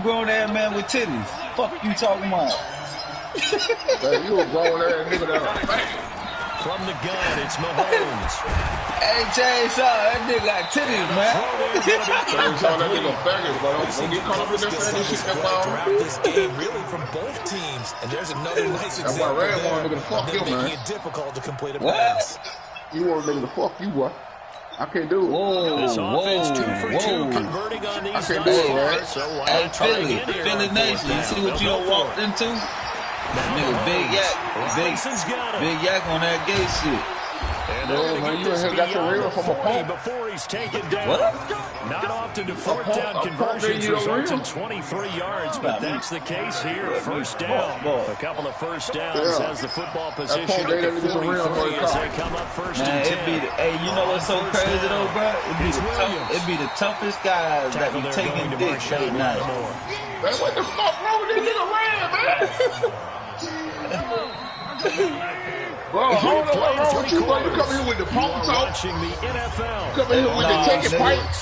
grown ass man with titties. Fuck you talking about? Man, you a grown ass nigga that From the gun, it's Mahomes. Hey, James, that nigga got titties, man. James, that nigga faggot, bro. Don't get caught up in that faggot shit, that throughout this game, really, from both teams. And there's another nice example there. That's why Red nigga to fuck you, man. Making it difficult to complete a pass. You want a nigga to fuck you, boy. I can't do it. Whoa, 2 for 2 converting on these I can't do it, right? So hey, Philly Nation, you see what you done walked into? Nigga, Big Yak on that gay shit. No, man, you ain't got your reel from a pump. Before he's taken down. What? Not often do fourth down conversions result in 23 yards, but that's the case here. First down. A couple of first downs has the football position at the 43 as they come up first and 10. Hey, you know what's so crazy though, bro? It'd be the toughest guys that be taking dick every night. Man, what the fuck wrong with this nigga Ram, man? Bro, hold on, what's wrong with you, bro? You come here with the pump talk. You come here with the taking pipes.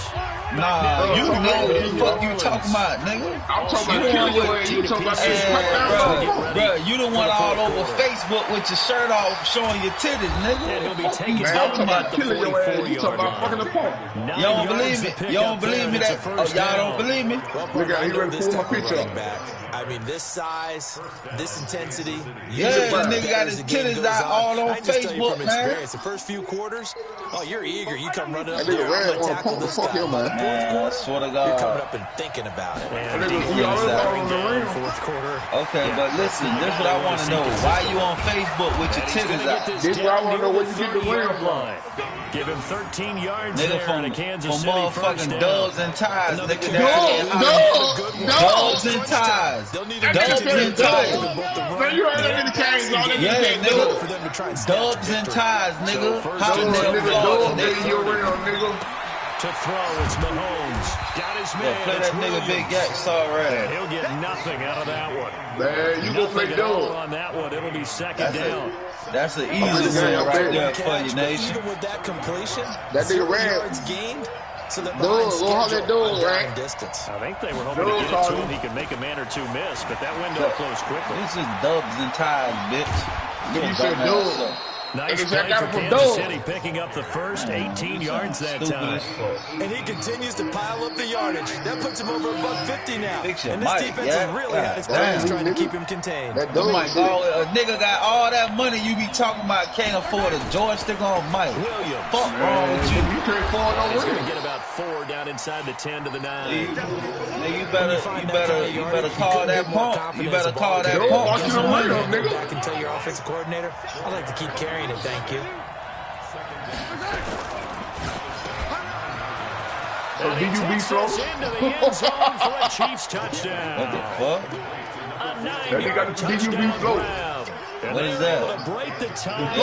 Nah, you know what the fuck you talking about, nigga. I'm talking about killing your ass. You talking about this right now, bro, you the one all over Facebook with your shirt off showing your titties, nigga. He'll be taking man, I'm talking about killing your ass. You talking about fucking the pump. You don't believe me? You don't believe me that? Oh, y'all don't believe me? Look at he ready to pull my picture up. I mean, this size, this intensity. Yeah, this nigga got his titties out all on Facebook, man. The first few quarters, oh, you're eager. You come running up there. That nigga Red want to pump the fuck him, man. I swear to God. You're coming up and thinking about it. Fourth quarter. Okay, but listen, this is what I want to know. Why you on Facebook with your titties out? This is what I want to know where you get the rim from. Give him 13 yards nigga there in Kansas City motherfucking Dubs and Ties. Nigga, Dubs and Ties. Dubs and Ties. Man, you heard that nigga James on that nigga. Dubs and Ties, nigga. Dubs, nigga, you real, nigga. To throw, it's Mahomes. Got his man. Play that nigga Big Yak and he'll get nothing out of that one. Man, you gonna play Dubs on that one. It'll be second down. That's an easy one right there for you, nation. Even with that completion, that nigga yards gained. So that distance. I think they were hoping to get it to him. He could make a man or two miss, but that window closed quickly. This is Dubs and Ties, bitch. You said Dubs. Nice play for Kansas City, picking up the first 18 yards that time. And he continues to pile up the yardage. That puts him over $150 now. And this defense has really had his players trying to keep him contained. A nigga got all that money you be talking about, can't afford a joystick on Mike. Williams. Fuck wrong with you? You can't afford no Williams. He's going to get about 4 down inside the 10 to the 9. You better call that pump. You better call that pump. I can tell your offensive coordinator, I like to keep carrying it, thank you. DUB throw? Into the end zone for a Chiefs touchdown. What the fuck? That nigga got the DUB flow. What is that? Break the tie.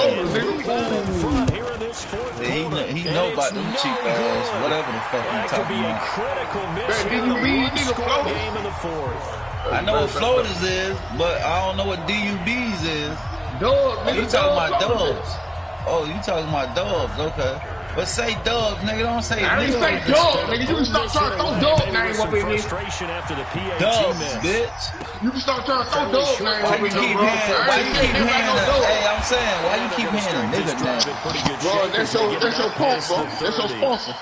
He know about them cheap ass, whatever the fuck he talking about. Critical miss game in the fourth. I know what floaters is, but I don't know what DUBs is. Dubs, you talking about Dubs? Oh, you talking about Dubs? Okay. But say Dubs, nigga. Don't say I didn't say Dubs, nigga. You can stop trying to throw Dubs name up in this. Dubs, bitch. You can start trying to throw Dubs name up in this, bro. Why you keep handing? Hey, I'm saying, why you keep handing nigga name? Bro, that's your pump, bro. That's your sponsor.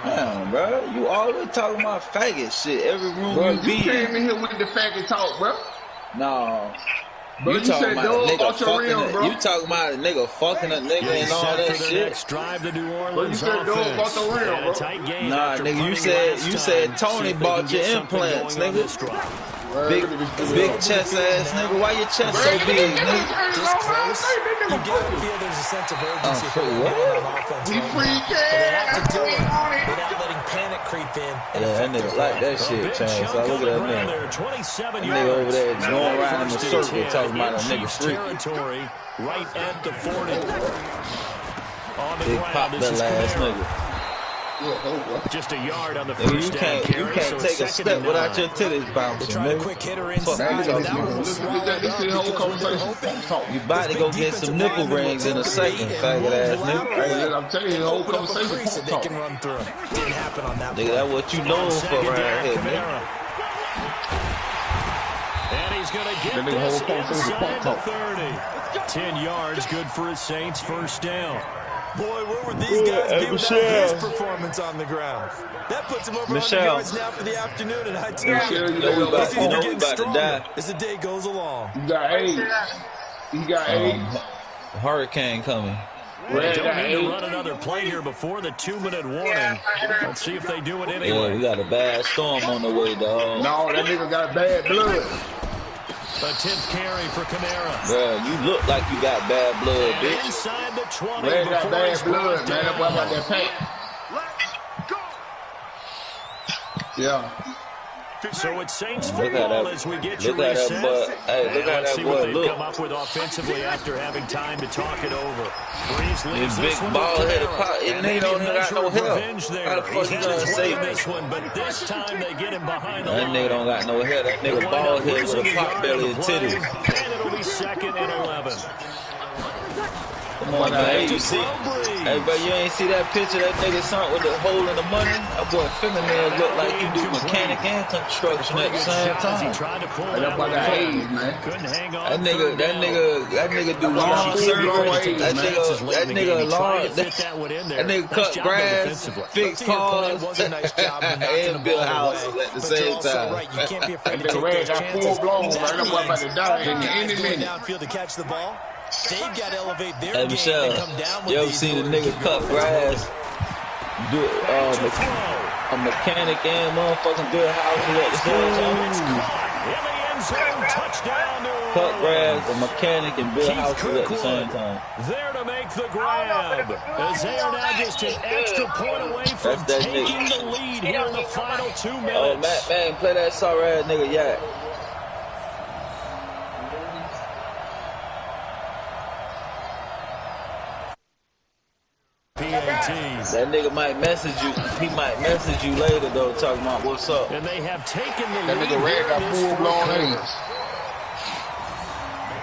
Damn, bro. You always talking about faggot shit. Every room bro, you be in. You came in here with the faggot talk, bro. No. Bro, you talking about a nigga fucking bro. You talking about a nigga fucking a nigga and all that shit. Drive to New Orleans. Bro, you said go about the real, bro. Nah, nigga, you said Tony bought your implants, nigga. Big chest ass nigga. Why your chest so big, nigga? Just close. You get the feel there's a sense of urgency for offense. We freak without letting panic creep in. Yeah, that nigga like that shit, Chang. So look at that nigga. That nigga over there going around in the circle talking about a nigga freak. Right at the 40. Big pop that last nigga. Just a yard on the first down carry. You can't take a step without your titties bouncing, nigga. Quick hitter inside. You about to go get some nipple rings in a second, faggot ass nigga. I'm telling you, the whole conversation they can run through. Didn't happen on that. Nigga, that's what you known for around here, nigga. he's going to get this inside the 30. 10 yards, good for his Saints first down. Boy, where would these guys be without his performance on the ground? That puts him over 100 yards now for the afternoon, and I tell you, he's getting stronger as the day goes along. You got AIDS. You got AIDS. Hurricane coming. They don't need to run another play here before the 2-minute warning. Let's see if they do it anyway. Yeah, we got a bad storm on the way, dog. No, that nigga got bad blood. A 10th carry for Kamara. Bruh, you look like you got bad blood, bitch. Inside the 20. Man got bad blood, man. That's why I got that paint. Yeah. So it's Saints football as we get you reset. Hey, look at that boy. Look. Come up with offensively after having time to talk it over. Breeze leaves big ball-headed pop. Nigga don't got no help. How the fuck you gonna say this one? But this time they get him behind the line. That nigga don't got no head. That nigga ball-headed with a pop belly and titties. And it'll be 2nd and 11. Come on, man. You see? Hey, but you ain't see that picture that nigga sent with the hole in the money? That boy fingernails look like he do mechanic and construction at the same time. That's why the AIDS, man. That nigga do lawn surgery. That nigga cut grass, fix cars, and build houses at the same time. That nigga Red got full blown, man. That boy about to die in any minute. Downfield to catch the ball. They've got to elevate their game and come down with you ever seen a nigga cut grass, do a mechanic and motherfucking build houses at the same time? Cut grass, a mechanic, and build houses at the same time. There to make the grab. As they are now just an extra point away from taking the lead here in the final 2 minutes. Oh, man, play that sorry ass nigga yak. That nigga might message you. He might message you later though, talking about what's up. And they have taken the that nigga Red got full blown AIDS.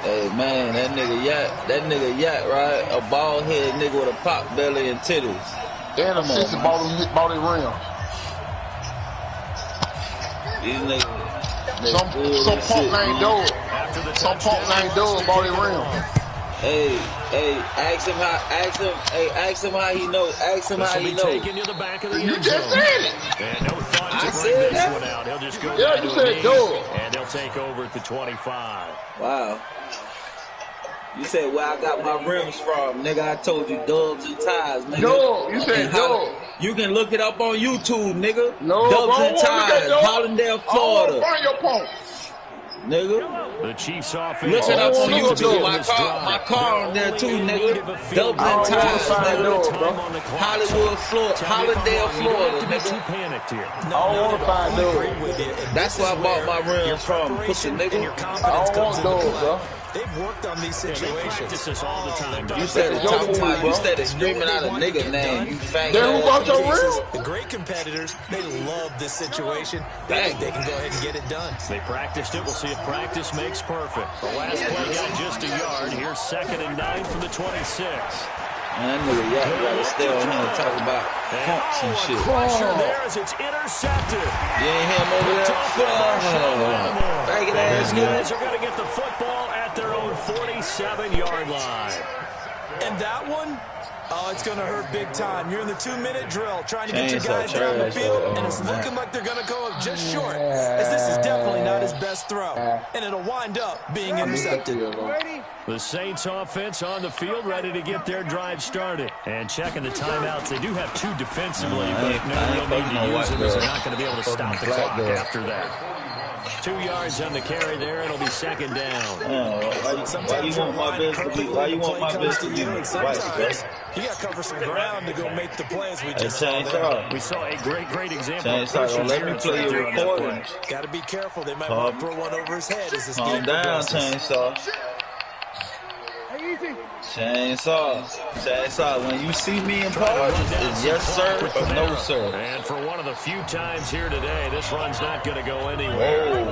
Hey man, that nigga yak, right? A bald head nigga with a pop belly and titties. And a sister ball his rim. These niggas. Some punk named Doug. Some punk named Doug ball his rim. Hey, ask him how he knows. Ask him how he knows. You just said it. And no thought to bring this one out. He'll just go yeah, you said Doug. And he'll take over at the 25. Wow. You said where I got my rims from, nigga. I told you dubs and ties, nigga. No, you said Doug. You can look it up on YouTube, nigga. No, dubs and ties, Hollandale, Florida. Find your point. Nigga. The Chiefs offense. Look it up on YouTube. My car on there too, nigga. Dublin Ties, nigga. Hollywood, Florida. Hollandale, Florida, nigga. I don't want to find those. That's where I bought my rims from. Pussy, nigga. I don't want those, bro. They've worked on these situations. This all the time. You said screaming out a nigga name. You fat. Then who bought your rims? The great competitors, they love this situation. They think they can go ahead and get it done. They practiced it. We'll see if practice makes perfect. The last play got just a yard. Here's 2nd and 9 from the 26. Man, nigga, you gotta stay on here and talk about pumps and shit. Pressure there as it's intercepted. You ain't hear him over there? Faggot ass These guys are gonna get the football at their own 47-yard line. And that one, oh, it's going to hurt big time. You're in the 2-minute drill trying to get your guys down the field, and it's looking like they're going to go up just short, as this is definitely not his best throw, and it'll wind up being intercepted. The Saints offense on the field, ready to get their drive started. And checking the timeouts. They do have 2 defensively, but no real need to use them as they're not going to be able to stop the clock after that. 2 yards on the carry there. It'll be 2nd down. Why you want my best to be? Why you want my best to be? You got to cover some ground to go make the plays we just saw. We saw a great example. Don't let me play your recording. Got to be careful. They might want to throw one over his head as this game progresses. Calm down, Chainsaw, when you see me in Paul, it's yes sir or no sir. And for one of the few times here today, this run's not going to go anywhere.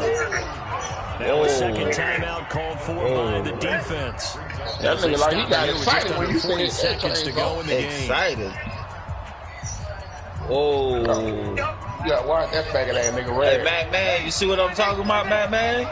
Now a 2nd timeout called for by the defense. That nigga like he got excited when you said 40 seconds to go in the game. Excited. Whoa. Yeah, why that faggot ass nigga red? Hey, Mac Man, you see what I'm talking about, Mac Man?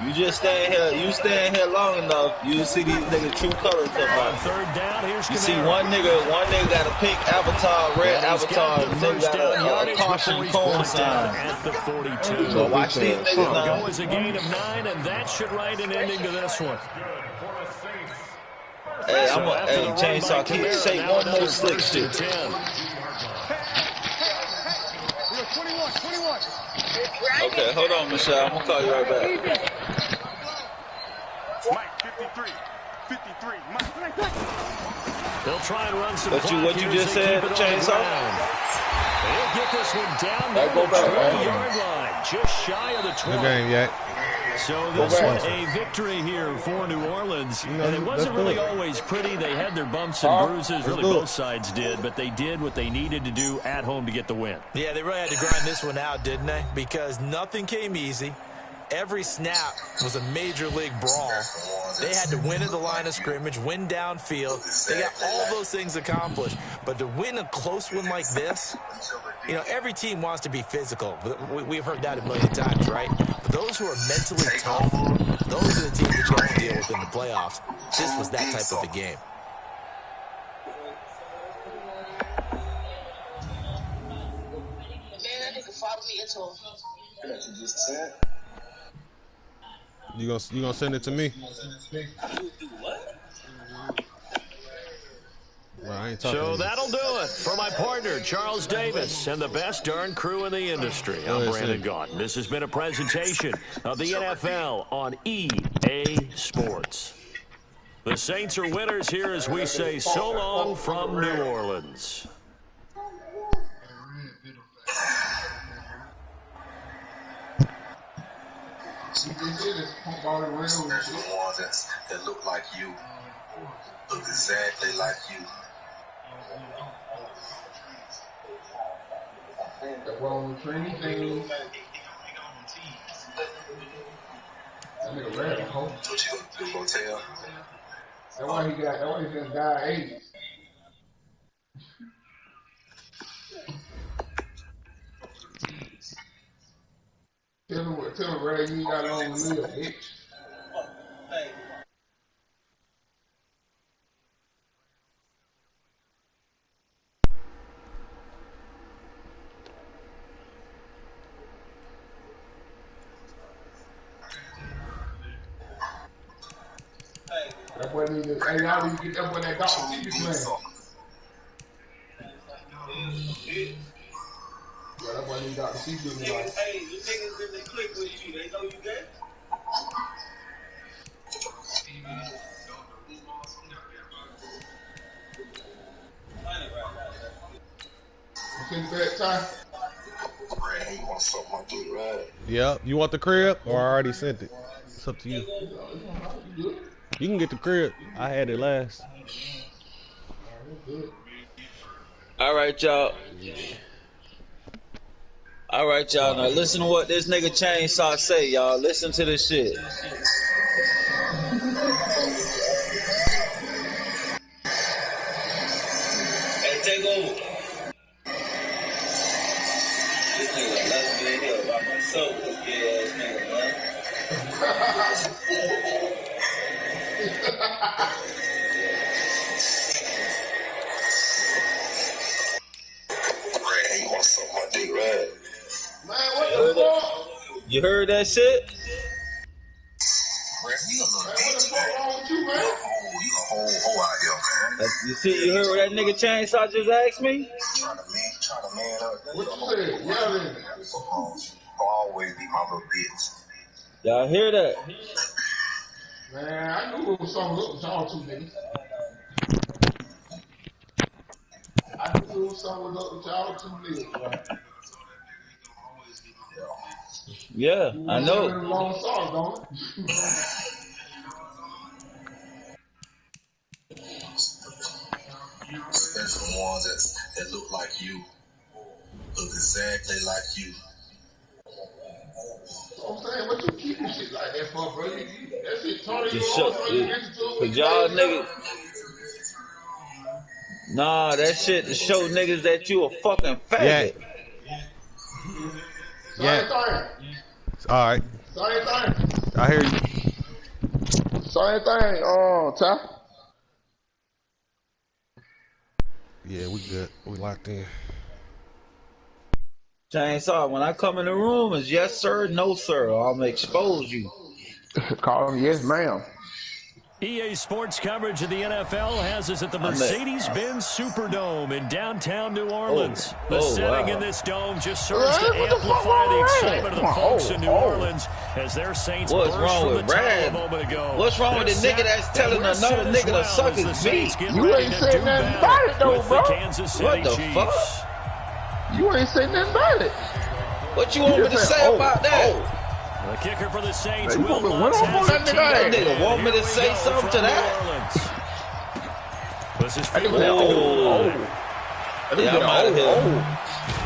You just staying here. You staying here long enough. You see these niggas' true colors come out. Third down, here's you see one nigga got a pink avatar, red avatar, and nigga got a caution cone sign. At the 42. So watch these niggas now. Go as a gain of 9, and that should write an ending to this one. Hey, hey, Chainsaw, keep say one more slick shit. 10. Okay, hold on, Michelle. I'm gonna call you right back. Mike, 53, Mike. They'll try and run some. What you just said, Chainsaw? They'll get this one down the 20-yard line, just shy of the 20. Good game, Yak. So this one a victory here for New Orleans, and it wasn't really always pretty. They had their bumps and bruises, really both sides did, but they did what they needed to do at home to get the win. Yeah, they really had to grind this one out, didn't they? Because nothing came easy. Every snap was a major league brawl. They had to win at the line of scrimmage, win downfield. They got all those things accomplished. But to win a close one like this, you know, every team wants to be physical. We've heard that a million times, right? But those who are mentally tough, those are the teams that you have to deal with in the playoffs. This was that type of a game. Man, that nigga followed me into a... You gonna send it to me? Well, I ain't so that'll do it for my partner, Charles Davis, and the best darn crew in the industry. I'm Brandon Gaudin. This has been a presentation of the NFL on EA Sports. The Saints are winners here as we say so long from New Orleans. There's some ones that look like you, look exactly like you. That wrong training thing. That nigga red, ho. What you gonna tell? That's why he just died 80. Tell him, Ray, you ain't got long to live, bitch. That boy need to, hey, y'all need to get that boy that Dr. Stevie plan. Yeah, that boy need Dr. Stevie plan. Hey, you niggas in the click with you, they know you good? It's in bed time. Yep. You want the crib? Or I already sent it. It's up to you. You can get the crib. I had it last. All right, y'all. All right, y'all. Now listen to what this nigga Chainsaw say, y'all. Listen to this shit. Hey, take over. This nigga left me in here by myself. This gay ass nigga, man. You heard that shit? You see, you heard what that nigga Chainsaw just asked me? What you said? Yeah, always be my little bitch. Y'all hear that? Man, I knew it was something up with y'all two niggas. I knew it was something up with y'all two niggas, right? Yeah, I know. Long song, don't it? There's some ones that look like you, look exactly like you. I'm saying, what you keeping shit like that for, bro? That shit Tony Cause y'all niggas, Nah, that shit to show niggas that you a fucking faggot. Yeah. All right. Same thing. I hear you. Same thing. Ty. Yeah, we good. We locked in. Chainsaw, when I come in the room, it's yes sir, no sir. Or I'm expose you. Call him yes, ma'am. EA Sports coverage of the NFL has us at the Mercedes-Benz Superdome in downtown New Orleans. The setting in this dome just serves to amplify the excitement of the folks in New Orleans as their Saints burst from the top a moment ago. What's wrong with the nigga that's telling another nigga to suck his feet? You ain't saying nothing about it though, bro. What the fuck? You ain't saying nothing about it. What you want me to say about that? The kicker for the Saints, Will Lutz, that nigga want me to say something to that? This is Yeah, I'm out of here.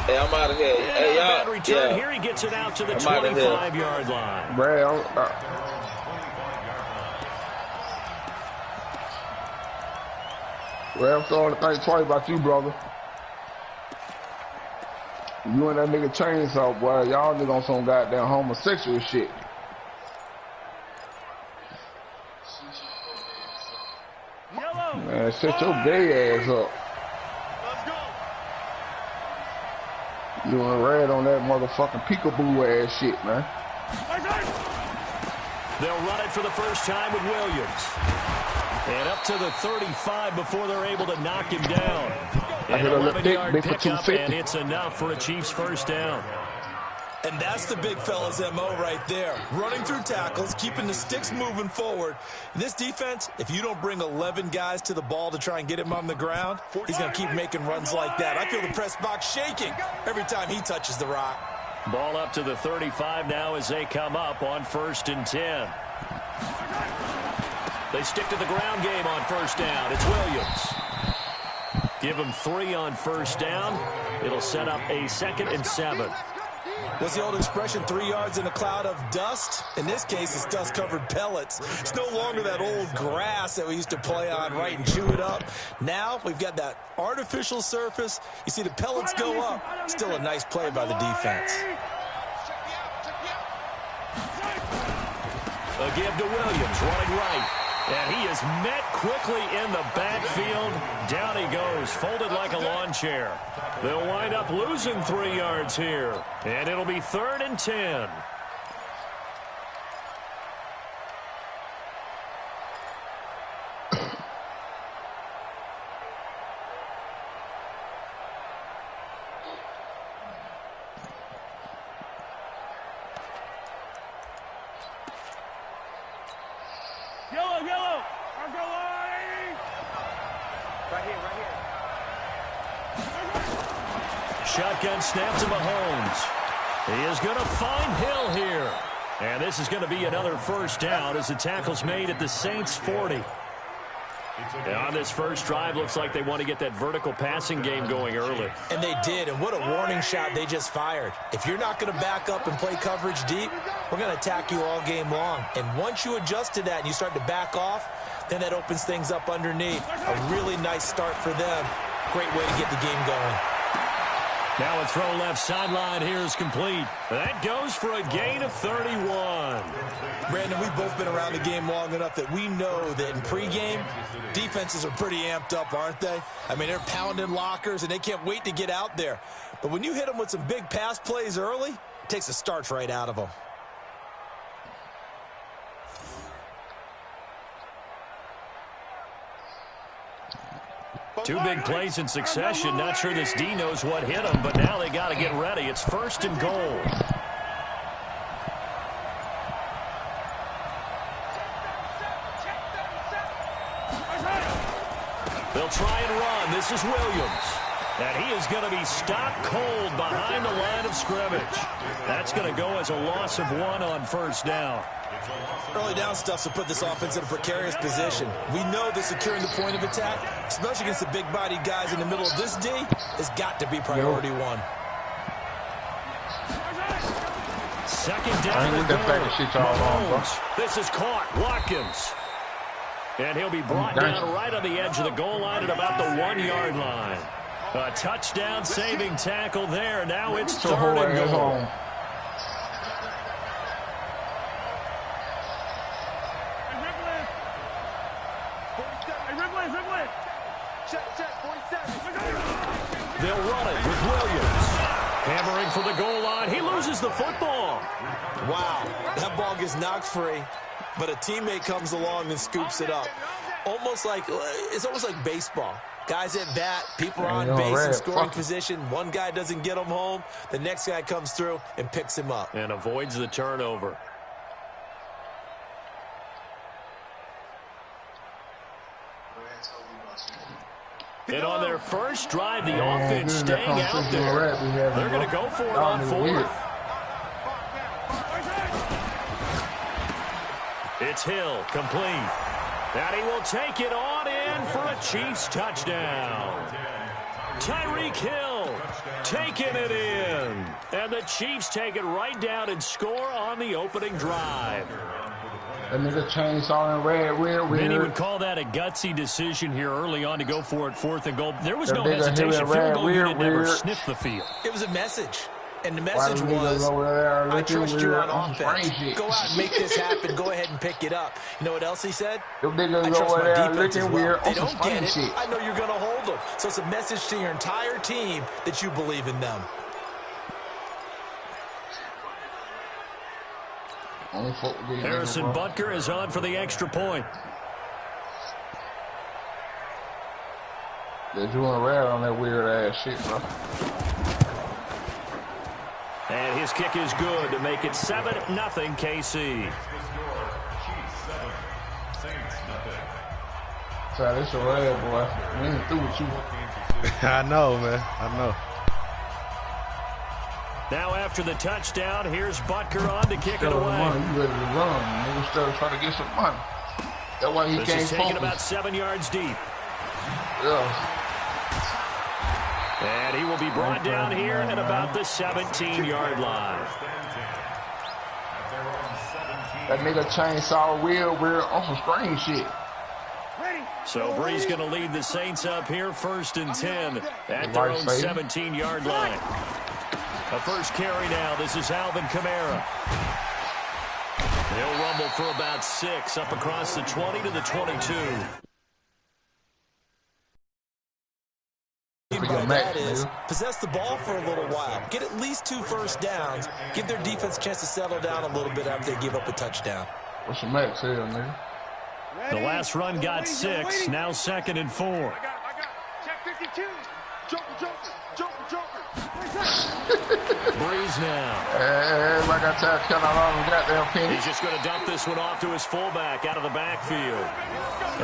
Hey, I'm out of here. Hey, y'all. Return here, he gets it out to the 25-yard line. Brad, I'm starting to think twice about you, brother. You and that nigga Chainsaw, boy, y'all nigga on some goddamn homosexual shit. Man, shut your gay ass up. You and Red on that motherfucking peekaboo ass shit, man. They'll run it for the first time with Williams. And up to the 35 before they're able to knock him down. I hit a little dick for 250. And it's enough for a Chiefs first down. And that's the big fella's MO right there. Running through tackles, keeping the sticks moving forward. This defense, if you don't bring 11 guys to the ball to try and get him on the ground, he's going to keep making runs like that. I feel the press box shaking every time he touches the rock. Ball up to the 35 now as they come up on 1st and 10. They stick to the ground game on first down. It's Williams. Give him 3 on first down. It'll set up a 2nd and 7. What's the old expression, 3 yards in a cloud of dust? In this case, it's dust-covered pellets. It's no longer that old grass that we used to play on, right, and chew it up. Now we've got that artificial surface. You see the pellets go up. Still a nice play by the defense. A give to Williams, running right. And he is met quickly in the backfield. Down he goes, folded like a lawn chair. They'll wind up losing 3 yards here. And it'll be 3rd and 10. Yellow. Argo line. Right here. Shotgun snap to Mahomes. He is going to find Hill here. And this is going to be another first down as the tackle's made at the Saints 40. And on this first drive, looks like they want to get that vertical passing game going early. And they did, and what a warning shot they just fired. If you're not going to back up and play coverage deep, we're going to attack you all game long. And once you adjust to that and you start to back off, then that opens things up underneath. A really nice start for them. Great way to get the game going. Now a throw left sideline here is complete. That goes for a gain of 31. Brandon, we've both been around the game long enough that we know that in pregame, defenses are pretty amped up, aren't they? I mean, they're pounding lockers, and they can't wait to get out there. But when you hit them with some big pass plays early, it takes the starch right out of them. Two big plays in succession. Not sure this D knows what hit him, but now they got to get ready. It's 1st and goal. They'll try and run. This is Williams. And he is going to be stopped cold behind the line of scrimmage. That's going to go as a loss of 1 on 1st down. Early down stuff to put this offense in a precarious position. We know that securing the point of attack, especially against the big-bodied guys in the middle of this D, has got to be priority 1. 2nd down and goal. This is caught. Watkins. And he'll be brought down right on the edge of the goal line at about the 1-yard line. A touchdown-saving tackle there. Now it's 3rd and goal. They'll run it with Williams. Hammering for the goal line. He loses the football. Wow, that ball gets knocked free, but a teammate comes along and scoops it up. It's almost like baseball. Guys at bat, people are on base in scoring position. One guy doesn't get him home. The next guy comes through and picks him up. And avoids the turnover. And on their first drive, the offense staying out there. They're going to go for it on 4th. It's Hill, complete. And he will take it on in for a Chiefs touchdown. Tyreek Hill taking it in. And the Chiefs take it right down and score on the opening drive. That nigga chainsaw and red. Many would call that a gutsy decision here early on to go for it 4th and goal. There was no hesitation. Field goal unit never sniffed the field. It was a message. And the message was, I trust you on offense. Go out and make this happen. Go ahead and pick it up. You know what else he said? I trust my defense as well. They don't get it. I know you're going to hold them. So it's a message to your entire team that you believe in them. Harrison Butker is on for the extra point. They're doing red on that weird ass shit, bro. And his kick is good to make it 7-0 KC. So this a red, boy. We ain't through with you. I know, man. I know. Now after the touchdown, here's Butker on to kick it away. You ready to run. Nigga started trying to get some money. That's why he can't focus. This is taken about 7 yards deep. Yeah. And he will be brought down here at about the 17-yard line. That nigga chainsaw we're on some strange shit. So Brees going to lead the Saints up here 1st and 10 at their own 17-yard line. A first carry now. This is Alvin Kamara. He'll rumble for about 6 up across the 20 to the 22. By that is possess the ball for a little while. Get at least 2 first downs. Give their defense a chance to settle down a little bit after they give up a touchdown. What's the max here, nigga? The last run got 6. Now 2nd and 4. I got. Check 52. Joker. Brees now. Everybody got to cut out all the goddamn pennies. He's just going to dump this one off to his fullback out of the backfield.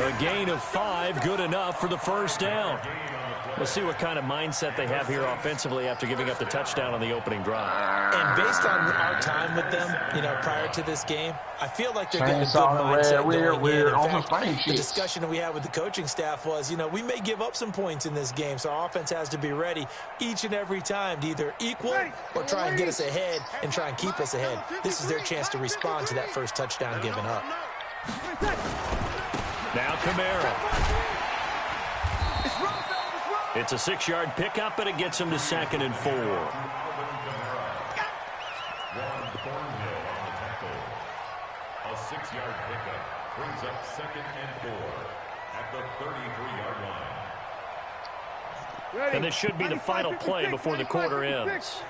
A gain of 5, good enough for the first down. We'll see what kind of mindset they have here offensively after giving up the touchdown on the opening drive. And based on our time with them, prior to this game, I feel like they're getting a good mindset going in. In fact, the discussion that we had with the coaching staff was, we may give up some points in this game, so our offense has to be ready each and every time to either equal or try and get us ahead and try and keep us ahead. This is their chance to respond to that first touchdown given up. Now Kamara. It's a 6-yard pickup, and it gets him to 2nd and 4. A 6-yard pickup brings up 2nd and 4 at the 33-yard line. And this should be the final play before the quarter ends.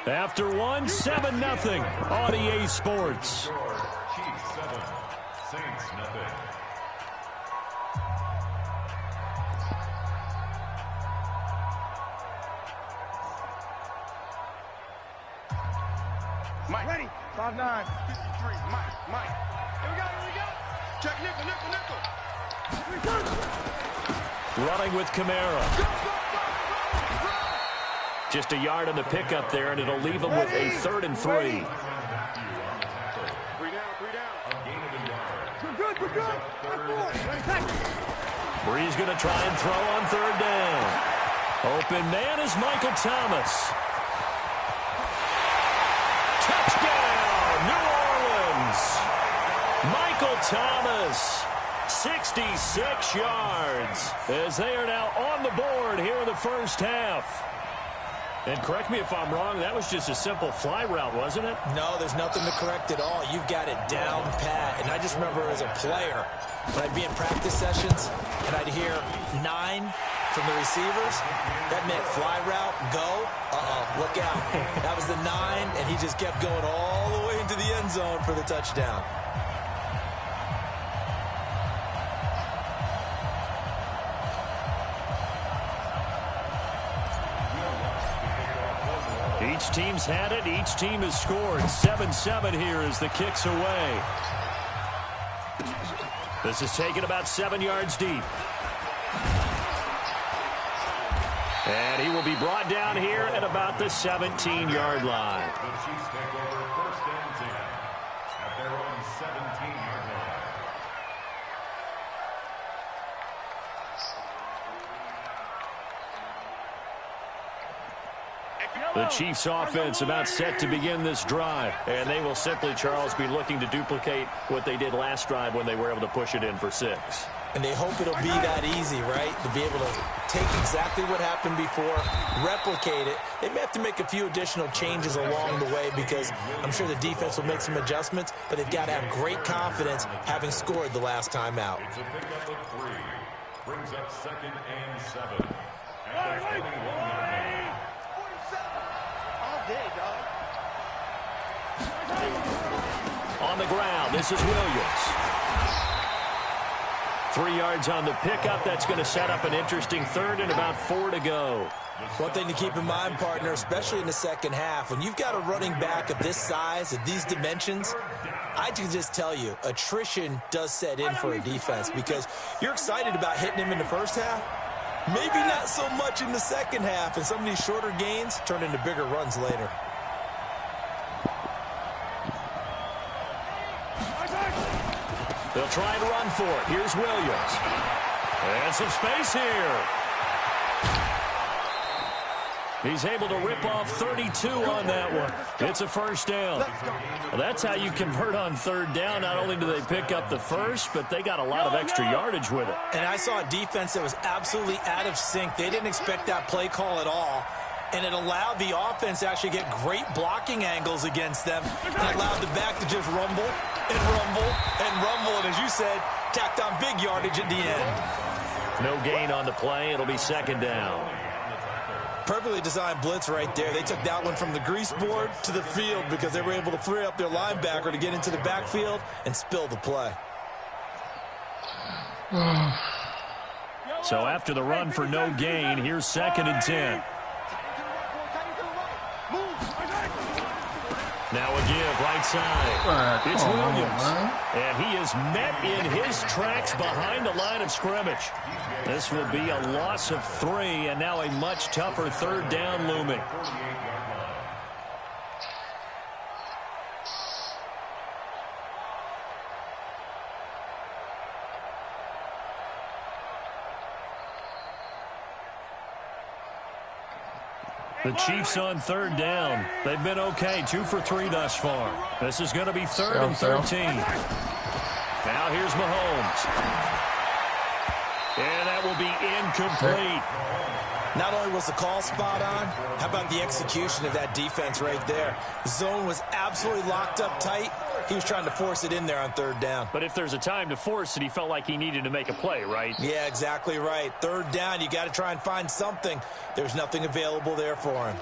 After 1, 7-0 on EA Sports. Chiefs 7, Saints 0. Mike. Ready. 5'9". 53. Mike. Here we go. Check nickel. Running with Kamara. Just a yard on the pickup there, and it'll leave him with a 3rd and 3. 3 down. We're good. Brees going to try and throw on 3rd down. Open man is Michael Thomas. Touchdown, New Orleans. Michael Thomas, 66 yards, as they are now on the board here in the first half. And correct me if I'm wrong, that was just a simple fly route, wasn't it? No, there's nothing to correct at all. You've got it down pat. And I just remember as a player, when I'd be in practice sessions and I'd hear 9 from the receivers, that meant fly route, go, look out. That was the 9, and he just kept going all the way into the end zone for the touchdown. Each team's had it. Each team has scored. 7-7 here as the kick's away. This is taken about 7 yards deep. And he will be brought down here at about the 17-yard line. The Chiefs take over first and 10 at their own 17-yard line. The Chiefs offense about set to begin this drive. And they will simply, Charles, be looking to duplicate what they did last drive when they were able to push it in for 6. And they hope it'll be that easy, right? To be able to take exactly what happened before, replicate it. They may have to make a few additional changes along the way because I'm sure the defense will make some adjustments, but they've got to have great confidence having scored the last time out. It's a pickup of 3. Brings up 2nd and 7 at the 21-yard line. On the ground, this is Williams. 3 yards on the pickup. That's going to set up an interesting 3rd and about 4 to go. One thing to keep in mind, partner, especially in the second half, when you've got a running back of this size, of these dimensions, I can just tell you, attrition does set in for a defense because you're excited about hitting him in the first half. Maybe not so much in the second half, and some of these shorter gains turn into bigger runs later. They'll try and run for it. Here's Williams. And some space here. He's able to rip off 32 on that one. It's a first down. Well, that's how you convert on 3rd down. Not only do they pick up the first, but they got a lot of extra yardage with it. And I saw a defense that was absolutely out of sync. They didn't expect that play call at all. And it allowed the offense to actually get great blocking angles against them. And allowed the back to just rumble and rumble and rumble. And as you said, tacked on big yardage at the end. No gain on the play. It'll be 2nd down. Perfectly designed blitz right there. They took that one from the grease board to the field because they were able to free up their linebacker to get into the backfield and spill the play. So after the run for no gain, here's 2nd and 10. Now a give right side. It's Williams. And he is met in his tracks behind the line of scrimmage. This will be a loss of 3, and now a much tougher 3rd down looming. The Chiefs on 3rd down. They've been okay, 2 for 3 thus far. This is going to be 3rd and 13. Now here's Mahomes. And that will be incomplete. Not only was the call spot on, how about the execution of that defense right there? The zone was absolutely locked up tight. He was trying to force it in there on 3rd down. But if there's a time to force it, he felt like he needed to make a play, right? Yeah, exactly right. 3rd down, you got to try and find something. There's nothing available there for him.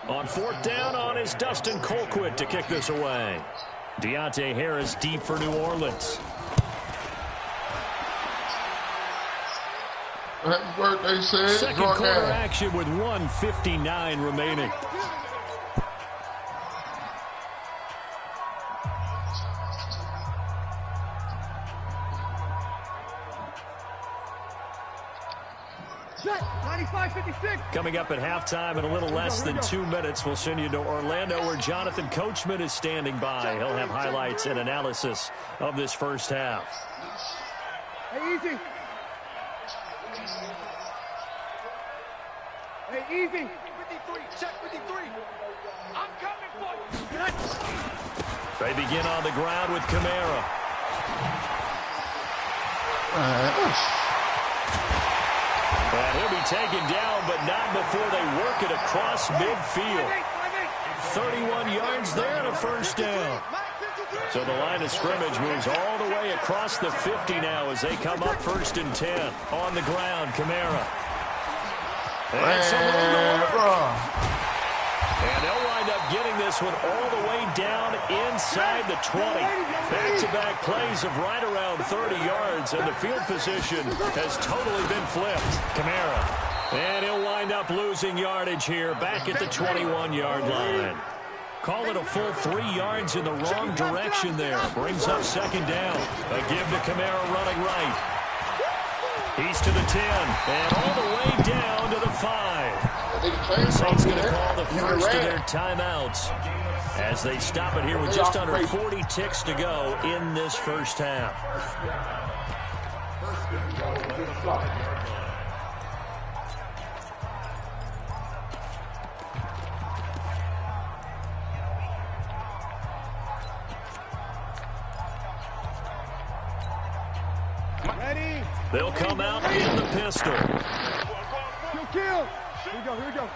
On 4th down, on is Dustin Colquitt to kick this away. Deontay Harris deep for New Orleans. Happy birthday, said. Second quarter action with 1:59 remaining. Coming up at halftime in a little less than 2 minutes, we'll send you to Orlando where Jonathan Coachman is standing by. He'll have highlights and analysis of this first half. Hey, easy. Hey, easy. 53, check 53. I'm coming for you. They begin on the ground with Kamara. And he'll be taken down, but not before they work it across midfield. 31 yards there and a first down. So the line of scrimmage moves all the way across the 50 now as they come up 1st and 10. On the ground, Kamara. And they'll wind up getting this one all the way down inside the 20. Back-to-back plays of right around 30 yards, and the field position has totally been flipped. Kamara. And he'll wind up losing yardage here back at the 21-yard line. Call it a full 3 yards in the wrong direction there. Brings up 2nd down. A give to Kamara running right. He's to the 10 and all the way down to the 5. The Saints going to call the first of their timeouts as they stop it here with just under 40 ticks to go in this first half. Ready? They'll come out in the pistol. Kill. Here we go.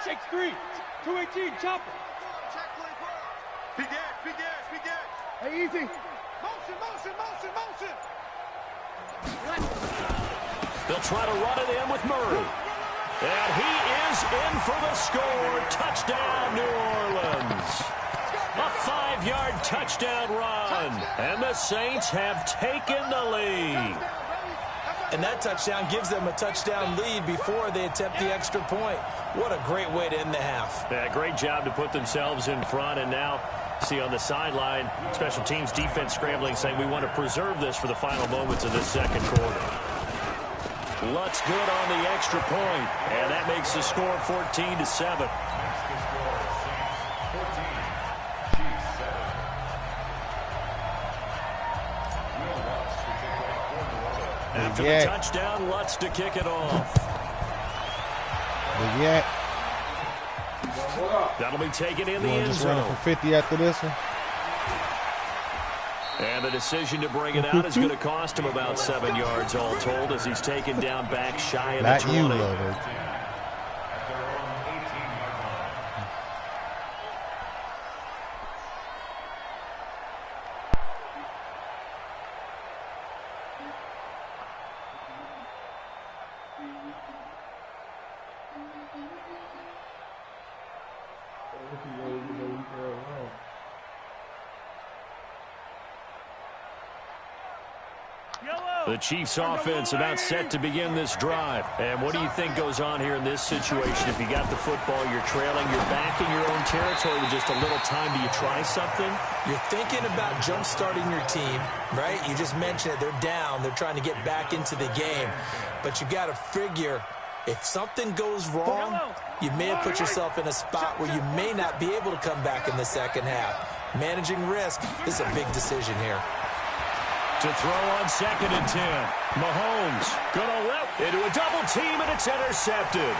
6-3. 218. Chopper. Be dead. Hey, easy. Motion. They'll try to run it in with Murray. And he is in for the score. Touchdown, New Orleans. A 5-yard touchdown run. And the Saints have taken the lead. And that touchdown gives them a touchdown lead before they attempt the extra point. What a great way to end the half. Yeah, great job to put themselves in front. And now, see on the sideline, special teams defense scrambling, saying we want to preserve this for the final moments of this second quarter. Lutz good on the extra point. And that makes the score 14-7. After the touchdown, Lutz to kick it off. That'll be taken in the end zone. Running for 50 after this one. And the decision to bring it out is going to cost him about 7 yards all told as he's taken down back shy of the 20. Not you, Lover. The Chiefs offense about set to begin this drive. And what do you think goes on here in this situation? If you got the football, you're trailing, you're back in your own territory with just a little time. Do you try something? You're thinking about jump-starting your team, right? You just mentioned it. They're down. They're trying to get back into the game. But you got to figure if something goes wrong, you may have put yourself in a spot where you may not be able to come back in the second half. Managing risk is a big decision here. To throw on 2nd and 10. Mahomes gonna whip into a double team, and it's intercepted.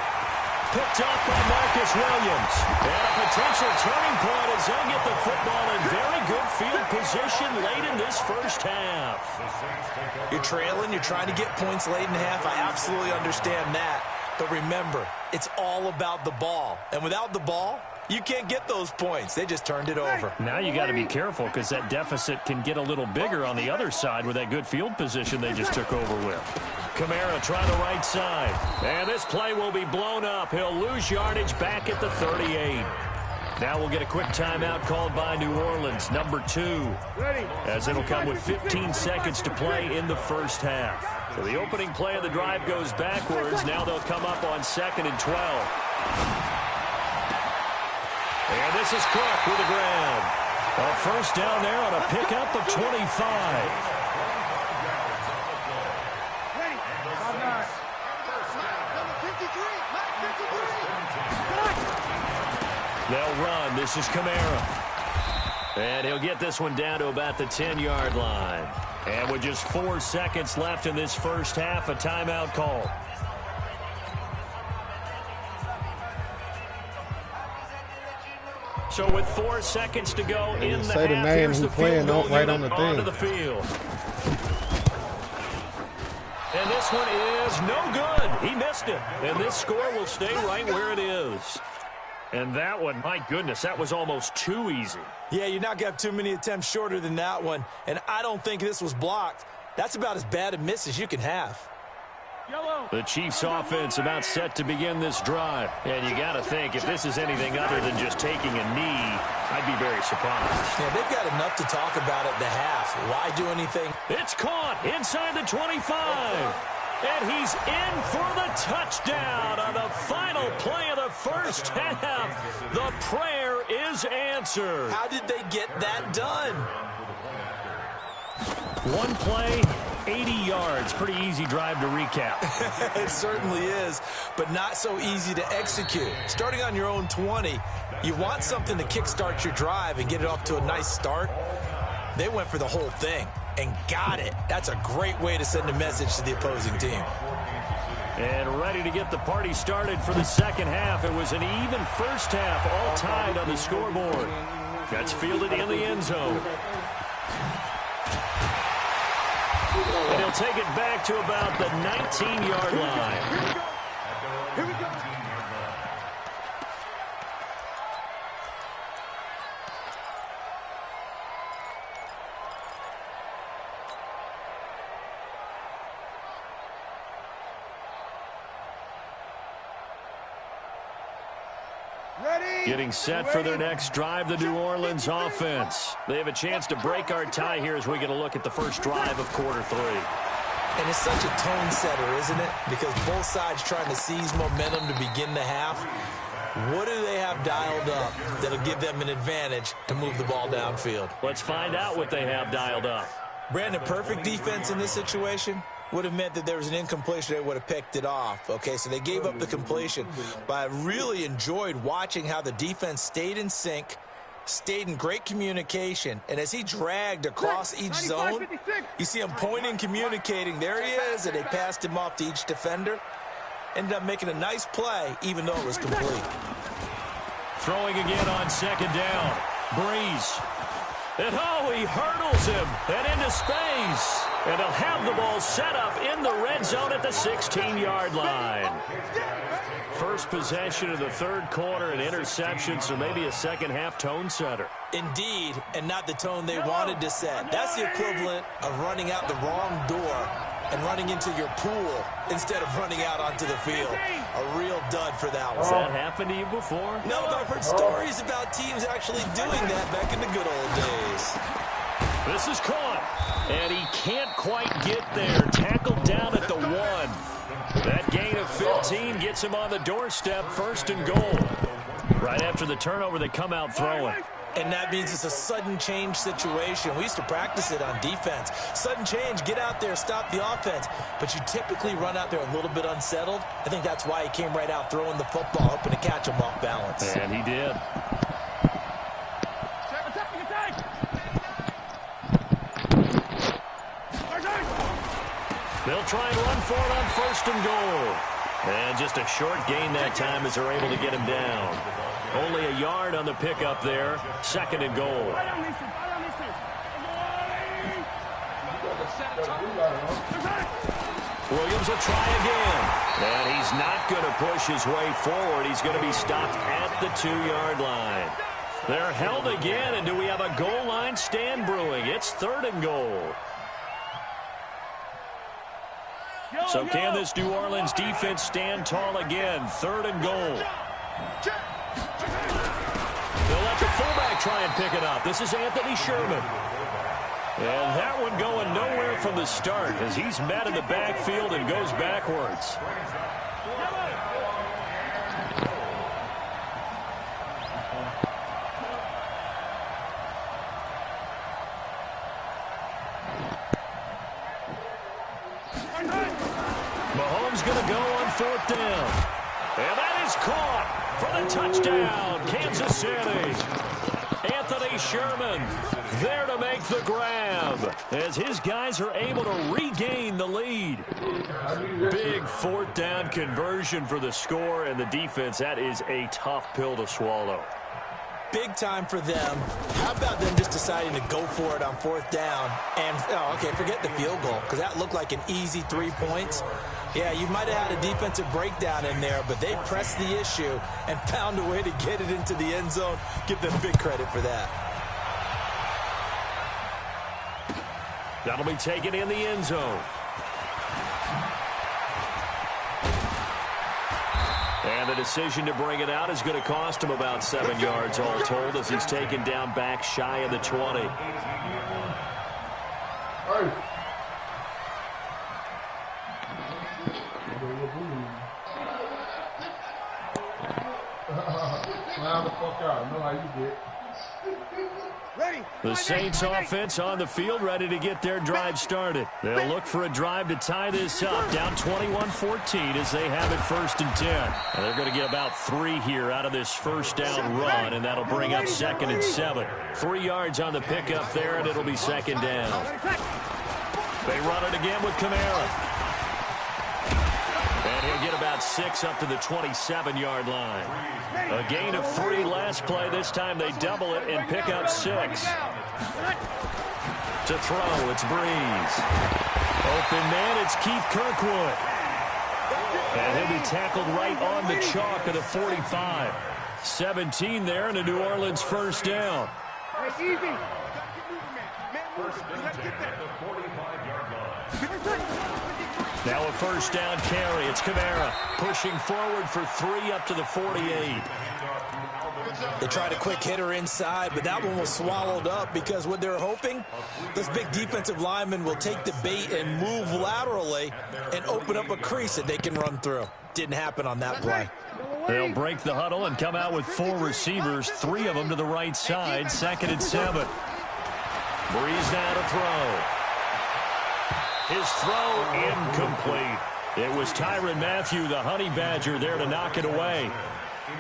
Picked up by Marcus Williams. And a potential turning point as they'll get the football in very good field position late in this first half. You're trailing. You're trying to get points late in the half. I absolutely understand that. But remember, it's all about the ball. And without the ball, you can't get those points. They just turned it over. Now you got to be careful because that deficit can get a little bigger on the other side with that good field position they just took over with. Kamara trying the right side. And this play will be blown up. He'll lose yardage back at the 38. Now we'll get a quick timeout called by New Orleans, number 2. As it'll come with 15 seconds to play in the first half. So the opening play of the drive goes backwards. Now they'll come up on 2nd and 12. And this is Cook with the grab. A first down there on a pickup of 25. They'll run. This is Kamara. And he'll get this one down to about the 10-yard line. And with just 4 seconds left in this first half, a timeout call. So with 4 seconds to go in the say the half, name here's who the playing field goal right on unit the thing. onto the field. And this one is no good. He missed it. And this score will stay right where it is. And that one, my goodness, that was almost too easy. Yeah, you're not going to have too many attempts shorter than that one. And I don't think this was blocked. That's about as bad a miss as you can have. The Chiefs offense about set to begin this drive. And you got to think, if this is anything other than just taking a knee, I'd be very surprised. Yeah, they've got enough to talk about at the half. Why do anything? It's caught inside the 25. And he's in for the touchdown on the final play of the first half. The prayer is answered. How did they get that done? One play, 80 yards. Pretty easy drive to recap. It certainly is, but not so easy to execute. Starting on your own 20, you want something to kickstart your drive and get it off to a nice start. They went for the whole thing and got it. That's a great way to send a message to the opposing team. And ready to get the party started for the second half. It was an even first half, all tied on the scoreboard. That's fielded in the end zone. And he'll take it back to about the 19-yard line. Here we go. Getting set for their next drive, the New Orleans offense. They have a chance to break our tie here as we get a look at the first drive of quarter 3. And it's such a tone setter, isn't it? Because both sides trying to seize momentum to begin the half. What do they have dialed up that'll give them an advantage to move the ball downfield? Let's find out what they have dialed up. Brandon, perfect defense in this situation would have meant that there was an incompletion. They would have picked it off. Okay, so they gave up the completion. But I really enjoyed watching how the defense stayed in sync, stayed in great communication, and as he dragged across each zone, you see him pointing, communicating. There he is, and they passed him off to each defender. Ended up making a nice play, even though it was complete. Throwing again on second down. Breeze. And he hurdles him and into space. And they'll have the ball set up in the red zone at the 16-yard line. First possession of the third quarter, an interception, so maybe a second-half tone setter. Indeed, and not the tone they wanted to set. That's the equivalent of running out the wrong door and running into your pool instead of running out onto the field. A real dud for that one. Has that happened to you before? No, but I've heard stories about teams actually doing that back in the good old days. This is caught, and he can't quite get there. Tackled down at the 1. That gain of 15 gets him on the doorstep, first and goal. Right after the turnover, they come out throwing. And that means it's a sudden change situation. We used to practice it on defense. Sudden change, get out there, stop the offense. But you typically run out there a little bit unsettled. I think that's why he came right out throwing the football, hoping to catch him off balance. And he did. They'll try and run for it on first and goal. And just a short gain that time as they're able to get him down. Only a yard on the pickup there. Second and goal. Williams will try again. And he's not going to push his way forward. He's going to be stopped at the 2-yard line. They're held again, and do we have a goal line stand brewing? It's third and goal. So can this New Orleans defense stand tall again? Third and goal. They'll let the fullback try and pick it up. This is Anthony Sherman. And that one going nowhere from the start as he's met in the backfield and goes backwards. Mahomes going to go on fourth down. And that is caught for the touchdown, Kansas City. Anthony Sherman there to make the grab as his guys are able to regain the lead. Big fourth down conversion for the score and the defense. That is a tough pill to swallow. Big time for them. How about them just deciding to go for it on 4th down? And, forget the field goal, because that looked like an easy 3 points. Yeah, you might have had a defensive breakdown in there, but they pressed the issue and found a way to get it into the end zone. Give them big credit for that. That'll be taken in the end zone. And the decision to bring it out is going to cost him about 7 yards all told as he's taken down back shy of the 20. Hey. Line the fuck out. I know how you get. The Saints offense on the field, ready to get their drive started. They'll look for a drive to tie this up, down 21-14 as they have it 1st and 10. And they're going to get about 3 here out of this 1st down run, and that'll bring up 2nd and 7. 3 yards on the pickup there, and it'll be 2nd down. They run it again with Kamara. And he'll get about 6 up to the 27-yard line. A gain of 3 last play. This time they double it and pick up 6. To throw, it's Breeze. Open man, it's Keith Kirkwood. And he'll be tackled right on the chalk of the 45. 17 there and a New Orleans 1st down. Now a 1st down carry. It's Kamara pushing forward for 3 up to the 48. They tried a quick hitter inside, but that one was swallowed up because what they're hoping, this big defensive lineman will take the bait and move laterally and open up a crease that they can run through. Didn't happen on that play. They'll break the huddle and come out with 4 receivers, 3 of them to the right side, 2nd and 7. Breeze now to throw. His throw incomplete. It was Tyrann Mathieu, the Honey Badger, there to knock it away.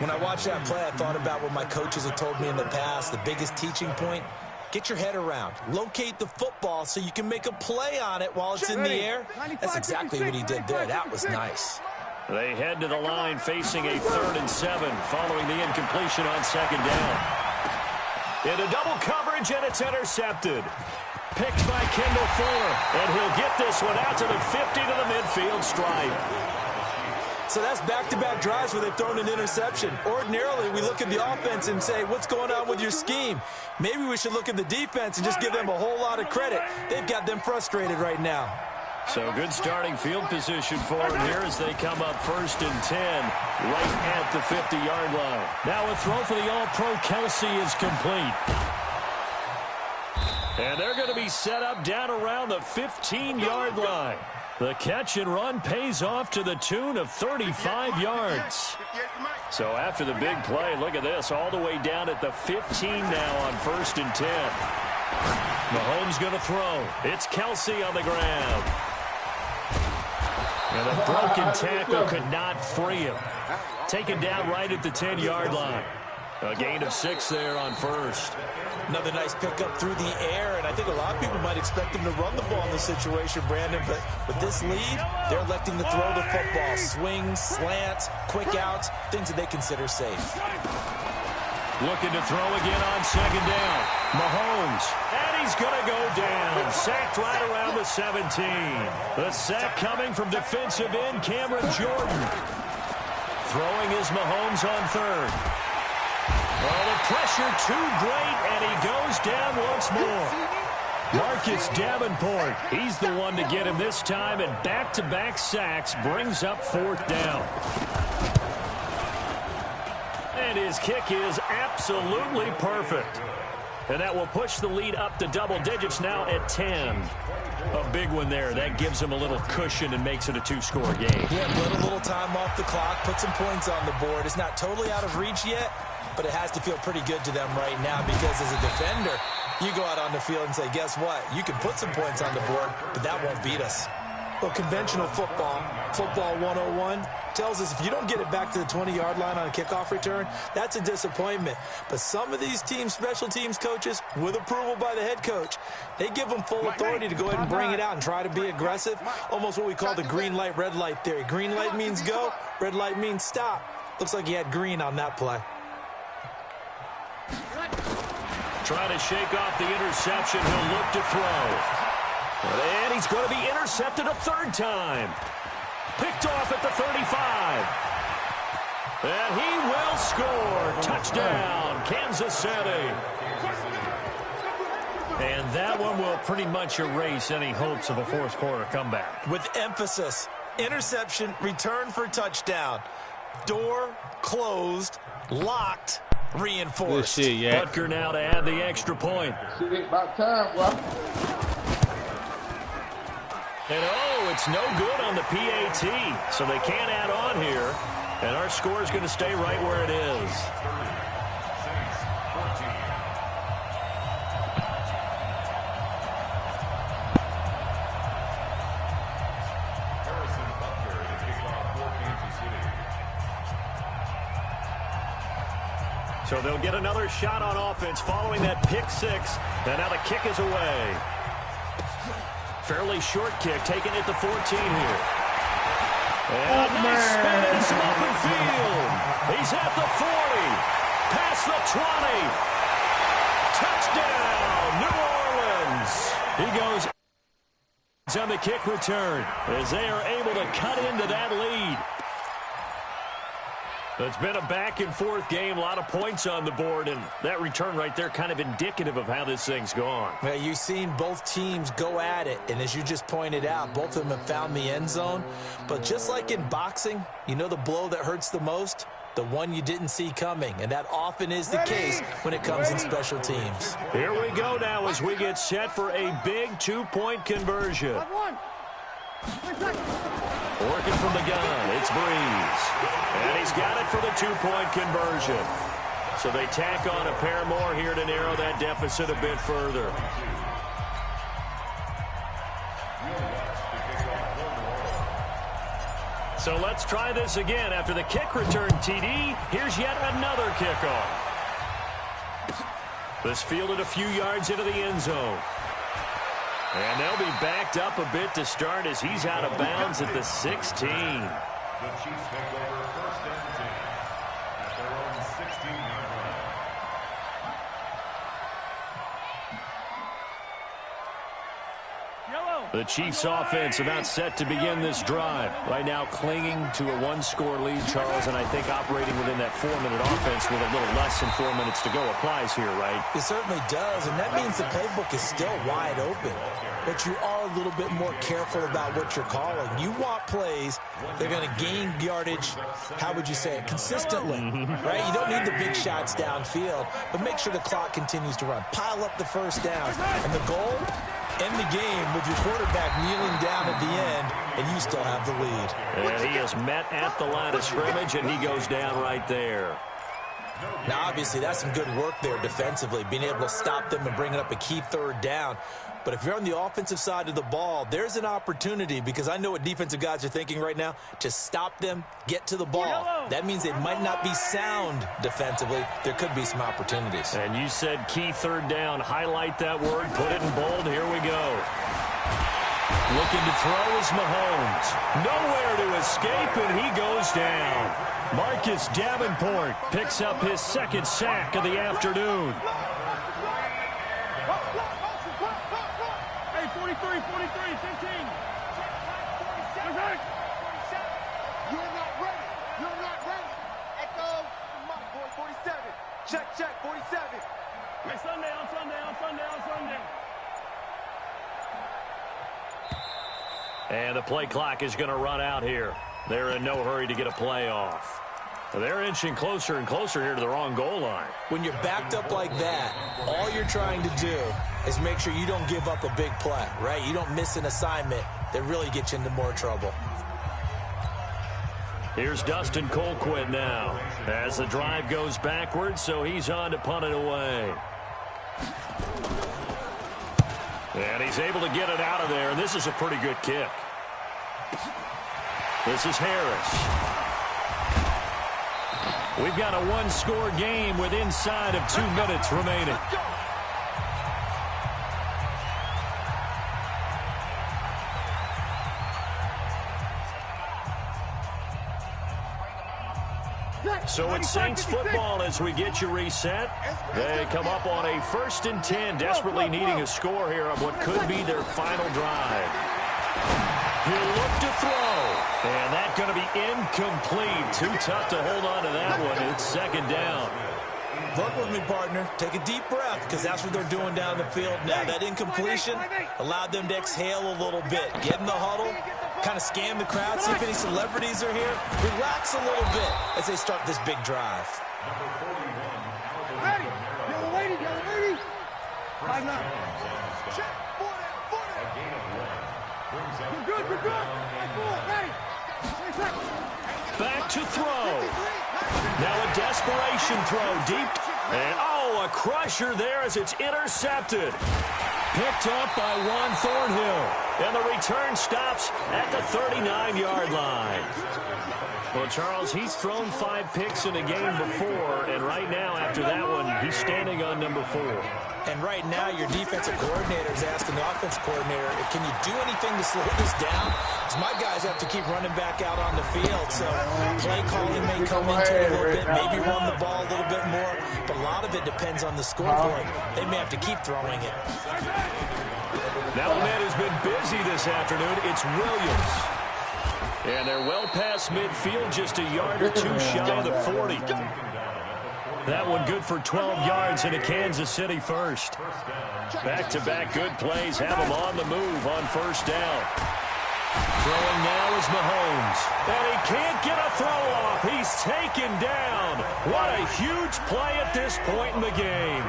When I watched that play, I thought about what my coaches had told me in the past. The biggest teaching point, get your head around. Locate the football so you can make a play on it while it's in the air. That's exactly what he did there. That was nice. They head to the line facing a 3rd and 7 following the incompletion on 2nd down. Into double coverage, and it's intercepted. Picked by Kendall Fuller, and he'll get this one out to the 50 to the midfield stripe. So that's back-to-back drives where they've thrown an interception. Ordinarily, we look at the offense and say, what's going on with your scheme? Maybe we should look at the defense and just give them a whole lot of credit. They've got them frustrated right now. So good starting field position for them here as they come up 1st and 10 right at the 50-yard line. Now a throw for the All-Pro Kelsey is complete. And they're going to be set up down around the 15-yard line. The catch and run pays off to the tune of 35 yards. So after the big play, look at this, all the way down at the 15 now on 1st and 10. Mahomes going to throw. It's Kelsey on the ground. And a broken tackle could not free him. Taken down right at the 10-yard line. A gain of 6 there on 1st. Another nice pickup through the air, and I think a lot of people might expect him to run the ball in this situation, Brandon, but with this lead, they're electing to throw the football. Swings, slants, quick outs, things that they consider safe. Looking to throw again on 2nd down. Mahomes, and he's going to go down. Sacked right around the 17. The sack coming from defensive end Cameron Jordan. Throwing is Mahomes on 3rd. Oh, the pressure too great, and he goes down once more. Marcus Davenport, he's the one to get him this time, and back-to-back sacks brings up 4th down. And his kick is absolutely perfect. And that will push the lead up to double digits now at 10. A big one there. That gives them a little cushion and makes it a 2-score game. Yeah, put a little time off the clock, put some points on the board. It's not totally out of reach yet, but it has to feel pretty good to them right now because as a defender, you go out on the field and say, guess what? You can put some points on the board, but that won't beat us. Well, conventional football 101, tells us if you don't get it back to the 20-yard line on a kickoff return, that's a disappointment. But some of these teams, special teams coaches, with approval by the head coach, they give them full authority to go ahead and bring it out and try to be aggressive, almost what we call the green light, red light theory. Green light means go, red light means stop. Looks like he had green on that play. Trying to shake off the interception. He'll look to throw. And he's going to be intercepted a third time. Picked off at the 35. And he will score. Touchdown, Kansas City. And that one will pretty much erase any hopes of a fourth quarter comeback. With emphasis, interception, return for touchdown. Door closed, locked, reinforced. Good shit, yeah. Butker now to add the extra point. Shit, about time, well. And oh, it's no good on the PAT, so they can't add on here. And our score is going to stay right where it is. So they'll get another shot on offense following that pick six. And now the kick is away. Fairly short kick, taken at the 14 here. And a nice spin into some open field. He's at the 40. Past the 20. Touchdown, New Orleans. He goes on the kick return as they are able to cut into that lead. It's been a back-and-forth game, a lot of points on the board, and that return right there kind of indicative of how this thing's gone. Well, you've seen both teams go at it, and as you just pointed out, both of them have found the end zone. But just like in boxing, you know the blow that hurts the most? The one you didn't see coming, and that often is the case when it comes in special teams. Here we go now as we get set for a big two-point conversion. Working from the gun, it's Breeze. And he's got it for the two-point conversion. So they tack on a pair more here to narrow that deficit a bit further. So let's try this again. After the kick return, TD, here's yet another kickoff. This fielded a few yards into the end zone. And they'll be backed up a bit to start as he's out of bounds at the 16. The Chiefs take over first and 10 at their own 16-yard line. The Chiefs offense about set to begin this drive. Right now clinging to a one-score lead, Charles, and I think operating within that 4-minute offense with a little less than 4 minutes to go applies here, right? It certainly does, and that means the playbook is still wide open. But you are a little bit more careful about what you're calling. You want plays, they're going to gain yardage, how would you say it, consistently, right? You don't need the big shots downfield, but make sure the clock continues to run. Pile up the first down, and the goal, end the game with your quarterback kneeling down at the end, and you still have the lead. And he is met at the line of scrimmage, and he goes down right there. Now, obviously, that's some good work there defensively, being able to stop them and bringing up a key third down. But if you're on the offensive side of the ball, there's an opportunity, because I know what defensive guys are thinking right now, to stop them, get to the ball. That means they might not be sound defensively. There could be some opportunities. And you said key third down. Highlight that word. Put it in bold. Here we go. Looking to throw is Mahomes. Nowhere to escape, and he goes down. Marcus Davenport picks up his second sack of the afternoon. Hey, 43, 15. You're not ready. Echo, come on, boy, 47. Check, 47. Hey, Sunday. And the play clock is going to run out here. They're in no hurry to get a play off. They're inching closer and closer here to the wrong goal line. When you're backed up like that, all you're trying to do is make sure you don't give up a big play, right? You don't miss an assignment that really gets you into more trouble. Here's Dustin Colquitt now as the drive goes backwards, so he's on to punt it away. And he's able to get it out of there, and this is a pretty good kick. This is Harris. We've got a one-score game with inside of 2 minutes remaining. So it's Saints football as we get you reset. They come up on a 1st and 10, desperately needing a score here on what could be their final drive. He'll look to throw. And that's going to be incomplete. Too tough to hold on to that one. It's 2nd down. Look with me, partner. Take a deep breath, because that's what they're doing down the field now. That incompletion allowed them to exhale a little bit. Get in the huddle, kind of scan the crowd, see if any celebrities are here. Relax a little bit as they start this big drive. Hey, young lady, young lady. 5'9". Check, 40. You're good, you're good. Hey, back to throw. Now a desperation throw deep. And, a crusher there as it's intercepted. Picked up by Juan Thornhill. And the return stops at the 39-yard line. Well, Charles, he's thrown 5 picks in a game before, and right now, after that one, he's standing on number 4. And right now, your defensive coordinator is asking the offensive coordinator, can you do anything to slow this down? Because my guys have to keep running back out on the field, so play calling may come into it a little bit, maybe run the ball a little bit more, but a lot of it depends on the scoreboard. They may have to keep throwing it. Now the man has been busy this afternoon. It's Williams. And they're well past midfield, just a yard or 2 shy of the 40. That one good for 12 yards into Kansas City first. Back-to-back good plays have him on the move on 1st down. Throwing now is Mahomes. And he can't get a throw off. He's taken down. What a huge play at this point in the game.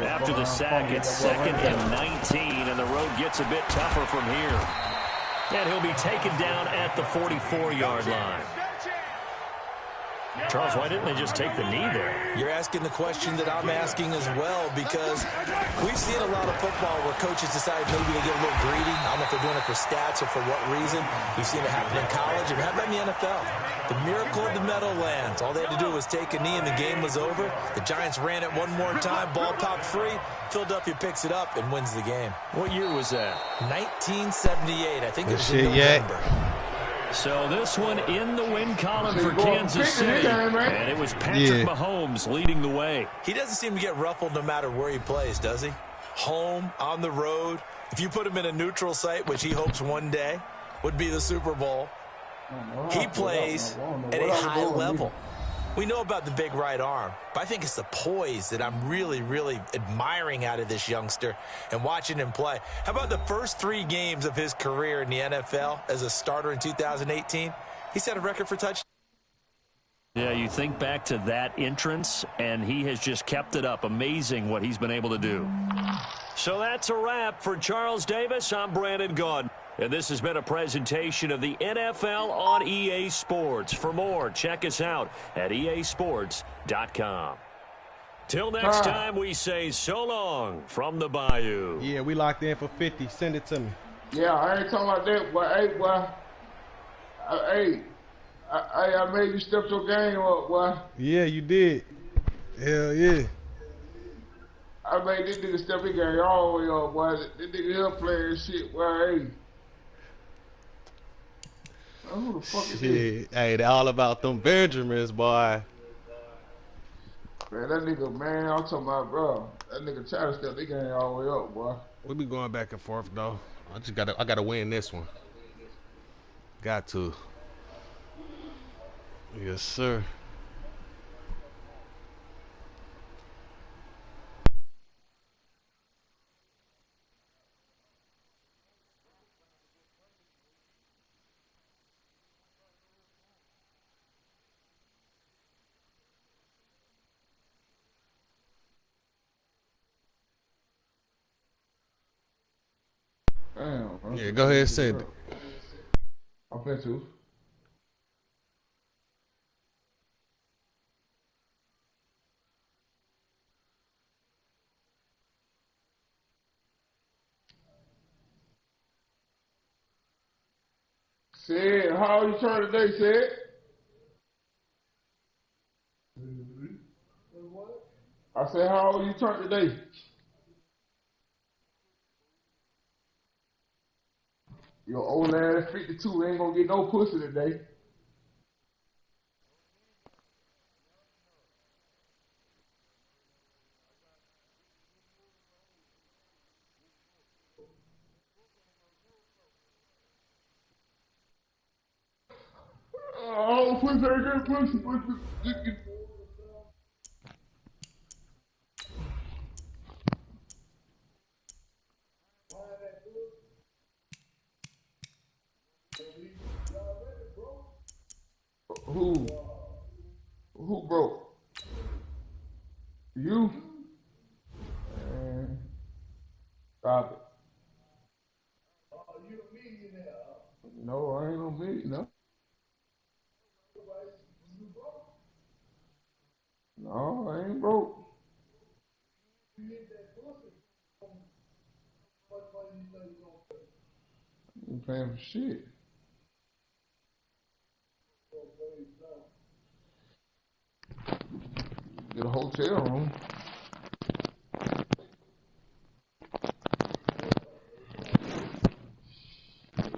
After the sack, it's 2nd and 19, and the road gets a bit tougher from here. And he'll be taken down at the 44-yard line. Charles, why didn't they just take the knee there? You're asking the question that I'm asking as well, because we've seen a lot of football where coaches decide maybe to get a little greedy. I don't know if they're doing it for stats or for what reason. We've seen it happen in college, and how about in the NFL? The miracle of the Meadowlands. All they had to do was take a knee, and the game was over. The Giants ran it one more time. Ball popped free. Philadelphia picks it up and wins the game. What year was that? 1978. I think it was in November. So this one in the win column for Kansas City, and it was Patrick Mahomes leading the way. He doesn't seem to get ruffled no matter where he plays, does he? Home, on the road. If you put him in a neutral site, which he hopes one day would be the Super Bowl, he plays at a high level. We know about the big right arm, but I think it's the poise that I'm really, really admiring out of this youngster and watching him play. How about the first 3 games of his career in the NFL as a starter in 2018? He set a record for touchdowns. Yeah, you think back to that entrance, and he has just kept it up. Amazing what he's been able to do. So that's a wrap for Charles Davis. I'm Brandon Gaudin. And this has been a presentation of the NFL on EA Sports. For more, check us out at easports.com. Till next time, we say so long from the Bayou. Yeah, we locked in for 50. Send it to me. Yeah, I ain't talking about that, but hey, boy. I made you step your game up, boy. Yeah, you did. Hell yeah. I made this nigga step his game all the way up, boy. This nigga here playing shit, boy. Hey. Who the fuck is this? Hey, they all about them Benjamins, boy. Man, that nigga, man, I'm talking about, bro. That nigga try to step his game all the way up, boy. We be going back and forth, though. I gotta win this one. Got to. Yes, sir. Damn, yeah, go ahead and send it. I'm finna to. Sid, how old you turn today, Sid? I said, how old you turn today? Your old ass 52 ain't gonna get no pussy today. Oh, push that good push. Who broke? You? Man. Stop it. You a millionaire? No, I ain't no millionaire. No, I ain't broke. You ain't paying for shit. Get a hotel room.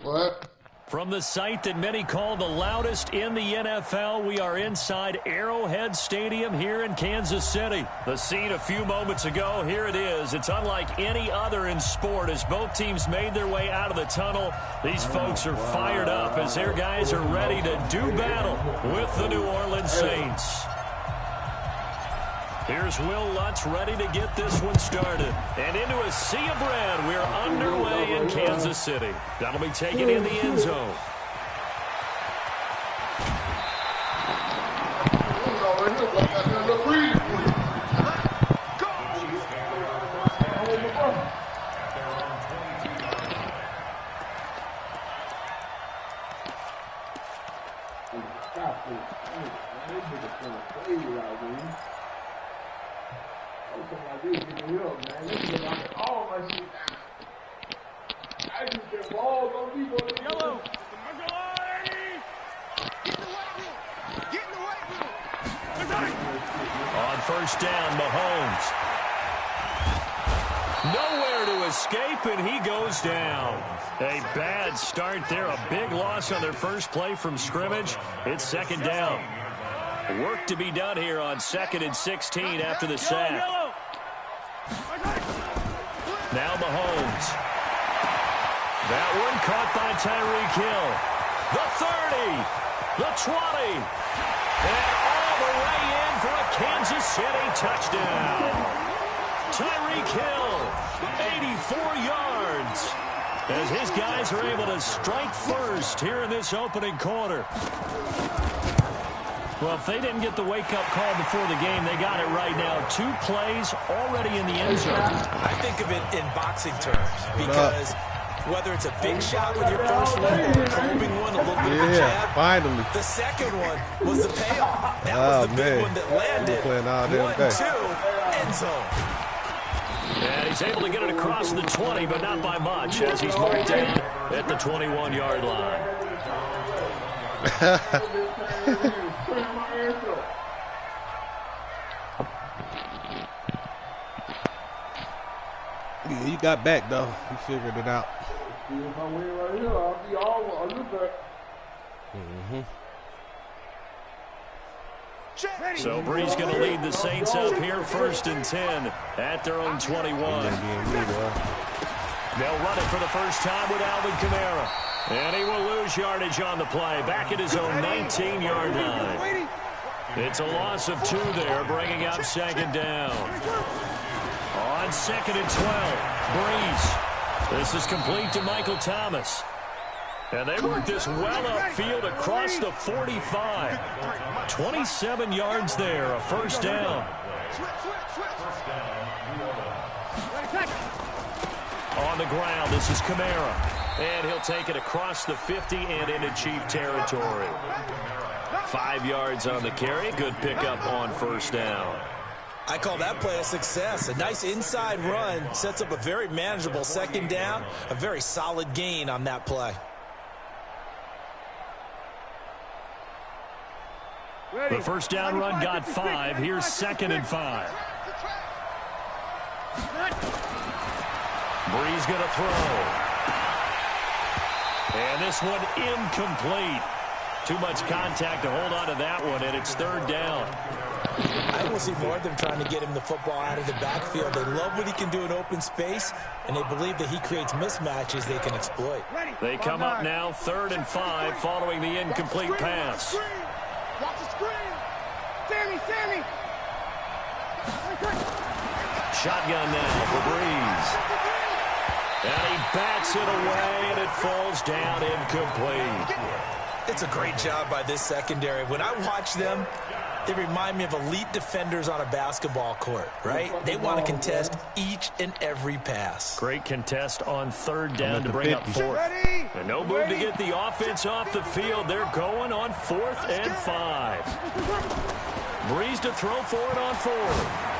What? From the site that many call the loudest in the NFL, we are inside Arrowhead Stadium here in Kansas City. The scene a few moments ago, here it is. It's unlike any other in sport as both teams made their way out of the tunnel. These folks are fired up as their guys are ready to do battle with the New Orleans Saints. Here's Will Lutz ready to get this one started. And into a sea of red, we're underway in Kansas City. That'll be taken in the end zone. On first down, Mahomes. Nowhere to escape, and he goes down. A bad start there. A big loss on their first play from scrimmage. It's second down. Work to be done here on 2nd and 16 after the sack. Now Mahomes. That one caught by Tyreek Hill. The 30. The 20. And all the way in for a Kansas City touchdown. Tyreek Hill, 84 yards. As his guys are able to strike first here in this opening quarter. Well, if they didn't get the wake-up call before the game, they got it right now. 2 plays already in the end zone. I think of it in boxing terms because whether it's a big shot with your first one or a probing one, a little bit of a jab. Finally. The second one was the payoff. That was the big one that landed. 1-2, end zone. And he's able to get it across the 20, but not by much, as he's marked down at the 21-yard line. Yeah, you got back, though. You figured it out. If I win right here, I'll be all a little bit. So Brees going to lead the Saints up here 1st and 10 at their own 21. They'll run it for the first time with Alvin Kamara. And he will lose yardage on the play, back at his own 19-yard line. It's a loss of 2 there, bringing up 2nd down. On 2nd and 12, Brees. This is complete to Michael Thomas. And they work this well upfield across the 45. 27 yards there, a first down. On the ground, this is Kamara. And he'll take it across the 50 and into Chief territory. 5 yards on the carry. Good pickup on first down. I call that play a success. A nice inside run sets up a very manageable 2nd down. A very solid gain on that play. The first down run got 5. Here's 2nd and 5. Brees going to throw. And this one incomplete. Too much contact to hold on to that one, and it's third down. I will see more of them trying to get him the football out of the backfield. They love what he can do in open space, and they believe that he creates mismatches they can exploit. They come up now 3rd and 5 following the incomplete pass. Watch the screen. Sammy. Shotgun now for Breeze. And he bats it away, and it falls down incomplete. It's a great job by this secondary. When I watch them, they remind me of elite defenders on a basketball court, right? They want to contest each and every pass. Great contest on 3rd down to bring up 4th. And no move to get the offense off the field. They're going on 4th and 5. Breeze to throw for it on 4th.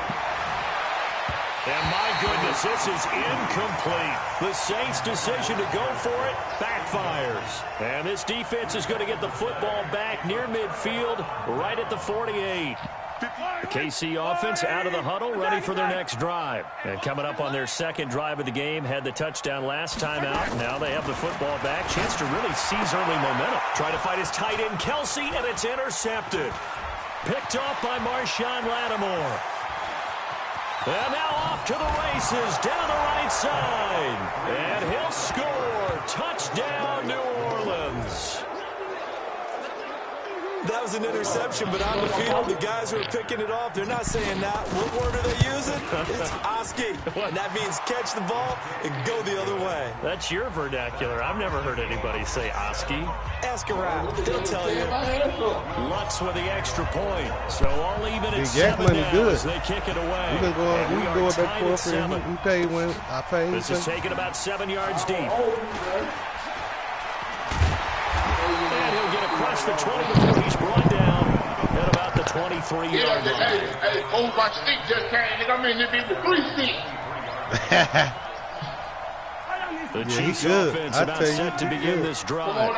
And my goodness, this is incomplete. The Saints' decision to go for it backfires. And this defense is going to get the football back near midfield, right at the 48. The KC offense out of the huddle, ready for their next drive. And coming up on their second drive of the game, had the touchdown last time out. Now they have the football back. Chance to really seize early momentum. Try to fight his tight end, Kelsey, and it's intercepted. Picked off by Marshawn Lattimore. And now off to the races down the right side. And he'll score. Touchdown, New Orleans. That was an interception, but on the field, the guys who are picking it off, they're not saying that. What word are they using? It's Oski. And that means catch the ball and go the other way. That's your vernacular. I've never heard anybody say Oski. Ask around. They'll tell you. Lutz with the extra point. So all even at 7 now as they kick it away. We can go back and forth. You pay when I pay. This is taken about 7 yards deep. And he'll get across the 20 before he's brought down at about the 23-yard line. Hey, oh, my stick just came. Nigga, I'm in there with 3 sticks. The Chiefs offense about set to begin this drive.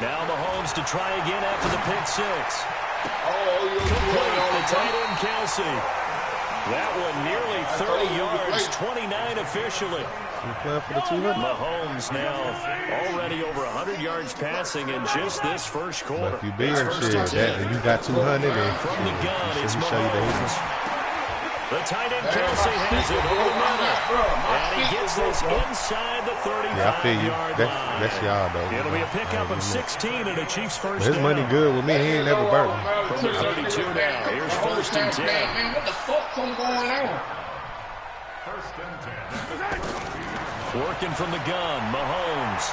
Now Mahomes to try again after the pick 6. Complete the tight end Kelsey. That one nearly 30 yards, 29 officially. Mahomes now already over 100 yards passing in just this first quarter. If you beat him, you got 200. From the gun, it's Mahomes. The tight end Kelsey has it over the middle. And he gets this inside the 35-yard line. That's y'all, though. It'll be a pickup of 16 and a Chiefs first down. His money good with me. He ain't never burnt me. From the 32 now. Here's 1st and 10. Man, what the fuck's going on? 1st and 10. Working from the gun, Mahomes.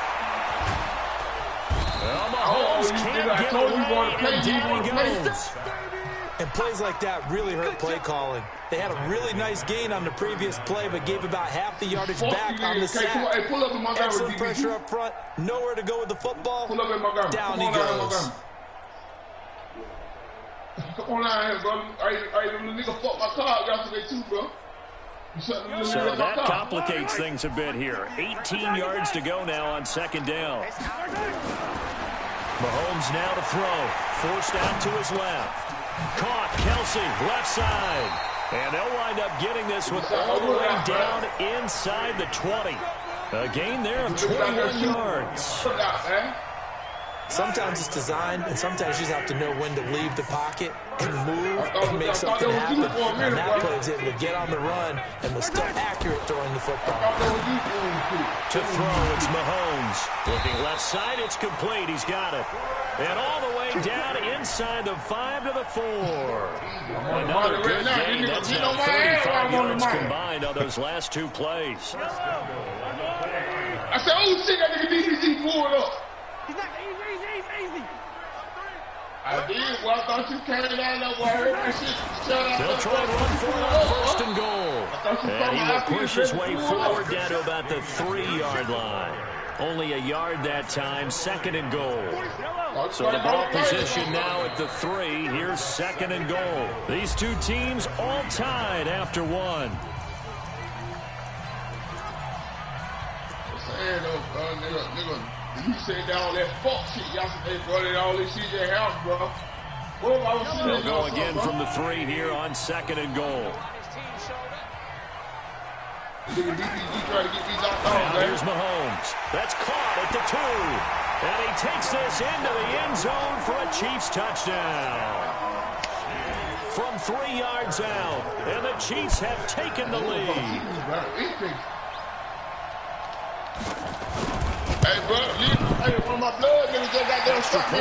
Well, Mahomes can't get away, and down he goes. And plays like that really hurt play calling. They had a really nice gain on the previous play, but gave about half the yardage back on the sack. Excellent pressure up front. Nowhere to go with the football. Down he goes. Come on out here, bro. I nigga fucked my car yesterday too, bro. So that complicates things a bit here. 18 yards to go now on 2nd down. Mahomes now to throw. Forced out to his left. Caught, Kelsey, left side. And they'll wind up getting this one all the way down inside the 20. A gain there of 21 yards. Sometimes it's designed, and sometimes you just have to know when to leave the pocket and move and make something happen. And that play is able to get on the run and was still accurate throwing the football. To throw, it's Mahomes. Looking left side, it's complete. He's got it. And all the way down inside the 5 to the 4. Another good game. That's now 35 yards combined on those last 2 plays. I said, oh shit, that nigga DDG pulled up. He's not easy. I did. Well, I thought you came down there. Well, I heard that shit. They'll try to run for it on 1st and goal. And he will push his way forward down to about the 3-yard line. Only a yard that time, 2nd and goal. So the ball position now at the 3. Here's 2nd and goal. These two teams all tied after 1. Nigga, you said that all that fuck shit yesterday, bro. And all this shit at house, bro. They'll go again from the 3 here on 2nd and goal. Now here's Mahomes. That's caught at the 2. And he takes this into the end zone for a Chiefs touchdown. From 3 yards out, and the Chiefs have taken the lead. Hey, bro, hey, one of my blood niggas just got there shot me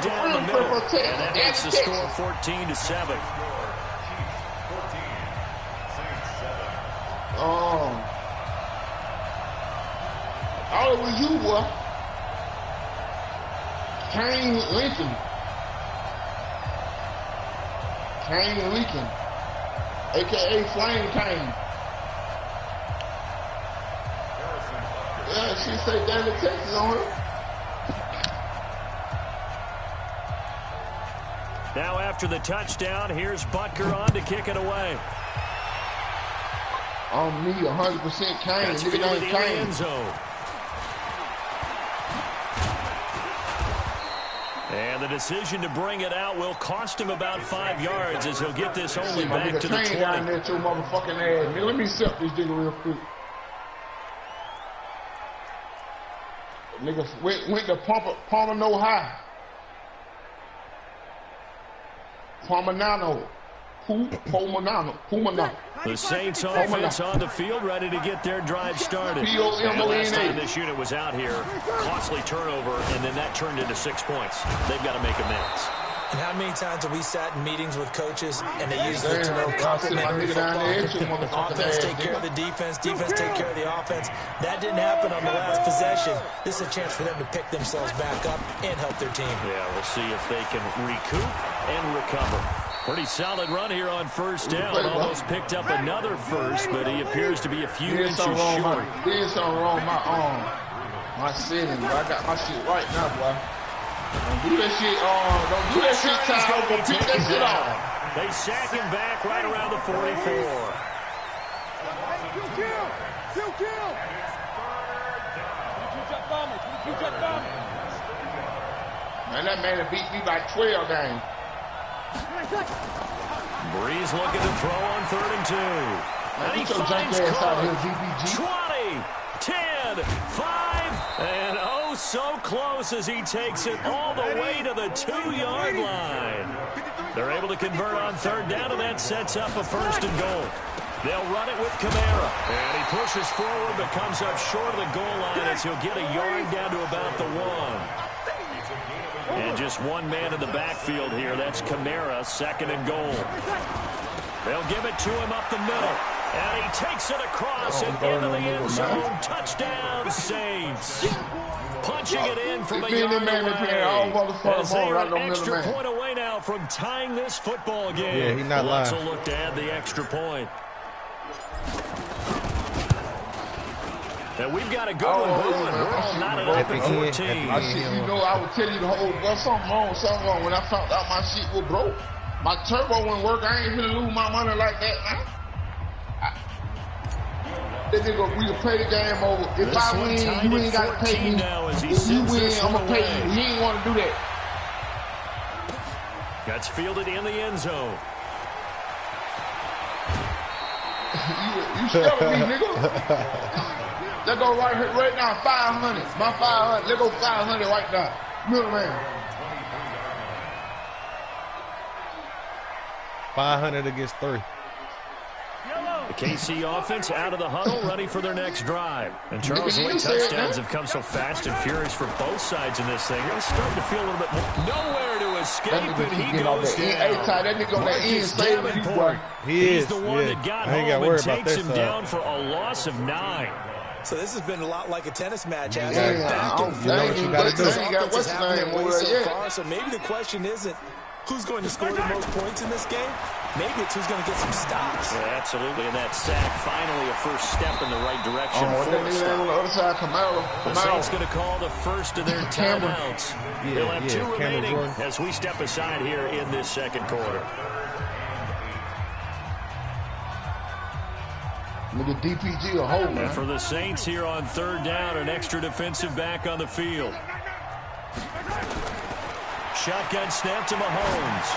down the middle, and that makes the score 14-7. All it was you, boy. Kane Lincoln. Kane Lincoln, a.k.a. Flame Kane. Yeah, she say Dallas, Texas on her. Now after the touchdown, here's Butker on to kick it away. On me, 100% Kane. Nigga named Kane. And the decision to bring it out will cost him about 5 yards as he'll get this only back to the 20. Down there to motherfucking ass. Man, let me set this nigga real quick. Nigga went to Palmer High. Palmanano. Palmanano. The Saints offense on the field, ready to get their drive started. And the last time this unit was out here, costly turnover, and then that turned into 6 points. They've got to make amends. And how many times have we sat in meetings with coaches and they use the term complementary football? Offense take care of the defense, defense take care of the offense. That didn't happen on the last possession. This is a chance for them to pick themselves back up and help their team. Yeah, we'll see if they can recoup and recover. Pretty solid run here on first down. Almost picked up another first, but he appears to be a few inches short. There's something wrong with my arm. My setting, bro. I got my shit right now, boy. Don't do that shit, don't do that shit, Tyler. Go pick that shit off. They sack him back right around the 44. Kill! Man, that man beat me by 12 games. Breeze looking to throw on 3rd and 2. And he finds Cook. 20, 10, 5, and oh, so close as he takes it all the way to the 2-yard line. They're able to convert on 3rd down, and that sets up a 1st and goal. They'll run it with Kamara. And he pushes forward, but comes up short of the goal line as he'll get a yard down to about the 1. And just one man in the backfield here. That's Kamara, 2nd and goal. They'll give it to him up the middle. And he takes it across and into the end zone. Touchdown, Saints. Punching it in from a yard away. As they are an extra point away now from tying this football game. Yeah, he's not lying. Let's look to add the extra point. And we've got a good one going. We're all knotted up at 14. I would tell you the whole, well, something wrong. When I found out my shit was broke, my turbo wouldn't work. I ain't gonna lose my money like that, man. They nigga, we can play the game over. If I win, you ain't got to pay me. If you win, I'm going to pay you. He ain't want to do that. That's fielded in the end zone. you scared of me, nigga. Let go right now, 500. My 500. Let go 500 right now. Middleman. 500 against 3. The KC offense out of the huddle, ready for their next drive. And Charles, the way touchdowns have come so fast and furious for both sides in this thing, it's starting to feel a little bit more. Nowhere to escape, and he goes down. He's the one that got home and takes him down for a loss of 9. So this has been a lot like a tennis match. You know what you got to do. So maybe the question isn't who's going to score the most points in this game. Maybe it's who's going to get some stops. Yeah, absolutely. And that sack, finally a first step in the right direction. On the other side, The Saints going to call the first of their timeouts. They'll have 2 remaining as we step aside here in this second quarter. Look at DPG a hole, man. And for the Saints here on 3rd down, an extra defensive back on the field. Shotgun snap to Mahomes.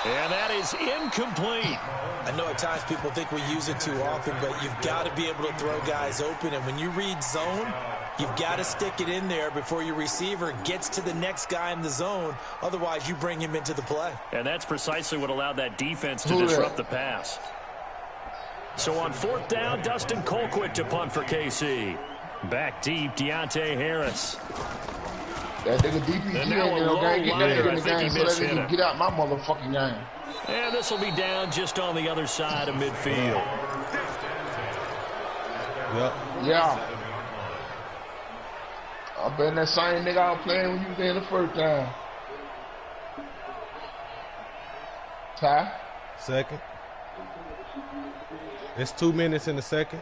And that is incomplete. I know at times people think we use it too often, but you've got to be able to throw guys open. And when you read zone, You've got to stick it in there before your receiver gets to the next guy in the zone. Otherwise, you bring him into the play. And that's precisely what allowed that defense to disrupt the pass. So on 4th down, Dustin Colquitt to punt for KC. Back deep, Deontay Harris. That nigga DPG ain't no game. Get that nigga in the game so that nigga get out my motherfucking game. And this will be down just on the other side of midfield. Yep. Yeah. I bet that same nigga I was playing when you was there the first time. Ty? Second. It's 2 minutes in the second.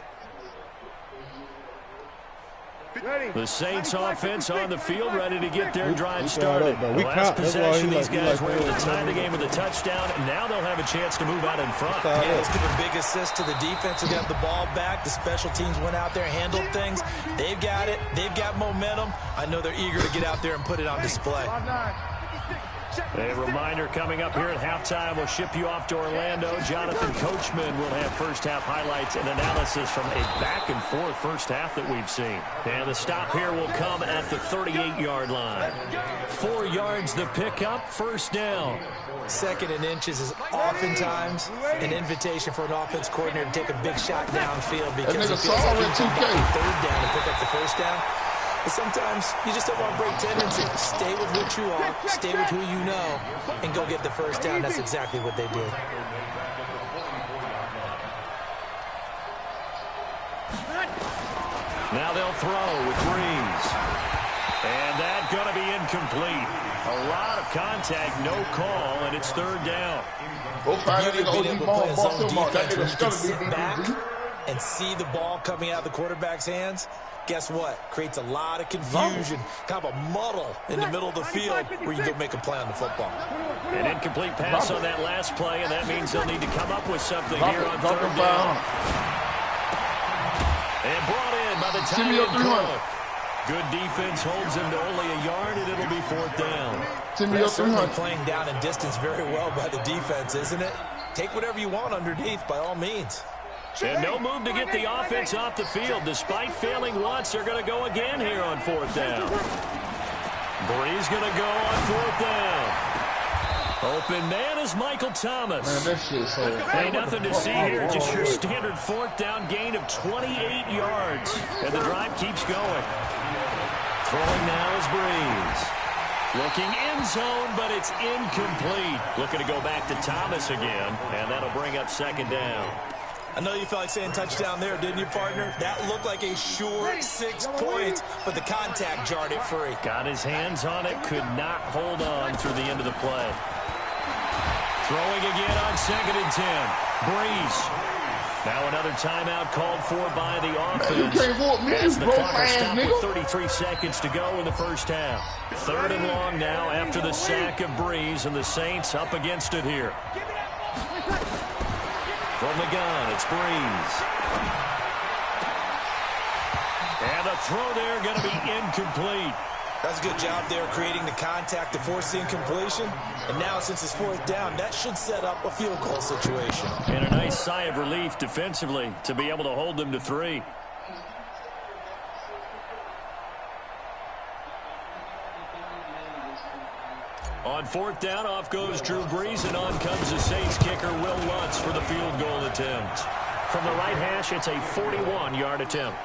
The Saints offense on the field, ready to get their drive started. We last possession, these guys were able to tie the game game with a touchdown, and now they'll have a chance to move out in front. Yeah, let's give a big assist to the defense who got the ball back. The special teams went out there, handled things. They've got it. They've got momentum. I know they're eager to get out there and put it on display. A reminder coming up here at halftime, we'll ship you off to Orlando. Jonathan Coachman will have first-half highlights and analysis from a back-and-forth first half that we've seen. And the stop here will come at the 38-yard line. 4 yards the pickup, first down. 2nd and inches is oftentimes an invitation for an offense coordinator to take a big shot downfield because he feels like he can get the 3rd down and pick up the first down. But sometimes you just don't want to break tendencies. Stay with what you are, stay with who you know, and go get the first down. That's exactly what they did. Now they'll throw with Breeze. And that's going to be incomplete. A lot of contact, no call, and it's 3rd down. The beauty of being able to play a zone defense when you can sit back and see the ball coming out of the quarterback's hands. Guess what? Creates a lot of confusion, kind of a muddle in the middle of the field where you can go make a play on the football. An incomplete pass on that last play, and that means they'll need to come up with something here on 3rd down. And brought in by the tight end Cook. Good defense holds him to only a yard, and it'll be 4th down. That's certainly playing down and distance very well by the defense, isn't it? Take whatever you want underneath, by all means. And no move to get the offense off the field. Despite failing once, they're going to go again here on 4th down. Breeze going to go on 4th down. Open man is Michael Thomas. Man, that shit's so Ain't nothing to see here. Just your standard 4th down gain of 28 yards. And the drive keeps going. Throwing now is Breeze. Looking end zone, but it's incomplete. Looking to go back to Thomas again. And that'll bring up 2nd down. I know you felt like saying touchdown there, didn't you, partner? That looked like a sure 6 points, but the contact jarred it free. Got his hands on it, could not hold on through the end of the play. Throwing again on 2nd and 10. Breeze. Now another timeout called for by the offense. Man, you can't walk me, as the clock is stopped nigga. with 33 seconds to go in the first half. 3rd and long now after the sack of Breeze, and the Saints up against it here. From the gun, it's Breeze. And a throw there going to be incomplete. That's a good job there creating the contact to force the incompletion. And now since it's 4th down, that should set up a field goal situation. And a nice sigh of relief defensively to be able to hold them to 3. On 4th down, off goes Drew Brees, and on comes the Saints kicker, Will Lutz, for the field goal attempt. From the right hash, it's a 41-yard attempt.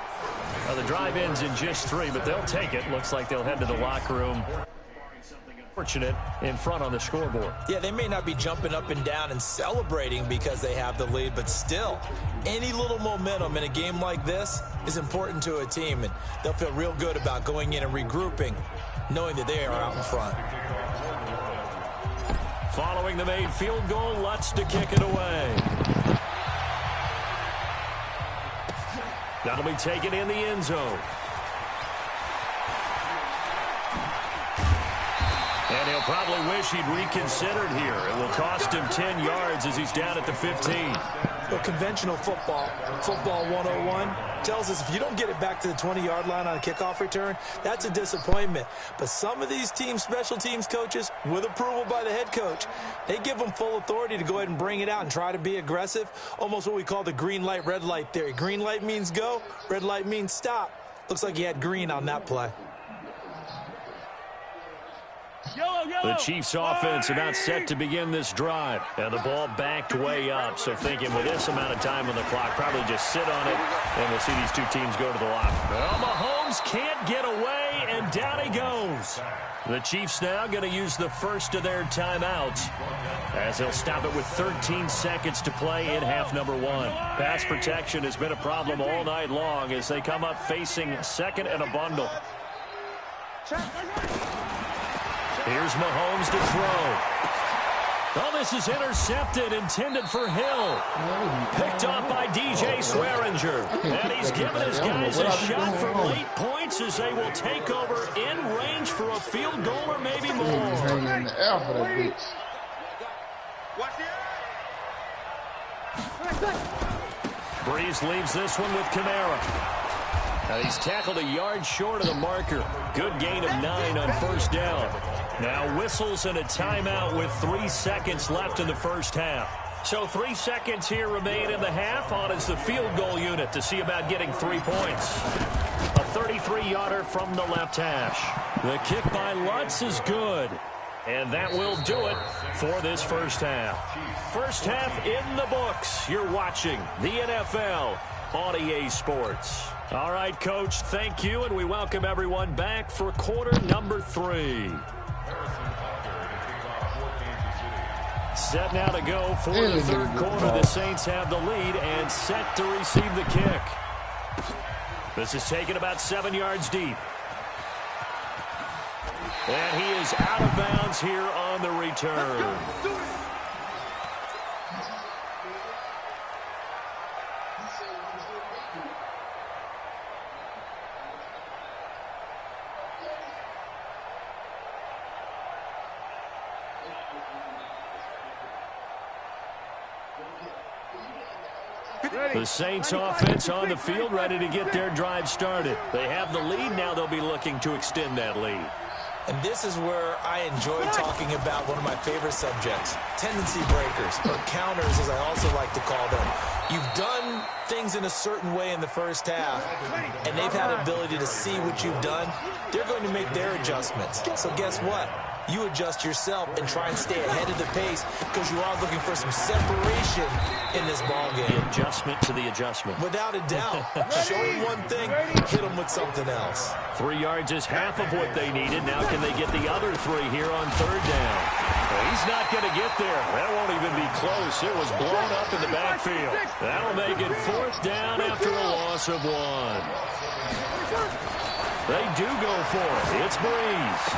Now, the drive ends in just 3, but they'll take it. Looks like they'll head to the locker room. Fortunate in front on the scoreboard. Yeah, they may not be jumping up and down and celebrating because they have the lead, but still, any little momentum in a game like this is important to a team, and they'll feel real good about going in and regrouping, knowing that they are out in front. Following the made field goal, Lutz to kick it away. That'll be taken in the end zone. And he'll probably wish he'd reconsidered here. It will cost him 10 yards as he's down at the 15. Well, conventional football 101, tells us if you don't get it back to the 20-yard line on a kickoff return, that's a disappointment. But some of these teams, special teams coaches, with approval by the head coach, they give them full authority to go ahead and bring it out and try to be aggressive, almost what we call the green light, red light theory. Green light means go, red light means stop. Looks like he had green on that play. The Chiefs offense about set to begin this drive. And the ball backed way up. So thinking with this amount of time on the clock, probably just sit on it. And we'll see these two teams go to the locker. Well, Mahomes can't get away, and down he goes. The Chiefs now going to use the first of their timeouts, as they'll stop it with 13 seconds to play in half number 1. Pass protection has been a problem all night long as they come up facing second and a bundle. Here's Mahomes to throw. Oh, this is intercepted, intended for Hill. Picked off by DJ Swearinger. And he's given his guys a shot for late points as they will take over in range for a field goal or maybe more. Breeze leaves this one with Kamara. Now he's tackled a yard short of the marker. Good gain of 9 on first down. Now whistles and a timeout with 3 seconds left in the first half. So 3 seconds here remain in the half. On is the field goal unit to see about getting 3 points. A 33-yarder from the left hash. The kick by Lutz is good. And that will do it for this first half. First half in the books. You're watching the NFL on EA Sports. All right, Coach, thank you, and we welcome everyone back for quarter number 3. Set now to go for the third quarter. The Saints have the lead and set to receive the kick. This is taken about 7 yards deep. And he is out of bounds here on the return. The Saints offense on the field, ready to get their drive started. They have the lead. Now they'll be looking to extend that lead. And this is where I enjoy talking about one of my favorite subjects, tendency breakers, or counters as I also like to call them. You've done things in a certain way in the first half, and they've had the ability to see what you've done. They're going to make their adjustments. So guess what? You adjust yourself and try and stay ahead of the pace because you are looking for some separation in this ballgame. The adjustment to the adjustment. Without a doubt. Show them one thing, hit them with something else. 3 yards is half of what they needed. Now can they get the other 3 here on third down? Well, he's not going to get there. That won't even be close. It was blown up in the backfield. That'll make it fourth down after a loss of 1. They do go for it. It's Breeze.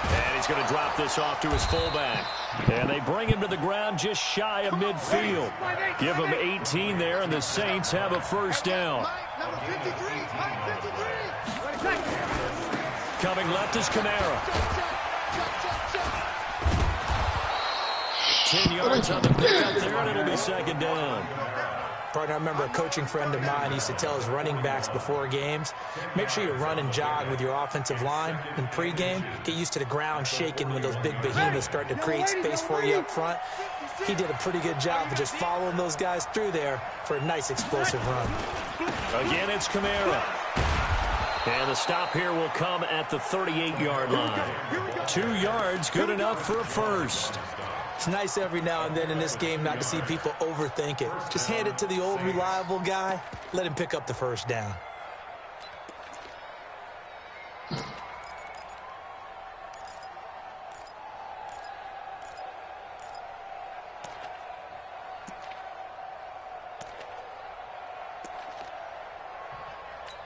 And he's going to drop this off to his fullback. And they bring him to the ground just shy of midfield. Give him 18 there, and the Saints have a first down. Coming left is Kamara. 10 yards on the pickup there, and it'll be second down. Partner, I remember a coaching friend of mine used to tell his running backs before games, make sure you run and jog with your offensive line in pregame. Get used to the ground shaking when those big behemoths start to create space for you up front. He did a pretty good job of just following those guys through there for a nice explosive run. Again, it's Kamara. And the stop here will come at the 38-yard line. 2 yards, good enough for a first. It's nice every now and then in this game not to see people overthink it. Just hand it to the old reliable guy. Let him pick up the first down.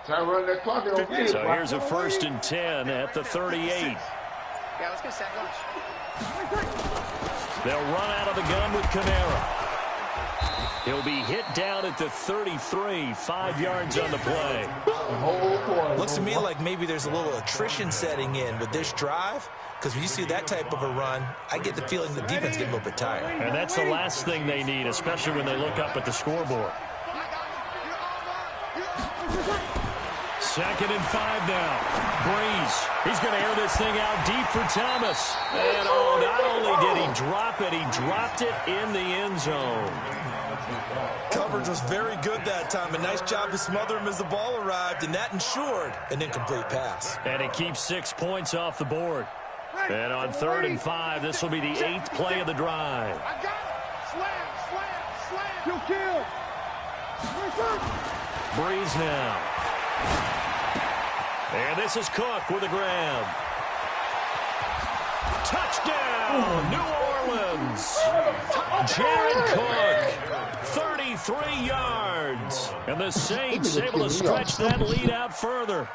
So here's a 1st and 10 at the 38. Yeah, let's get set. They'll run out of the gun with Kamara. He'll be hit down at the 33, 5 yards on the play. Looks to me like maybe there's a little attrition setting in with this drive, because when you see that type of a run, I get the feeling the defense getting a little bit tired. And that's the last thing they need, especially when they look up at the scoreboard. 2nd and 5 now. Breeze. He's going to air this thing out deep for Thomas. And not only did he drop it, he dropped it in the end zone. Coverage was very good that time. A nice job to smother him as the ball arrived, and that ensured an incomplete pass. And he keeps 6 points off the board. And on 3rd and 5, this will be the 8th play of the drive. I got it. Slam. Kill. Breeze now. And this is Cook with a grab. Touchdown, New Orleans. Jared Cook, 33 yards. And the Saints able to stretch that lead out further.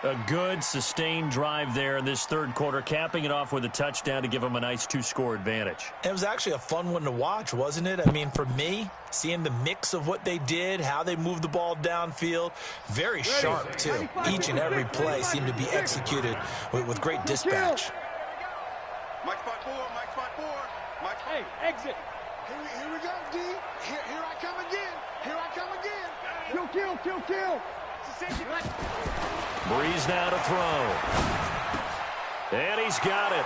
A good, sustained drive there in this third quarter, capping it off with a touchdown to give them a nice 2-score advantage. It was actually a fun one to watch, wasn't it? I mean, for me, seeing the mix of what they did, how they moved the ball downfield, very sharp, too. Each and every play seemed to be executed with great dispatch. Mike spot 4. Hey, exit. Here we go, D. Here I come again. Kill. Breeze now to throw. And he's got it.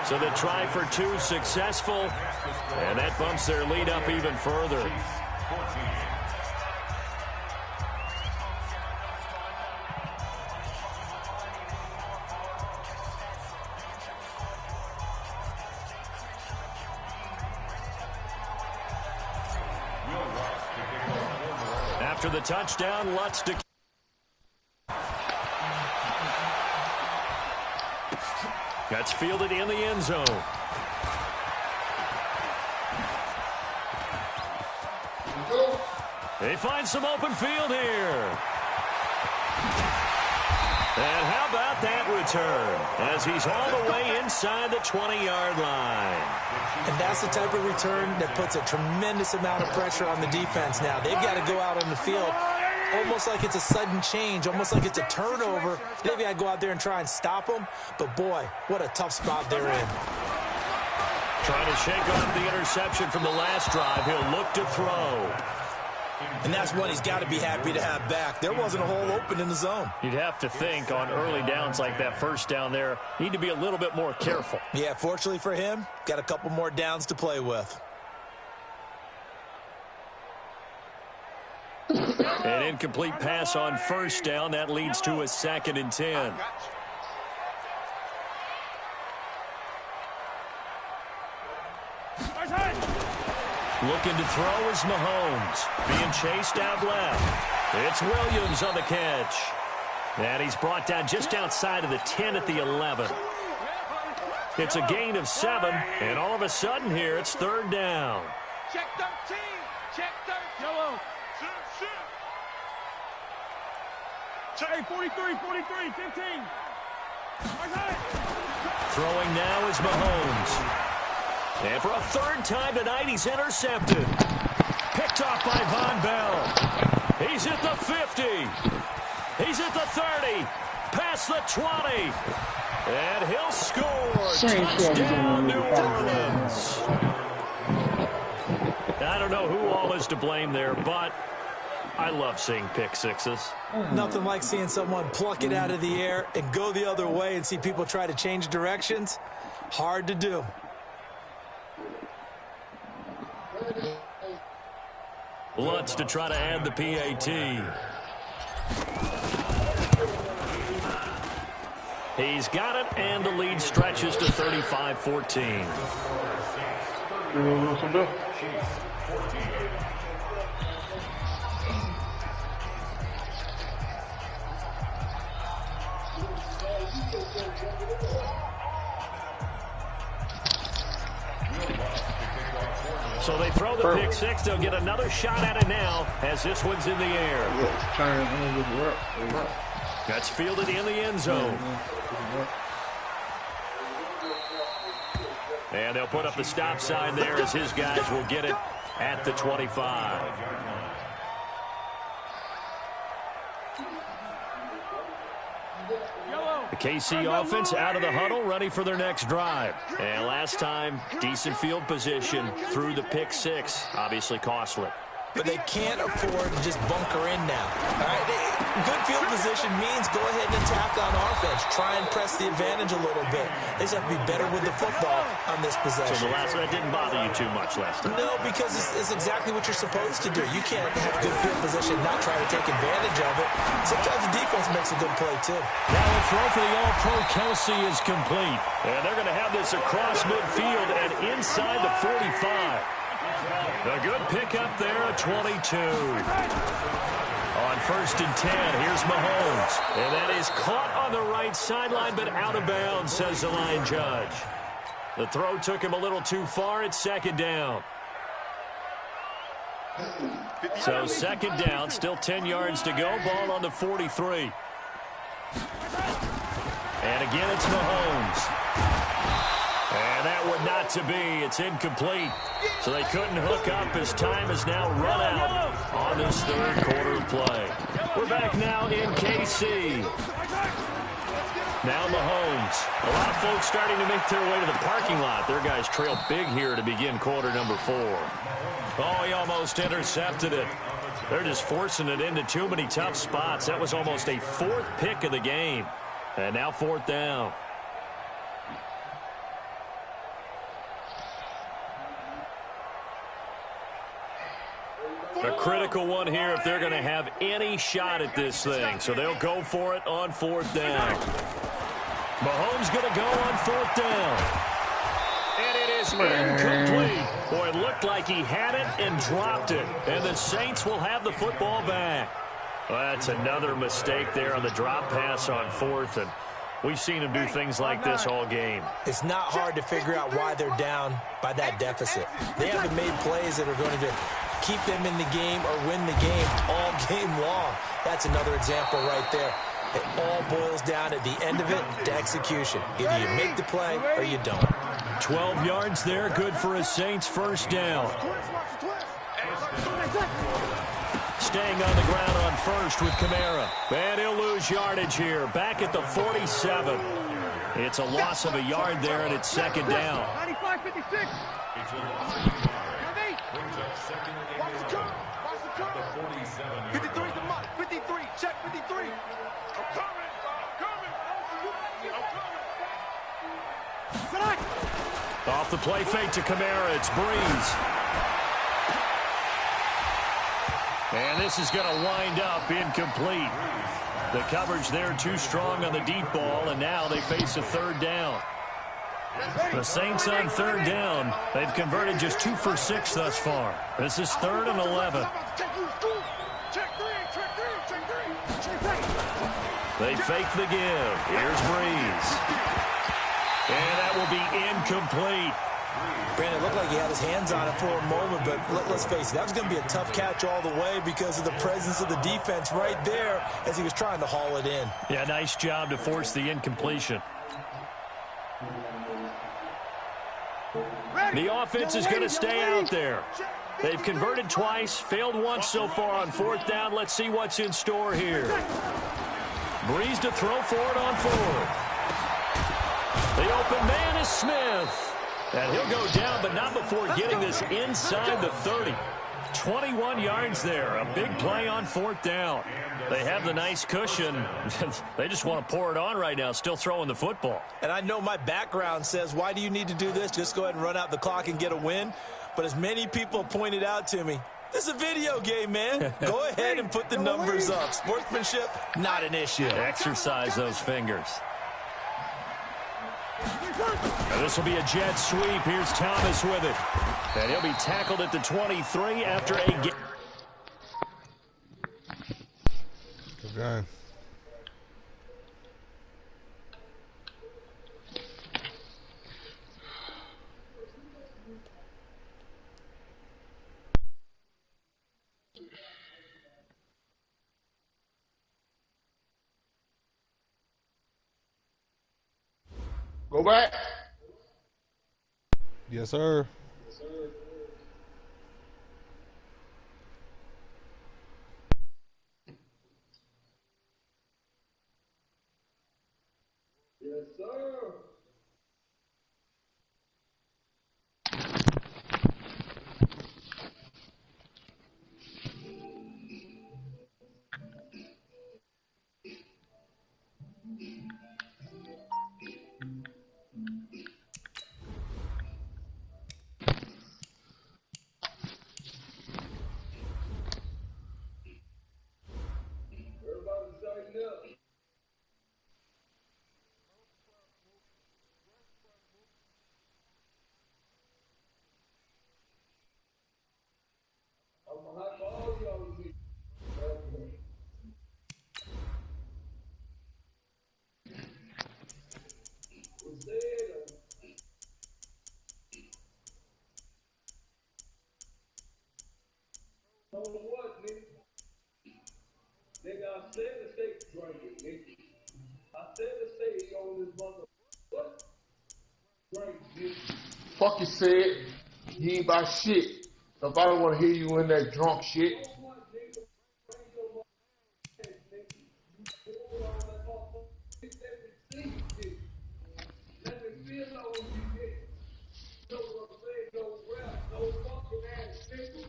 So the try for 2 successful. And that bumps their lead up even further. After the touchdown, Lutz to that's fielded in the end zone. They find some open field here. And how about that return? As he's all the way inside the 20-yard line. And that's the type of return that puts a tremendous amount of pressure on the defense now. They've got to go out on the field almost like it's a sudden change, almost like it's a turnover. Maybe I go out there and try and stop them. But, boy, what a tough spot they're in. Trying to shake off the interception from the last drive. He'll look to throw. And that's one he's got to be happy to have back. There wasn't a hole open in the zone. You'd have to think on early downs like that first down there, need to be a little bit more careful. Yeah, fortunately for him, got a couple more downs to play with. An incomplete pass on first down. That leads to a 2nd and 10. Looking to throw is Mahomes. Being chased out left. It's Williams on the catch. And he's brought down just outside of the 10 at the 11. It's a gain of 7. And all of a sudden here, it's 3rd down. Check 13. Check 13. Yellow. Hey, 43, 15. Throwing now is Mahomes. And for a 3rd time tonight, he's intercepted. Picked off by Von Bell. He's at the 50. He's at the 30. Past the 20. And he'll score. Touchdown, New Orleans. I don't know who all is to blame there, but I love seeing pick sixes. Nothing like seeing someone pluck it out of the air and go the other way and see people try to change directions. Hard to do. Lutz to try to add the PAT. He's got it, and the lead stretches to 35-14. So they throw the pick six. They'll get another shot at it now as this one's in the air. That's fielded in the end zone. And they'll put up the stop sign there as his guys will get it at the 25. The KC offense out of the huddle, ready for their next drive. And last time, decent field position through the pick six, obviously costly. but they can't afford to just bunker in now. All right, good field position means go ahead and attack on offense. Try and press the advantage a little bit. They just have to be better with the football on this possession. So that didn't bother you too much last time? No, because it's exactly what you're supposed to do. You can't have good field position, not try to take advantage of it. Sometimes the defense makes a good play, too. Now a throw for the All-Pro Kelsey is complete. And they're going to have this across midfield and inside the 45. A good pickup there at 22. On 1st and 10, here's Mahomes. And that is caught on the right sideline, but out of bounds, says the line judge. The throw took him a little too far. It's 2nd down. So 2nd down, still 10 yards to go. Ball on the 43. And again, it's Mahomes. And that would not to be. It's incomplete. So they couldn't hook up as time has now run out on this 3rd quarter of play. We're back now in KC. Now Mahomes. A lot of folks starting to make their way to the parking lot. Their guys trail big here to begin quarter number 4. Oh, he almost intercepted it. They're just forcing it into too many tough spots. That was almost a 4th pick of the game. And now 4th down. A critical one here if they're going to have any shot at this thing. So they'll go for it on 4th down. Mahomes going to go on 4th down. And it is incomplete. Boy, it looked like he had it and dropped it. And the Saints will have the football back. Well, that's another mistake there on the drop pass on 4th. And we've seen him do things like this all game. It's not hard to figure out why they're down by that deficit. They haven't made plays that are going to keep them in the game or win the game all game long. That's another example right there. It all boils down at the end of it to execution. Either you make the play or you don't. 12 yards there, good for a Saints 1st down. Staying on the ground on 1st with Kamara. And he'll lose yardage here. Back at the 47. It's a loss of a yard there, and it's 2nd down. 95-56. Brings up 2nd and 11. The 47. 53 is the mark. 53. Check 53. I'm coming. Off the play fake to Kamara, it's Breeze. And this is going to wind up incomplete. The coverage there too strong on the deep ball, and now they face a 3rd down. The Saints on 3rd down. They've converted just 2 for 6 thus far. This is 3rd and 11. They fake the give. Here's Breeze. And that will be incomplete. Brandon, it looked like he had his hands on it for a moment, but let's face it, that was going to be a tough catch all the way because of the presence of the defense right there as he was trying to haul it in. Yeah, nice job to force the incompletion. The offense is going to stay out there. They've converted twice, failed once so far on 4th down. Let's see what's in store here. Breeze to throw for it on 4th. The open man is Smith. And he'll go down, but not before getting this inside the 30. 21 yards there. A big play on 4th down. They have the nice cushion. They just want to pour it on right now, still throwing the football. And I know my background says, why do you need to do this? Just go ahead and run out the clock and get a win. But as many people pointed out to me, this is a video game, man. Go ahead and put the numbers up. Sportsmanship, not an issue. Exercise those fingers. Now this will be a jet sweep. Here's Thomas with it. And he'll be tackled at the 23 after a game. Okay. Go back. Yes, sir. Yes, sir. Fuck you said. You ain't about shit. Nobody want to hear you in that drunk shit.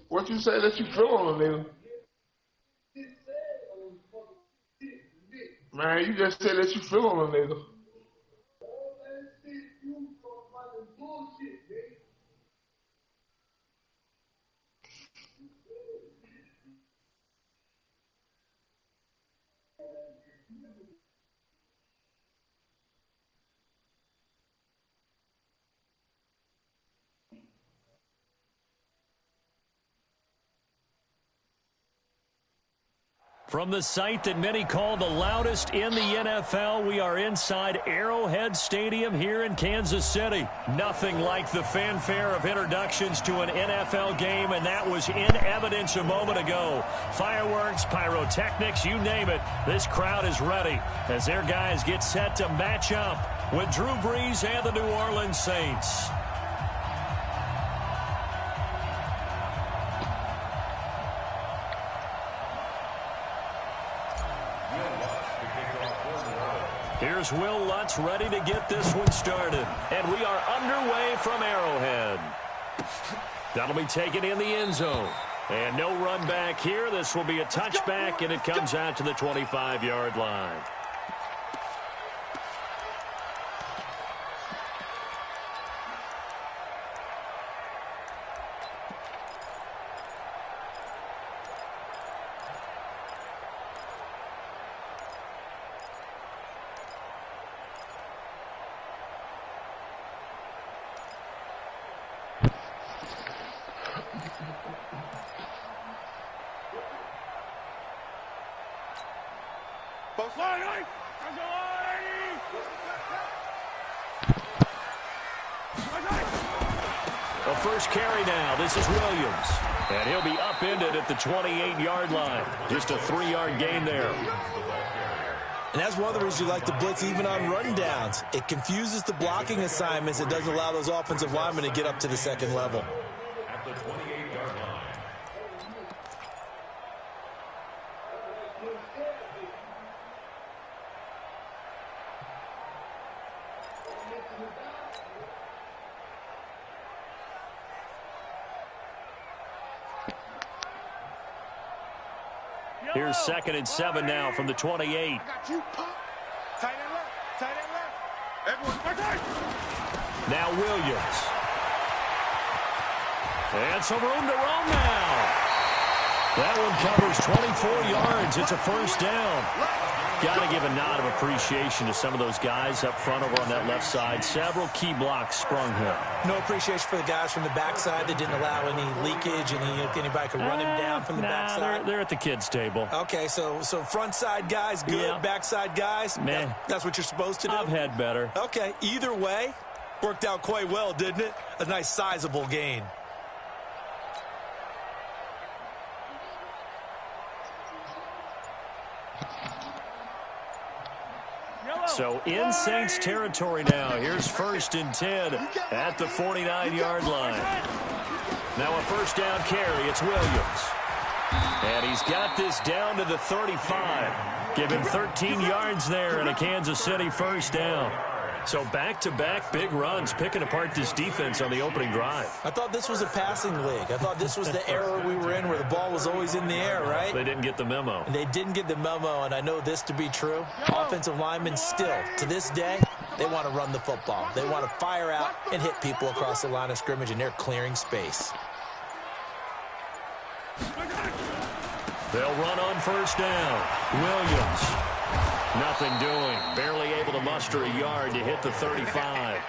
What you say that you feel on a nigga? Man, you just said that you feel on a nigga. From the site that many call the loudest in the NFL, we are inside Arrowhead Stadium here in Kansas City. Nothing like the fanfare of introductions to an NFL game, and that was in evidence a moment ago. Fireworks, pyrotechnics, you name it. This crowd is ready as their guys get set to match up with Drew Brees and the New Orleans Saints. Here's Will Lutz ready to get this one started. And we are underway from Arrowhead. That'll be taken in the end zone. And no run back here. This will be a touchback, and it comes out to the 25-yard line. The first carry now. This is Williams. And he'll be upended at the 28-yard line. Just a 3-yard gain there. And that's one of the reasons you like to blitz even on rundowns. It confuses the blocking assignments. It doesn't allow those offensive linemen to get up to the second level. At the 28-yard line. Here's 2nd and 7 now from the 28. Tight end left. Everyone, Now Williams. And some room to roam now. That one covers 24 yards. It's a first down. Got to give a nod of appreciation to some of those guys up front over on that left side. Several key blocks sprung here. No appreciation for the guys from the backside that didn't allow any leakage, and anybody could run him down from the backside. They're at the kids' table. Okay, so front side guys good, Yeah. backside guys, Meh. that's what you're supposed to do? I've had better. Okay, either way, worked out quite well, didn't it? A nice sizable gain. So in Saints territory now. Here's 1st and 10 at the 49-yard line. Now a first down carry. It's Williams. And he's got this down to the 35. Give him 13 yards there and a Kansas City first down. So back-to-back big runs, picking apart this defense on the opening drive. I thought this was a passing league. I thought this was the era we were in where the ball was always in the air, right? They didn't get the memo. And they didn't get the memo, and I know this to be true. Offensive linemen still, to this day, they want to run the football. They want to fire out and hit people across the line of scrimmage, and they're clearing space. They'll run on first down. Williams. Nothing doing. Barely able to muster a yard to hit the 35.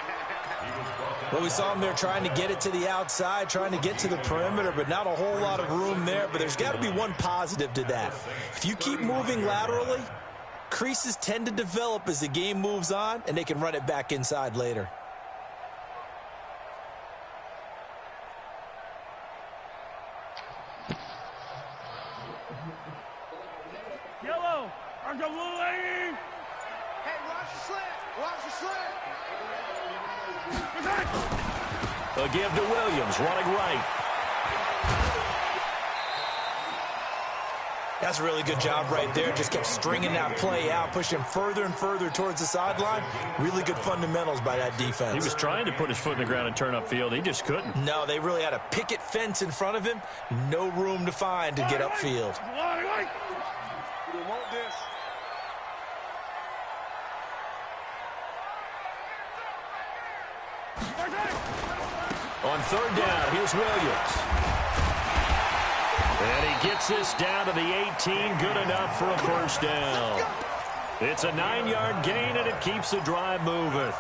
Well, we saw him there trying to get it to the outside, trying to get to the perimeter, but not a whole lot of room there. But there's got to be one positive to that. If you keep moving laterally, creases tend to develop as the game moves on, and they can run it back inside later. Yellow, are the blue lady? Hey, watch the slant. Watch the slant. A give to Williams, running right. That's a really good job right there. Just kept stringing that play out, pushing further and further towards the sideline. Really good fundamentals by that defense. He was trying to put his foot in the ground and turn upfield. He just couldn't. No, they really had a picket fence in front of him. No room to find to get upfield. On third down, here's Williams. And he gets this down to the 18, good enough for a first down. It's a 9-yard gain, and it keeps the drive moving.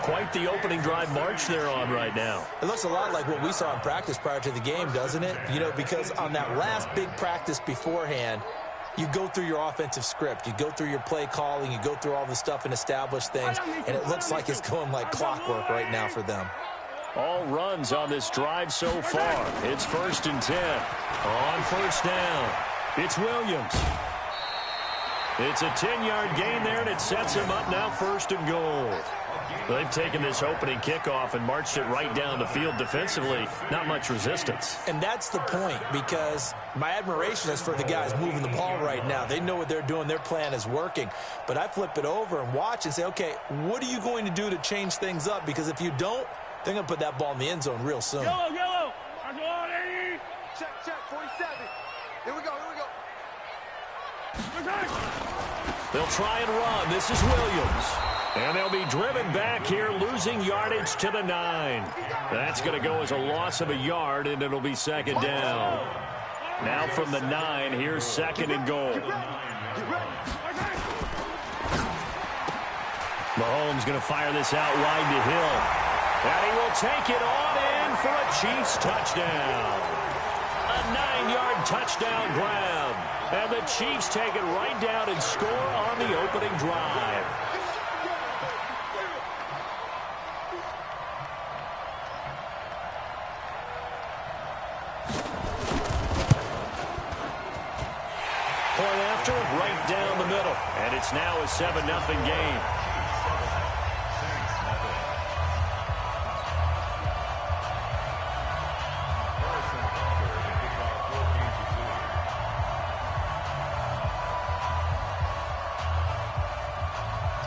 Quite the opening drive march they're on right now. It looks a lot like what we saw in practice prior to the game, doesn't it? You know, because on that last big practice beforehand, you go through your offensive script. You go through your play calling. You go through all the stuff and establish things, and it looks like it's going like clockwork right now for them. All runs on this drive so far. It's 1st and 10. On first down, it's Williams. It's a 10-yard gain there, and it sets him up now 1st and goal. They've taken this opening kickoff and marched it right down the field defensively. Not much resistance. And that's the point, because my admiration is for the guys moving the ball right now. They know what they're doing. Their plan is working. But I flip it over and watch and say, okay, what are you going to do to change things up? Because if you don't, they're going to put that ball in the end zone real soon. Yellow, yellow. Check, 47. Here we go. They'll try and run. This is Williams. And they'll be driven back here, losing yardage to the 9. That's going to go as a loss of a yard, and it'll be 2nd down. Now from the 9, here's 2nd and goal. Mahomes going to fire this out wide to Hill. And he will take it on in for a Chiefs touchdown. A 9-yard touchdown grab. And the Chiefs take it right down and score on the opening drive. Point after, right down the middle. And it's now a 7-0 game.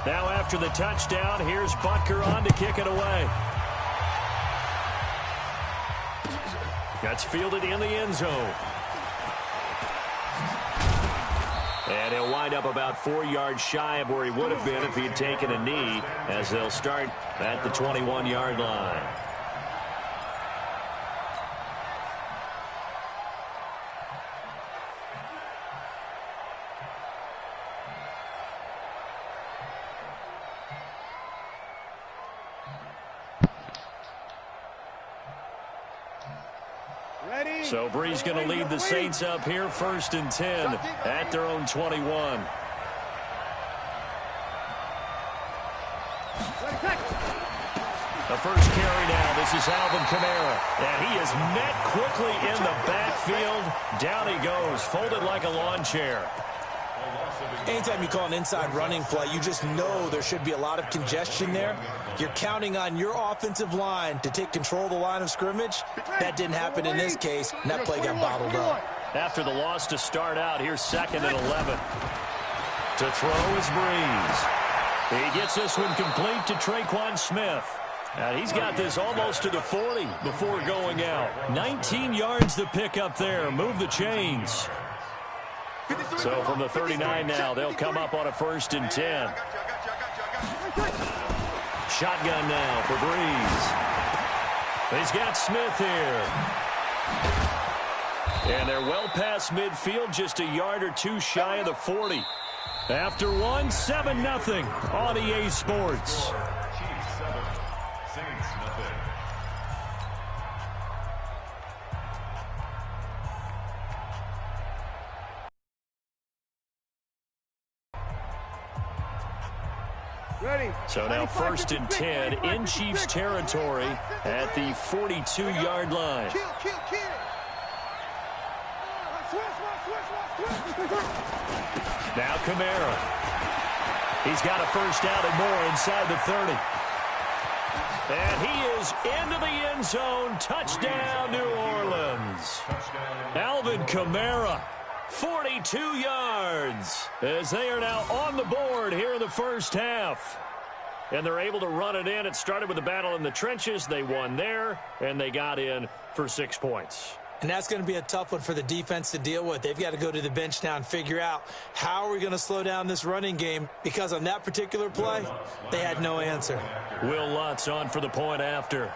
Now after the touchdown, here's Butker on to kick it away. That's fielded in the end zone. And he'll wind up about 4 yards shy of where he would have been if he had taken a knee, as they'll start at the 21-yard line. So Brees going to lead the Saints up here, 1st and 10 at their own 21. The first carry now. This is Alvin Kamara. And he is met quickly in the backfield. Down he goes, folded like a lawn chair. Anytime you call an inside running play, you just know there should be a lot of congestion there. You're counting on your offensive line to take control of the line of scrimmage. That didn't happen in this case, and that play got bottled up. After the loss to start out, here's 2nd and 11. To throw is Brees. He gets this one complete to Traquan Smith. And he's got this almost to the 40 before going out. 19 yards to pick up there. Move the chains. So from the 39 now, they'll come up on a 1st and 10. Shotgun now for Brees. He's got Smith here. And they're well past midfield, just a yard or two shy of the 40. After one, 7-0 on EA Sports. So now 1st and 10 in Chiefs territory at the 42-yard line. Now Kamara. He's got a first down and more inside the 30. And he is into the end zone. Touchdown, New Orleans. Alvin Kamara, 42 yards, as they are now on the board here in the first half. And they're able to run it in. It started with a battle in the trenches. They won there, and they got in for 6 points. And that's going to be a tough one for the defense to deal with. They've got to go to the bench now and figure out how are we going to slow down this running game, because on that particular play, they had no answer. Will Lutz on for the point after.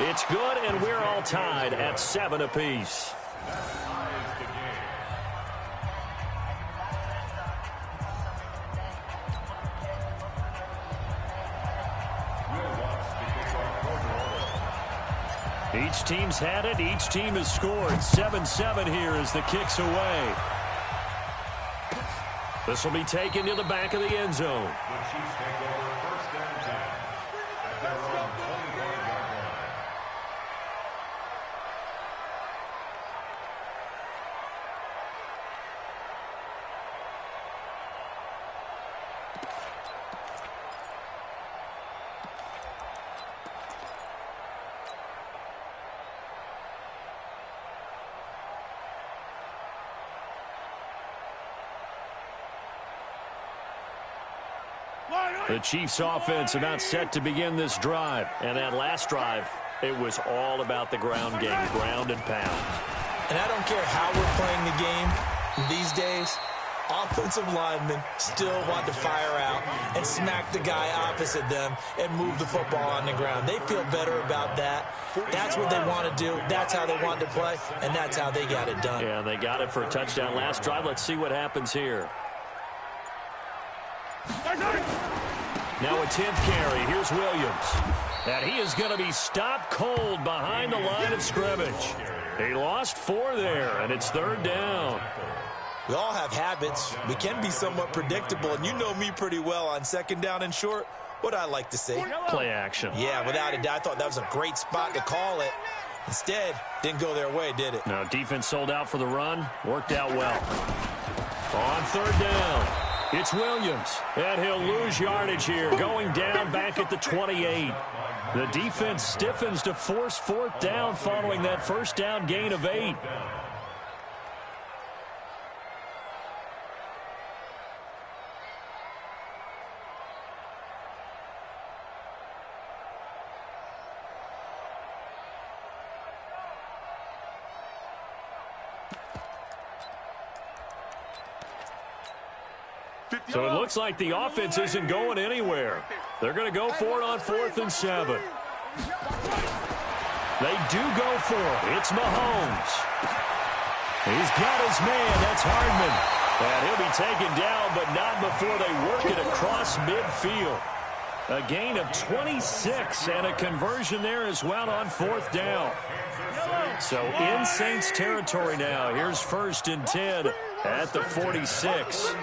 It's good, and we're all tied at 7 apiece. Each team's had it. Each team has scored. 7-7 here as the kick's away. This will be taken to the back of the end zone. The Chiefs take over first and 10 at their own 25-yard line. The Chiefs offense about set to begin this drive. And that last drive, it was all about the ground game, ground and pound. And I don't care how we're playing the game these days, offensive linemen still want to fire out and smack the guy opposite them and move the football on the ground. They feel better about that. That's what they want to do. That's how they want to play, and that's how they got it done. Yeah, they got it for a touchdown last drive. Let's see what happens here. Now a 10th carry. Here's Williams. And he is going to be stopped cold behind the line of scrimmage. He lost 4 there, and it's 3rd down. We all have habits. We can be somewhat predictable, and you know me pretty well on 2nd down and short. What I like to say? Play action. Yeah, without a doubt. I thought that was a great spot to call it. Instead, didn't go their way, did it? Now, defense sold out for the run. Worked out well. On 3rd down. It's Williams, and he'll lose yardage here, going down back at the 28. The defense stiffens to force 4th down following that first down gain of 8. So it looks like the offense isn't going anywhere. They're going to go for it on 4th and 7. They do go for it. It's Mahomes. He's got his man. That's Hardman. And he'll be taken down, but not before they work it across midfield. A gain of 26 and a conversion there as well on 4th down. So in Saints territory now. Here's 1st and 10 at the 46.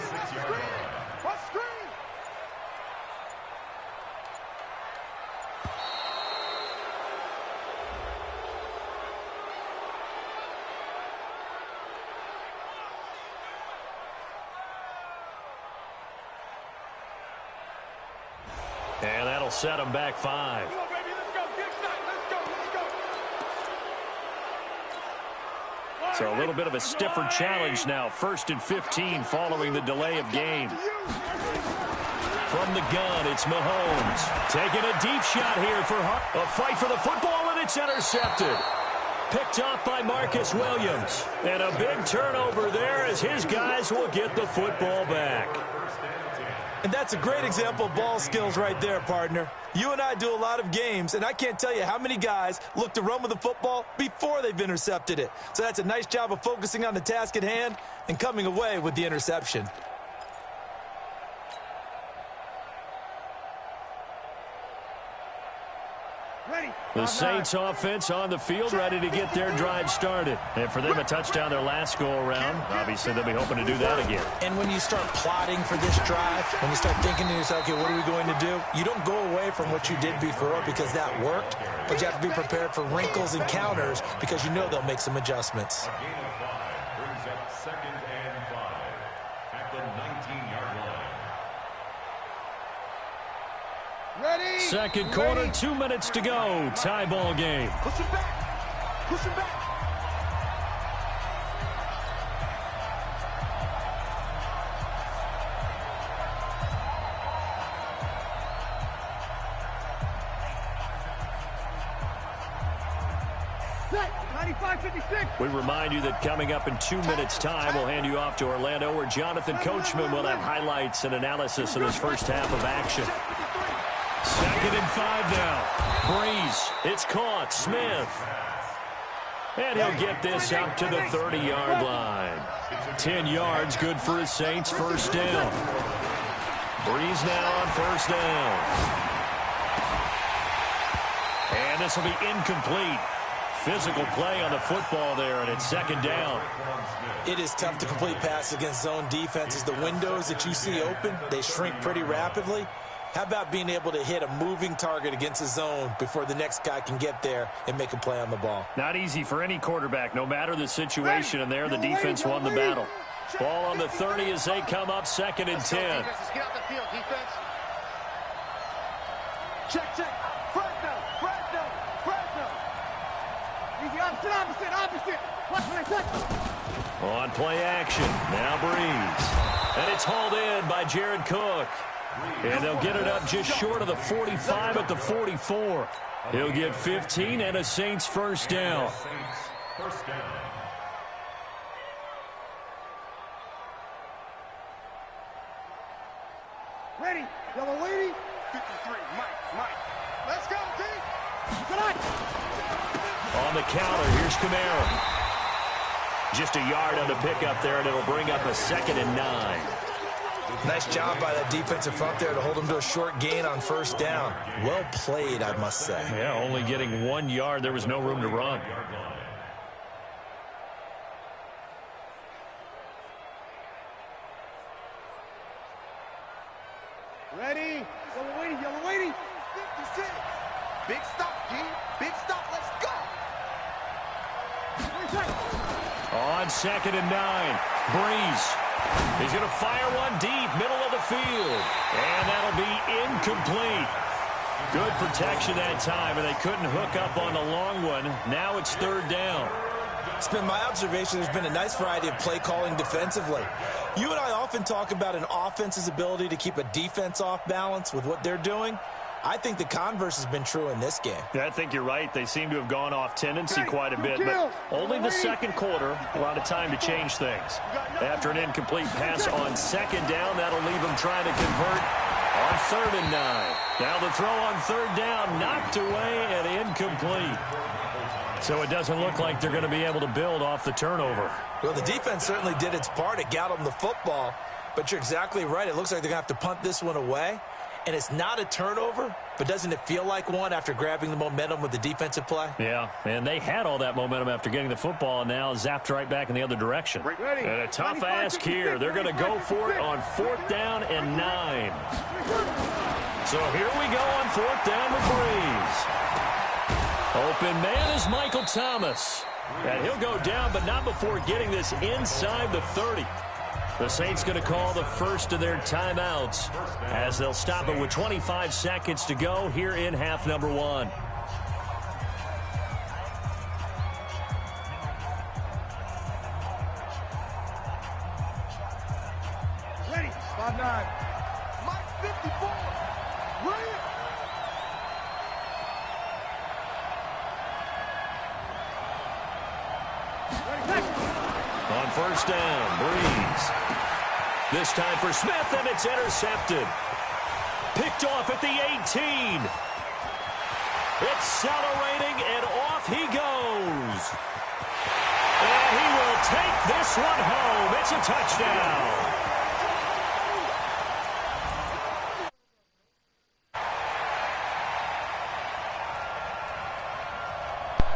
And that'll set them back 5. So a little bit of a stiffer challenge now. 1st and 15 following the delay of game. From the gun, it's Mahomes. Taking a deep shot here for a fight for the football, and it's intercepted. Picked off by Marcus Williams. And a big turnover there as his guys will get the football back. And that's a great example of ball skills right there, partner. You and I do a lot of games, and I can't tell you how many guys look to run with the football before they've intercepted it. So that's a nice job of focusing on the task at hand and coming away with the interception. The Saints offense on the field, ready to get their drive started. And for them, a touchdown their last go-around. Obviously, they'll be hoping to do that again. And when you start plotting for this drive, when you start thinking to yourself, okay, what are we going to do? You don't go away from what you did before because that worked, but you have to be prepared for wrinkles and counters because you know they'll make some adjustments. 2nd and 5 at the 19-yard line. Ready? Second quarter, 2 minutes to go. Tie ball game. Push him back. Push him back. We remind you that coming up in 2 minutes' time, we'll hand you off to Orlando, where Jonathan Coachman will have highlights and analysis of this first half of action. 2nd and 5 now. Breeze. It's caught. Smith. And he'll get this up to the 30-yard line. 10 yards, good for his Saints. First down. Breeze now on first down. And this will be incomplete. Physical play on the football there, and it's 2nd down. It is tough to complete passes against zone defenses. The windows that you see open, they shrink pretty rapidly. How about being able to hit a moving target against a zone before the next guy can get there and make a play on the ball? Not easy for any quarterback, no matter the situation, and there the defense won the battle. Ball on the 30 as they come up 2nd and 10. Get out the field, defense. Check. Fresno. Easy, opposite. Watch when I touch. On play action. Now Breeze. And it's hauled in by Jared Cook. And they'll get it up just short of the 45 at the 44. He'll get 15 and a Saints first down. Ready. Yellow lady. 53. Mike. Let's go, D. Good night. On the counter, here's Kamara. Just a yard on the pickup there, and it'll bring up a 2nd and 9. Nice job by that defensive front there to hold him to a short gain on first down. Well played, I must say. Yeah, only getting 1 yard. There was no room to run. Ready. Yellow lady. 56. Big stop, G. Big stop. Let's go. On 2nd and 9, Breeze. He's going to fire one deep, middle of the field. And that'll be incomplete. Good protection that time, and they couldn't hook up on the long one. Now it's 3rd down. It's been my observation there's been a nice variety of play calling defensively. You and I often talk about an offense's ability to keep a defense off balance with what they're doing. I think the converse has been true in this game. Yeah, I think you're right. They seem to have gone off tendency quite a bit, but only the 2nd quarter, a lot of time to change things. After an incomplete pass on 2nd down, that'll leave them trying to convert on 3rd and 9. Now the throw on 3rd down, knocked away and incomplete. So it doesn't look like they're going to be able to build off the turnover. Well, the defense certainly did its part. It got them the football, but you're exactly right. It looks like they're going to have to punt this one away. And it's not a turnover, but doesn't it feel like one after grabbing the momentum with the defensive play? Yeah, and they had all that momentum after getting the football, and now zapped right back in the other direction. And a tough ask here. They're going to go for it on 4th down and 9. So here we go on 4th down with Breeze. Open man is Michael Thomas. And he'll go down, but not before getting this inside the 30. The Saints going to call the first of their timeouts as they'll stop it with 25 seconds to go here in half number 1. Ready. 5-9. Mike 54. William. On first down, Breeze. This time for Smith, and it's intercepted. Picked off at the 18. Accelerating, and off he goes. And he will take this one home. It's a touchdown.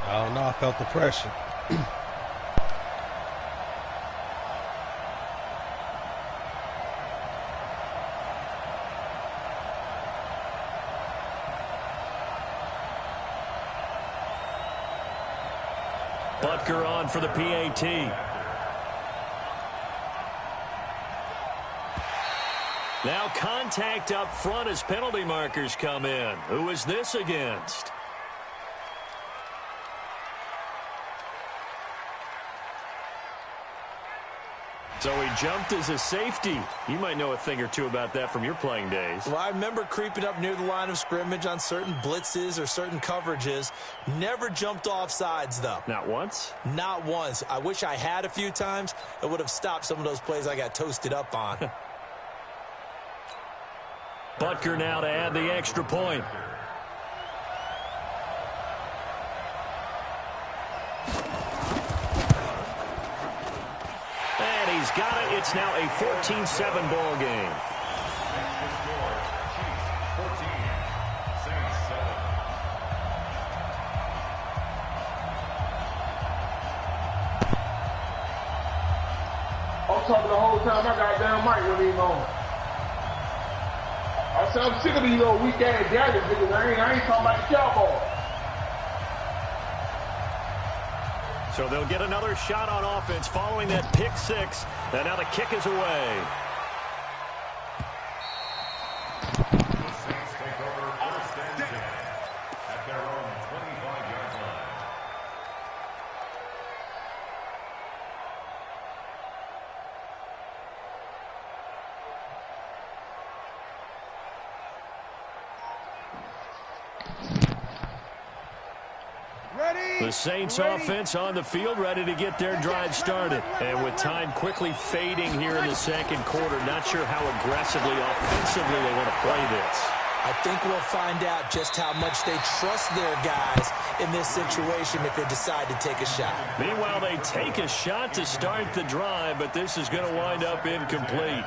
I don't know. I felt the pressure. Butker on for the PAT. Now contact up front as penalty markers come in. Who is this against? So he jumped as a safety. You might know a thing or two about that from your playing days. Well, I remember creeping up near the line of scrimmage on certain blitzes or certain coverages. Never jumped off sides, though. Not once? Not once. I wish I had a few times. It would have stopped some of those plays I got toasted up on. Butker now to add the extra point. And he's got it. It's now a 14-7 ball game. I'm talking the whole time. I got damn mic when he's on. I said I'm sick of these little weak ass gadgets, niggas. I ain't talking about the Cowboys. So they'll get another shot on offense following that pick six. And now the kick is away. The Saints take over first and 10 at their own 25-yard line. The Saints offense on the field, ready to get their drive started. And with time quickly fading here in the second quarter, not sure how aggressively, offensively they want to play this. I think we'll find out just how much they trust their guys in this situation if they decide to take a shot. Meanwhile, they take a shot to start the drive, but this is going to wind up incomplete.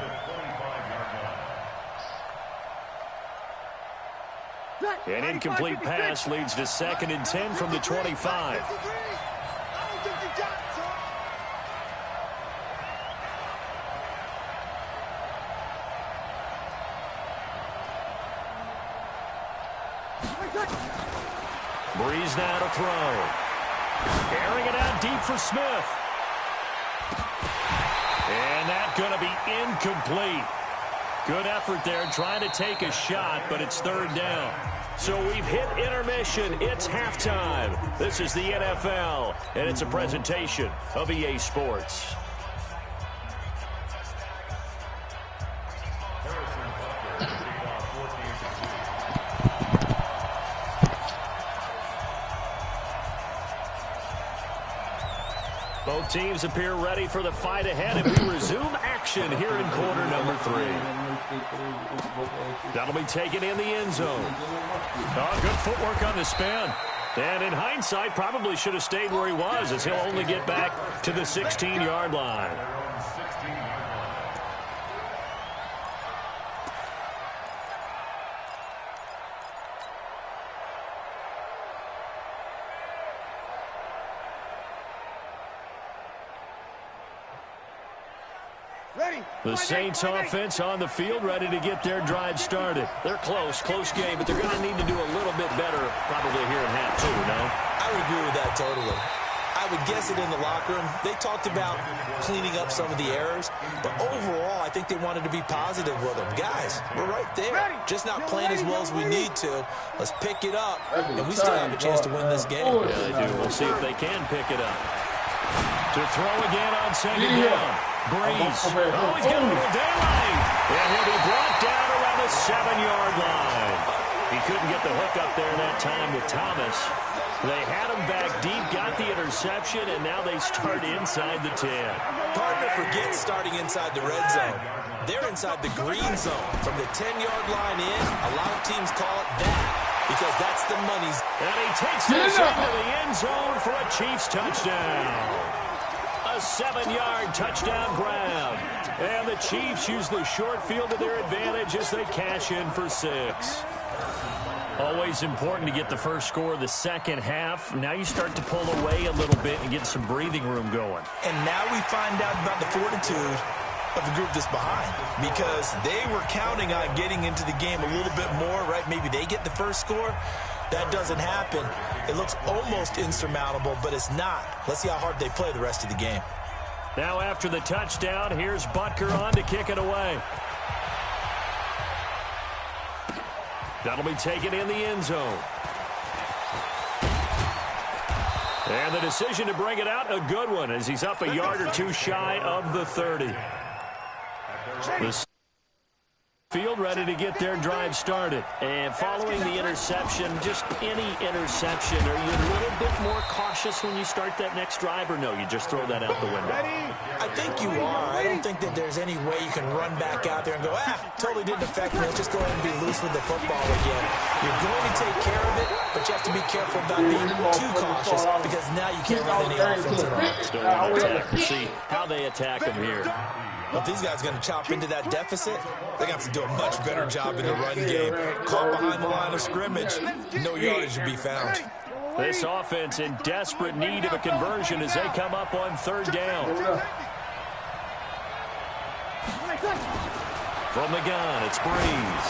An incomplete pass leads to 2nd and 10 from the 25. Breeze now to throw. Carrying it out deep for Smith. And that's going to be incomplete. Good effort there trying to take a shot, but it's 3rd down. So we've hit intermission. It's halftime. This is the NFL, and it's a presentation of EA Sports. Both teams appear ready for the fight ahead, and we resume action here in quarter number 3. That'll be taken in the end zone. Oh, good footwork on the spin. And in hindsight, probably should have stayed where he was, as he'll only get back to the 16-yard line. The Saints offense on the field ready to get their drive started. They're close game, but they're going to need to do a little bit better probably here in half 2, no? I would agree with that totally. I would guess it in the locker room. They talked about cleaning up some of the errors, but overall, I think they wanted to be positive with them. Guys, we're right there. Just not playing as well as we need to. Let's pick it up, and we still have a chance to win this game. Yeah, they do. We'll see if they can pick it up. To throw again on 2nd down. Breeze. Oh, he's got a little daylight. And he'll be brought down around the 7-yard line. He couldn't get the hook up there that time with Thomas. They had him back deep, got the interception, and now they start inside the 10. Partner forgets starting inside the red zone. They're inside the green zone. From the 10-yard line in, a lot of teams call it that because that's the money's. And he takes this into the end zone for a Chiefs touchdown. A 7-yard touchdown grab. And the Chiefs use the short field to their advantage as they cash in for 6. Always important to get the first score of the second half. Now you start to pull away a little bit and get some breathing room going. And now we find out about the fortitude of the group that's behind, because they were counting on getting into the game a little bit more, right? Maybe they get the first score. That doesn't happen. It looks almost insurmountable, but it's not. Let's see how hard they play the rest of the game. Now after the touchdown, here's Butker on to kick it away. That'll be taken in the end zone. And the decision to bring it out, a good one, as he's up a yard or two shy of the 30. The field ready to get their drive started. And following the interception, just any interception, are you a little bit more cautious when you start that next drive, or no, you just throw that out the window? I think you are. I don't think that there's any way you can run back out there and go, totally didn't affect me. Let's just go ahead and be loose with the football again. You're going to take care of it, but you have to be careful about being too cautious because now you can't run any offense at all. Still want to attack. See how they attack him here. Well, if these guys are going to chop into that deficit, they're going to have to do a much better job in the run game. Caught behind the line of scrimmage, no yardage to be found. This offense in desperate need of a conversion as they come up on third down. From the gun, it's Breeze.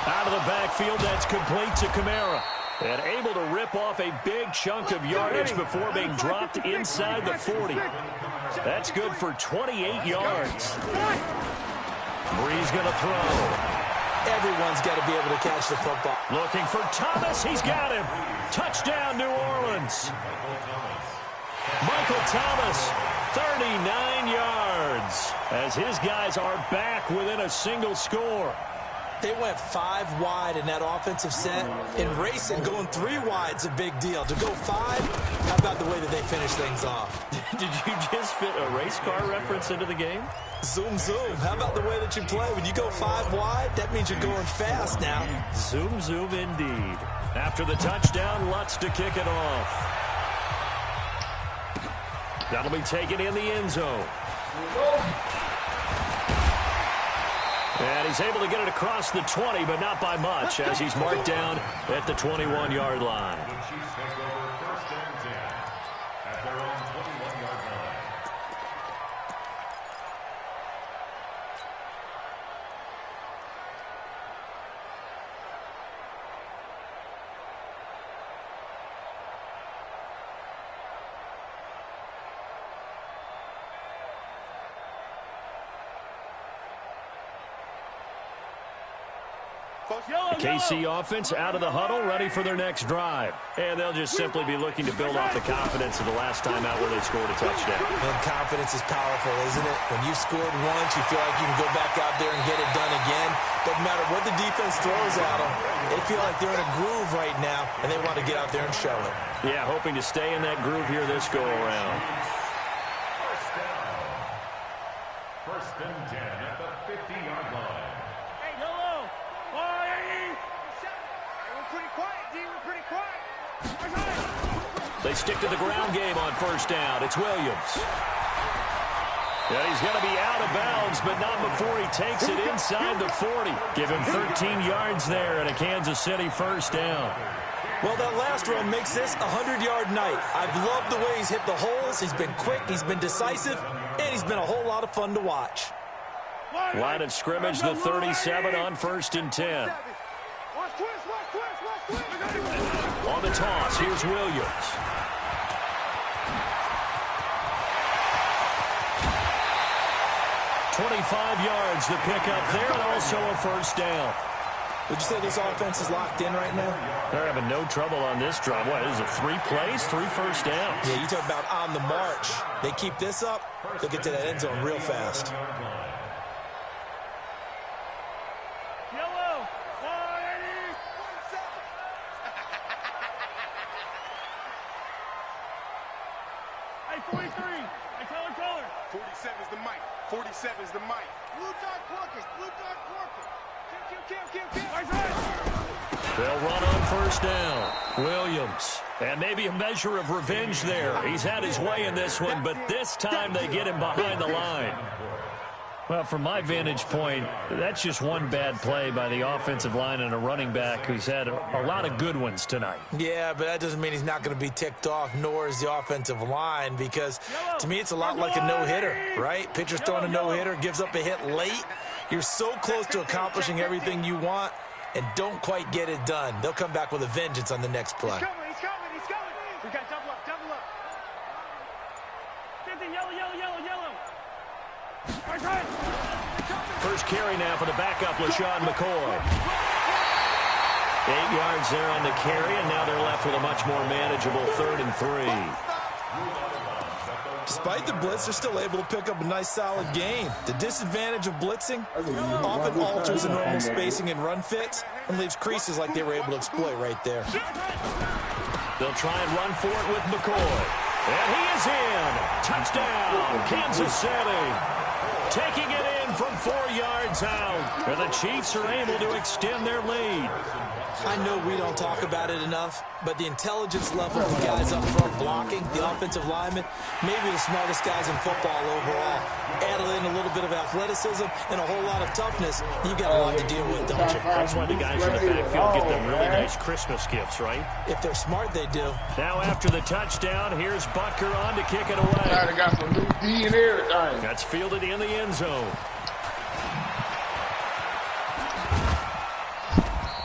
Out of the backfield, that's complete to Kamara. And able to rip off a big chunk of yardage before being dropped inside the 40. That's good for 28 yards. Breeze going to throw. Everyone's got to be able to catch the football. Looking for Thomas. He's got him. Touchdown, New Orleans. Michael Thomas, 39 yards, as his guys are back within a single score. They went 5 wide in that offensive set. In racing, going 3 wide is a big deal. To go 5, how about the way that they finish things off? Did you just fit a race car reference into the game? Zoom, zoom. How about the way that you play? When you go 5 wide, that means you're going fast now. Zoom, zoom indeed. After the touchdown, Lutz to kick it off. That'll be taken in the end zone. And he's able to get it across the 20, but not by much, as he's marked down at the 21-yard line. KC offense out of the huddle, ready for their next drive. And they'll just simply be looking to build off the confidence of the last time out where they scored a touchdown. And confidence is powerful, isn't it? When you've scored once, you feel like you can go back out there and get it done again. Doesn't matter what the defense throws at them. They feel like they're in a groove right now, and they want to get out there and show it. Yeah, hoping to stay in that groove here this go-around. First and 10 at the 50-yard line. Hey, Yolo! We're pretty quiet, D. We're pretty quiet. They stick to the ground game on first down. It's Williams. Yeah, he's going to be out of bounds, but not before he takes it inside the 40. Give him 13 yards there and a Kansas City first down. Well, that last run makes this a 100-yard night. I've loved the way he's hit the holes. He's been quick, he's been decisive, and he's been a whole lot of fun to watch. Line of scrimmage, the 37 on first and 10. On the toss, here's Williams. $25 yards to pick up there, and also a first down. Would you say this offense is locked in right now? They're having no trouble on this drive. What, is it 3 plays, 3 first downs? Yeah, you talk about on the march. They keep this up, they'll get to that end zone real fast. Yellow! Hey, 43! Hey, color! 47's the mic. 47's the mic. Blue dot Quarkers! Blue dot Quarkers! Kill! They'll run on first down. Williams. And maybe a measure of revenge there. He's had his way in this one, but this time they get him behind the line. Well, from my vantage point, that's just one bad play by the offensive line and a running back who's had a lot of good ones tonight. Yeah, but that doesn't mean he's not going to be ticked off, nor is the offensive line, because to me it's a lot like a no-hitter, right? Pitcher's throwing a no-hitter, gives up a hit late. You're so close to accomplishing everything you want and don't quite get it done. They'll come back with a vengeance on the next play. He's coming! We got double up! 50, yellow! First carry now for the backup, LaShawn McCoy. 8 yards there on the carry, and now they're left with a much more manageable 3rd and 3. Despite the blitz, they're still able to pick up a nice, solid gain. The disadvantage of blitzing often alters the normal spacing and run fits and leaves creases like they were able to exploit right there. They'll try and run for it with McCoy. And he is in. Touchdown, Kansas City. Taking it in from 4 yards out. And the Chiefs are able to extend their lead. I know we don't talk about it enough, but the intelligence level of the guys up front blocking, the offensive linemen, maybe the smartest guys in football overall. Add in a little bit of athleticism and a whole lot of toughness, you got a lot to deal with, don't you? That's why the guys in the backfield get them really nice Christmas gifts, right? If they're smart, they do. Now after the touchdown, here's Butker on to kick it away. They got some new D and everything. That's fielded in the end zone.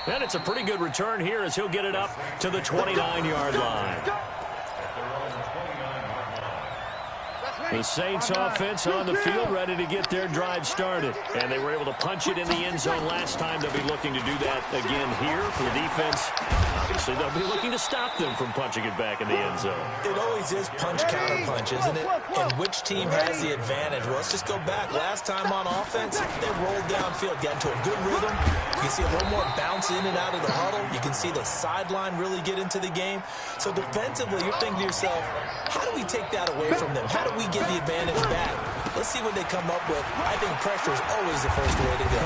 And it's a pretty good return here as he'll get it up to the 29-yard line. The Saints offense on the field ready to get their drive started. And they were able to punch it in the end zone last time. They'll be looking to do that again here for the defense. Obviously, they'll be looking to stop them from punching it back in the end zone. It always is punch-counter-punch, isn't it? And which team has the advantage? Well, let's just go back. Last time on offense, they rolled downfield, got into a good rhythm. You can see a little more bounce in and out of the huddle. You can see the sideline really get into the game. So defensively, you're thinking to yourself, how do we take that away from them? How do we get the advantage back? Let's see what they come up with. I think pressure is always the first way to go.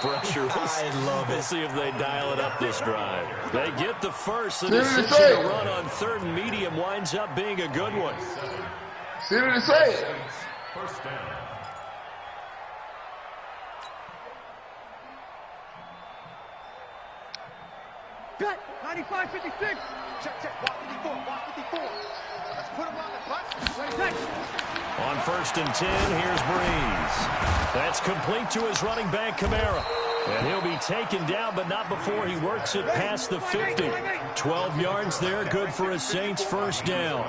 Pressure. I love it. We'll see if they dial it up this drive. They get the first. The decision to run on 3rd and medium winds up being a good one. See what it say. First down. Cut. 95-56. Check. Walk 54. Walk 54. Let's put him on the bus. On 1st and 10, here's Breeze. That's complete to his running back, Kamara. And he'll be taken down, but not before he works it past the 50. 12 yards there, good for a Saints first down.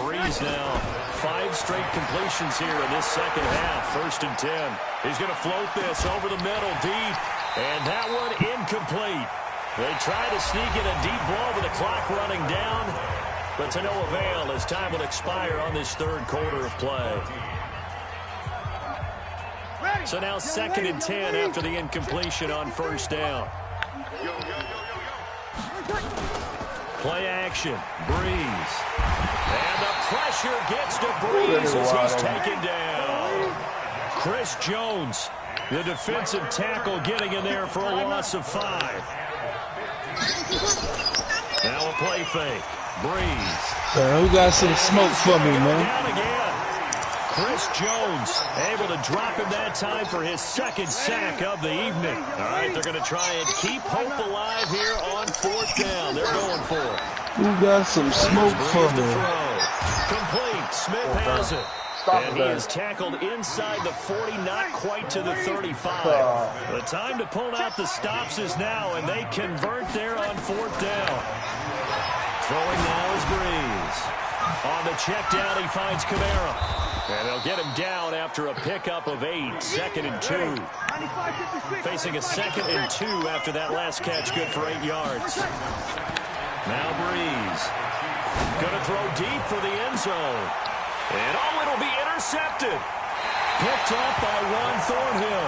Breeze now, 5 straight completions here in this second half. 1st and 10. He's going to float this over the middle, deep. And that one incomplete. They try to sneak in a deep ball with the clock running down, but to no avail as time will expire on this 3rd quarter of play. So now 2nd and 10 after the incompletion on 1st down. Play action. Breeze. And the pressure gets to Breeze as he's taken down. Chris Jones, the defensive tackle, getting in there for a loss of 5. Now a play fake. Breeze. Who got some smoke for me, man? Down again. Chris Jones able to drop him that time for his 2nd sack of the evening. All right, they're going to try and keep hope alive here on 4th down. They're going for it. Who got some smoke for me? Complete. Smith has it. And he is tackled inside the 40, not quite to the 35. The time to pull out the stops is now, and they convert there on 4th down. Throwing now is Breeze. On the check down, he finds Kamara. And they'll get him down after a pickup of 8. 2nd and 2. Facing a 2nd and 2 after that last catch, good for 8 yards. Now Breeze. Going to throw deep for the end zone. And it'll be intercepted. Picked up by Juan Thornhill.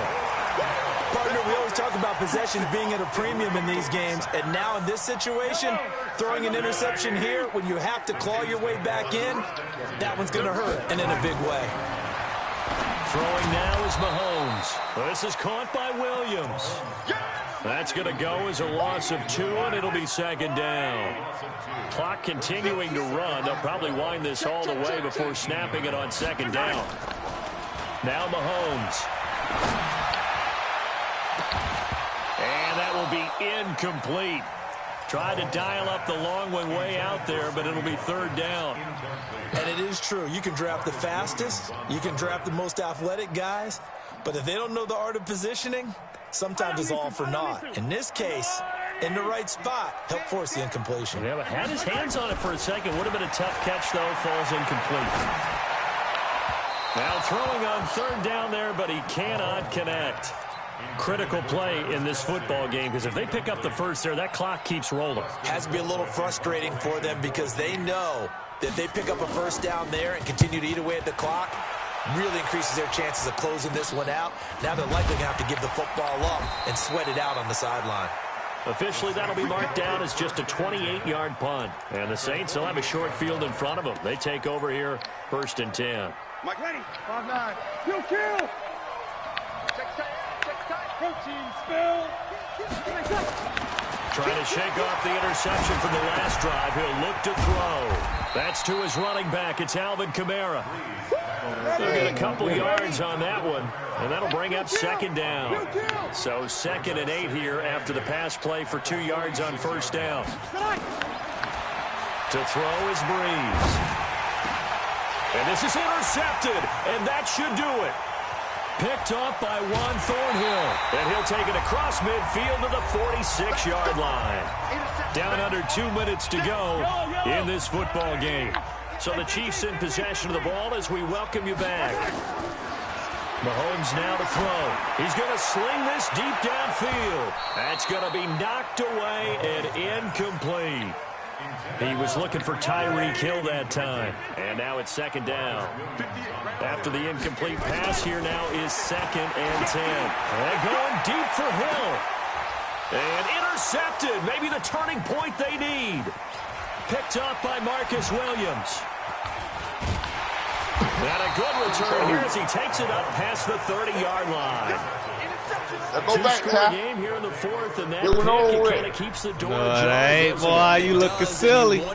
Partner, we always talk about possessions being at a premium in these games, and now in this situation, throwing an interception here when you have to claw your way back in, that one's going to hurt, and in a big way. Throwing now is Mahomes. This is caught by Williams. That's going to go as a loss of 2, and it'll be 2nd down. Clock continuing to run. They'll probably wind this all the way before snapping it on 2nd down. Now Mahomes. And that will be incomplete. Tried to dial up the long one way out there, but it'll be 3rd down. And it is true. You can draft the fastest. You can draft the most athletic guys. But if they don't know the art of positioning, sometimes it's all for naught. In this case, in the right spot, help force the incompletion. Yeah, but had his hands on it for a second. Would have been a tough catch, though. Falls incomplete. Now throwing on 3rd down there, but he cannot connect. Critical play in this football game, because if they pick up the first there, that clock keeps rolling. Has to be a little frustrating for them because they know that they pick up a first down there and continue to eat away at the clock, really increases their chances of closing this one out. Now they're likely going to have to give the football up and sweat it out on the sideline. Officially, that'll be marked down as just a 28-yard punt. And the Saints will have a short field in front of them. They take over here, 1st and 10. Mike ready. 5-9. Kill. Check tight. Protein spill. Trying to shake off the interception from the last drive. He'll look to throw. That's to his running back. It's Alvin Kamara. They'll get a couple yards on that one, and that'll bring up 2nd down. So 2nd and 8 here after the pass play for 2 yards on 1st down. To throw is Breeze. And this is intercepted, and that should do it. Picked up by Juan Thornhill, and he'll take it across midfield to the 46-yard line. Down under 2 minutes to go in this football game. So the Chiefs in possession of the ball as we welcome you back. Mahomes now to throw. He's going to sling this deep downfield. That's going to be knocked away and incomplete. He was looking for Tyreek Hill that time. And now it's 2nd down. After the incomplete pass, here now is 2nd and 10. They're going deep for Hill. And intercepted. Maybe the turning point they need. Picked up by Marcus Williams. And a good return here as he takes it up past the 30-yard line. Go back, Ty. Game here in the 4th, and that pick kind of keeps the door Hey, boy, you looking silly. We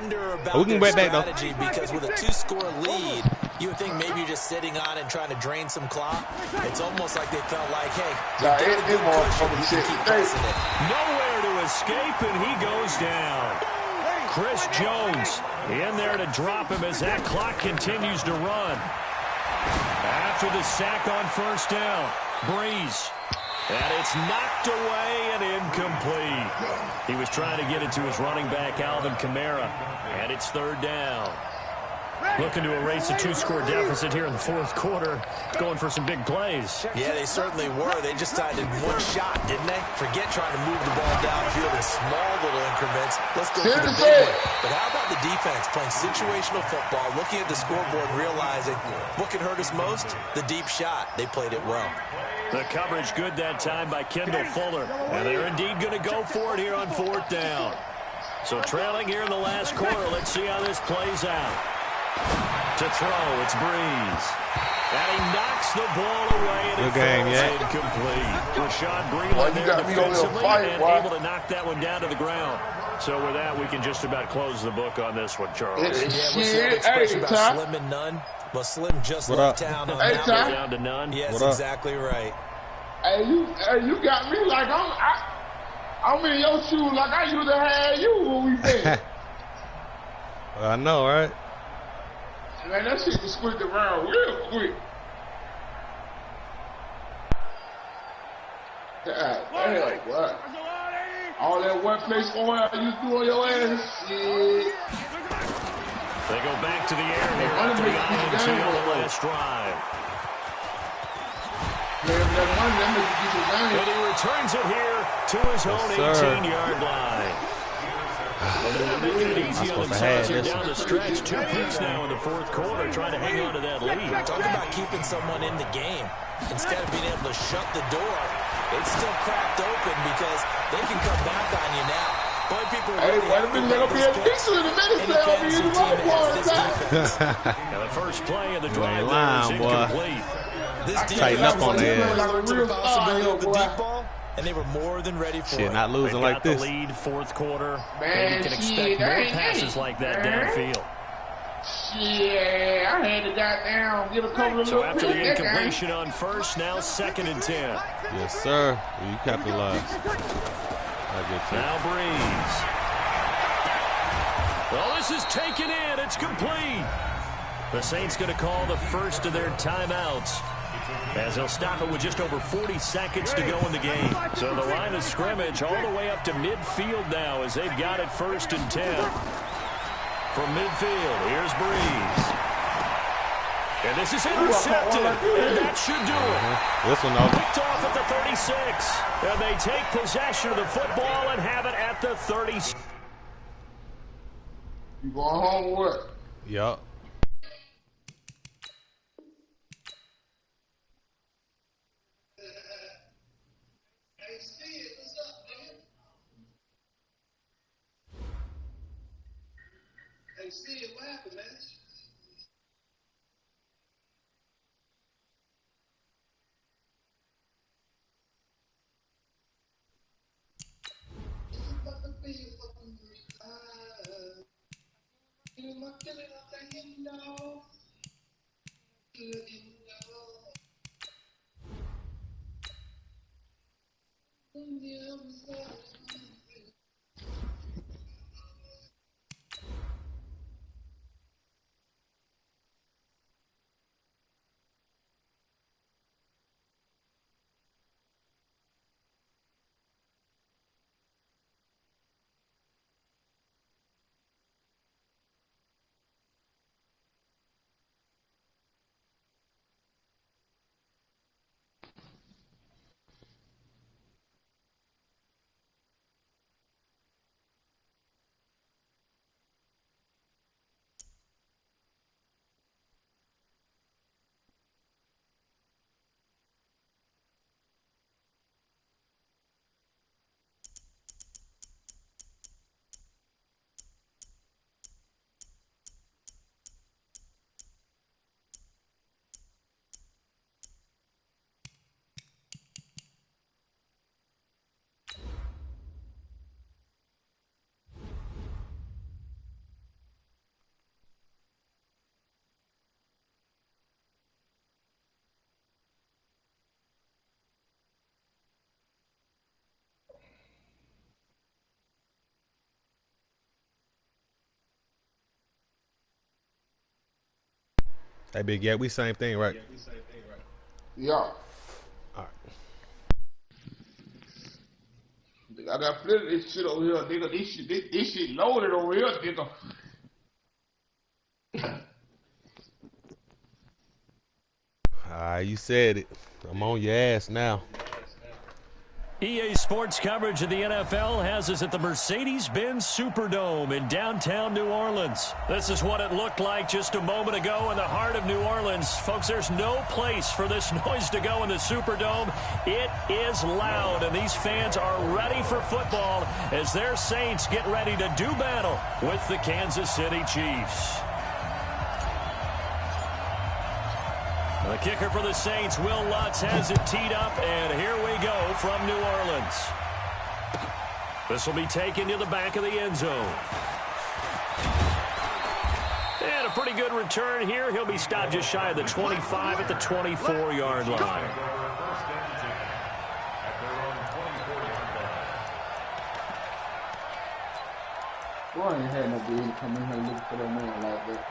can get back, though. Because with a 2-score lead, you would think maybe you're just sitting on and trying to drain some clock. It's almost like they felt like, hey, nowhere to escape, and he goes down. Chris Jones in there to drop him as that clock continues to run. After the sack on 1st down, Breeze. And it's knocked away and incomplete. He was trying to get it to his running back, Alvin Kamara. And it's 3rd down. Looking to erase a 2-score deficit here in the 4th quarter. Going for some big plays. Yeah, they certainly were. They just decided one shot, didn't they? Forget trying to move the ball downfield in small little increments. Let's go for the big one. But how about the defense playing situational football, looking at the scoreboard and realizing what can hurt us most? The deep shot. They played it well. The coverage good that time by Kendall Fuller. And they're indeed going to go for it here on 4th down. So trailing here in the last quarter. Let's see how this plays out. To throw, it's Breeze. And he knocks the ball away and it falls incomplete. Rashad Breeland there defensively and able to knock that one down to the ground. So with that, we can just about close the book on this one, Charles. Yeah, what's the expression about Slim and none? Well, Slim just left town on that one. Down to none. Yes, exactly right. Hey, you got me like I'm in your shoes like I used to have you when we played. I know, right? Man, that shit can squeak around real quick. God damn, what? All that one place going out you do on your ass, shit. They go back to the air here after the INT on the last drive. And he returns it here to his own 18-yard line. They're making it easy on themselves here down the stretch. 2 picks now in the 4th quarter, trying to hang on to that lead. Talk about keeping someone in the game. Instead of being able to shut the door, it's still cracked open because they can come back on you now. Boy, people really wait a minute, they're going to be a picture in a minute. Now the first play of the drive is incomplete. This tighten up on there. And they were more than ready for it. Not losing like this. The lead, 4th quarter. Man, you can expect more passes like that downfield. Yeah, I had to goddamn get a couple of So after the incompletion on 1st, now 2nd and 10. Yes, sir. You capitalized. Now Breeze. Well, this is taken in. It's complete. The Saints going to call the first of their timeouts, as they'll stop it with just over 40 seconds to go in the game. So the line of scrimmage all the way up to midfield now as they've got it 1st and 10. From midfield, here's Breeze. And this is intercepted, and that should do it. This one, though. Picked off at the 36. And they take possession of the football and have it at the 30. You going home or what? Yup. Hey, Steve, what happened, man? Hey, Big, yeah, we same thing, right? Yeah. All right. I got plenty of this shit over here, nigga. This shit loaded over here, nigga. You said it. I'm on your ass now. EA Sports coverage of the NFL has us at the Mercedes-Benz Superdome in downtown New Orleans. This is what it looked like just a moment ago in the heart of New Orleans. Folks, there's no place for this noise to go in the Superdome. It is loud, and these fans are ready for football as their Saints get ready to do battle with the Kansas City Chiefs. The kicker for the Saints, Will Lutz, has it teed up, and here we go from New Orleans. This will be taken to the back of the end zone. And a pretty good return here. He'll be stopped just shy of the 25 at the 24-yard line. Boy, I ain't had no dude come in here looking for that man like that.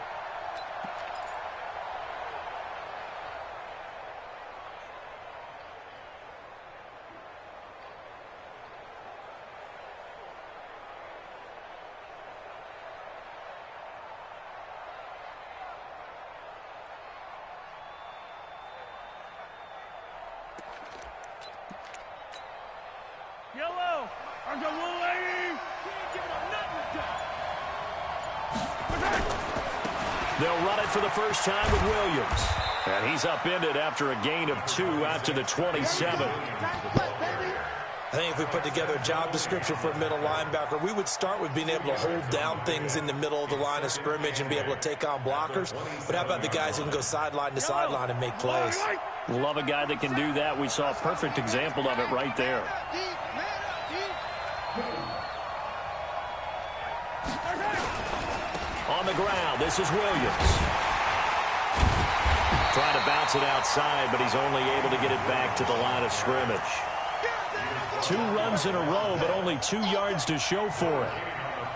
Yellow, I got one lady. They'll run it for the first time with Williams. And he's upended after a gain of 2 out to the 27. I think if we put together a job description for a middle linebacker, we would start with being able to hold down things in the middle of the line of scrimmage and be able to take on blockers. But how about the guys who can go sideline to sideline and make plays? Love a guy that can do that. We saw a perfect example of it right there. On the ground, this is Williams. Trying to bounce it outside, but he's only able to get it back to the line of scrimmage. 2 runs in a row, but only 2 yards to show for it.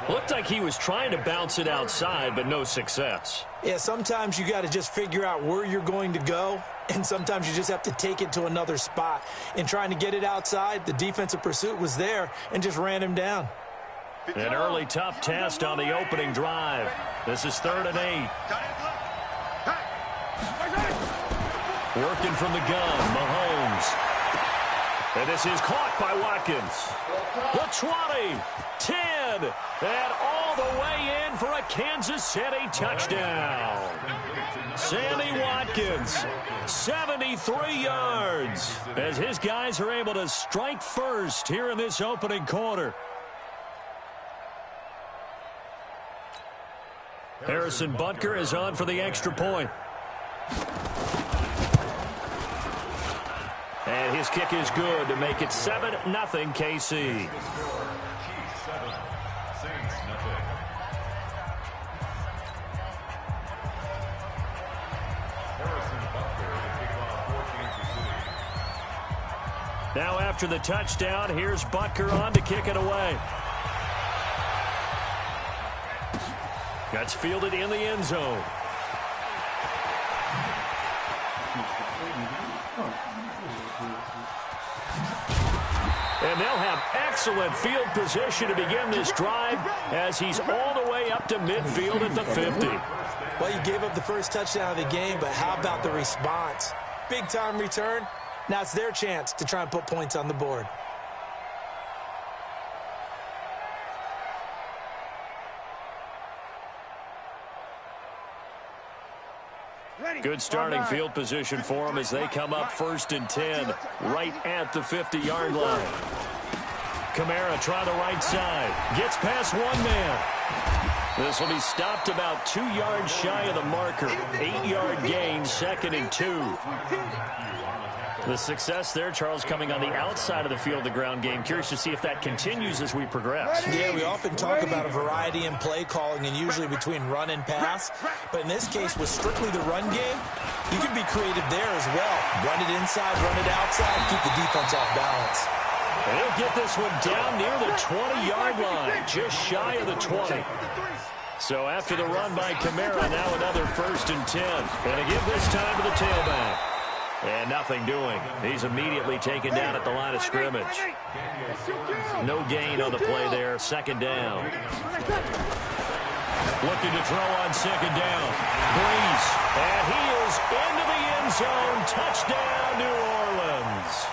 Looked like he was trying to bounce it outside, but no success. Yeah, sometimes you got to just figure out where you're going to go, and sometimes you just have to take it to another spot. In trying to get it outside, the defensive pursuit was there and just ran him down. An early tough test on the opening drive. This is 3rd and 8. Working from the gun, Mahomes. And this is caught by Watkins. The 20, 10, and all the way in for a Kansas City touchdown. Sammy Watkins, 73 yards, as his guys are able to strike first here in this opening quarter. Harrison Butker is on for the extra point. And his kick is good to make it 7-0 KC. Now after the touchdown, here's Butker on to kick it away. That's fielded in the end zone. And they'll have excellent field position to begin this drive as he's all the way up to midfield at the 50. Well, you gave up the first touchdown of the game, but how about the response? Big-time return. Now it's their chance to try and put points on the board. Good starting field position for them as they come up 1st and 10, right at the 50-yard line. Kamara try the right side. Gets past one man. This will be stopped about 2 yards shy of the marker. 8-yard gain, 2nd and 2. The success there, Charles, coming on the outside of the field, the ground game. Curious to see if that continues as we progress. Yeah, we often talk about a variety in play calling and usually between run and pass. But in this case, with strictly the run game, you can be creative there as well. Run it inside, run it outside, keep the defense off balance. And he'll get this one down near the 20-yard line, just shy of the 20. So after the run by Kamara, now another 1st and 10. And to give this time to the tailback. And nothing doing. He's immediately taken down at the line of scrimmage. No gain on the play there. 2nd down. Looking to throw on 2nd down. Breeze. And he is into the end zone. Touchdown, New Orleans.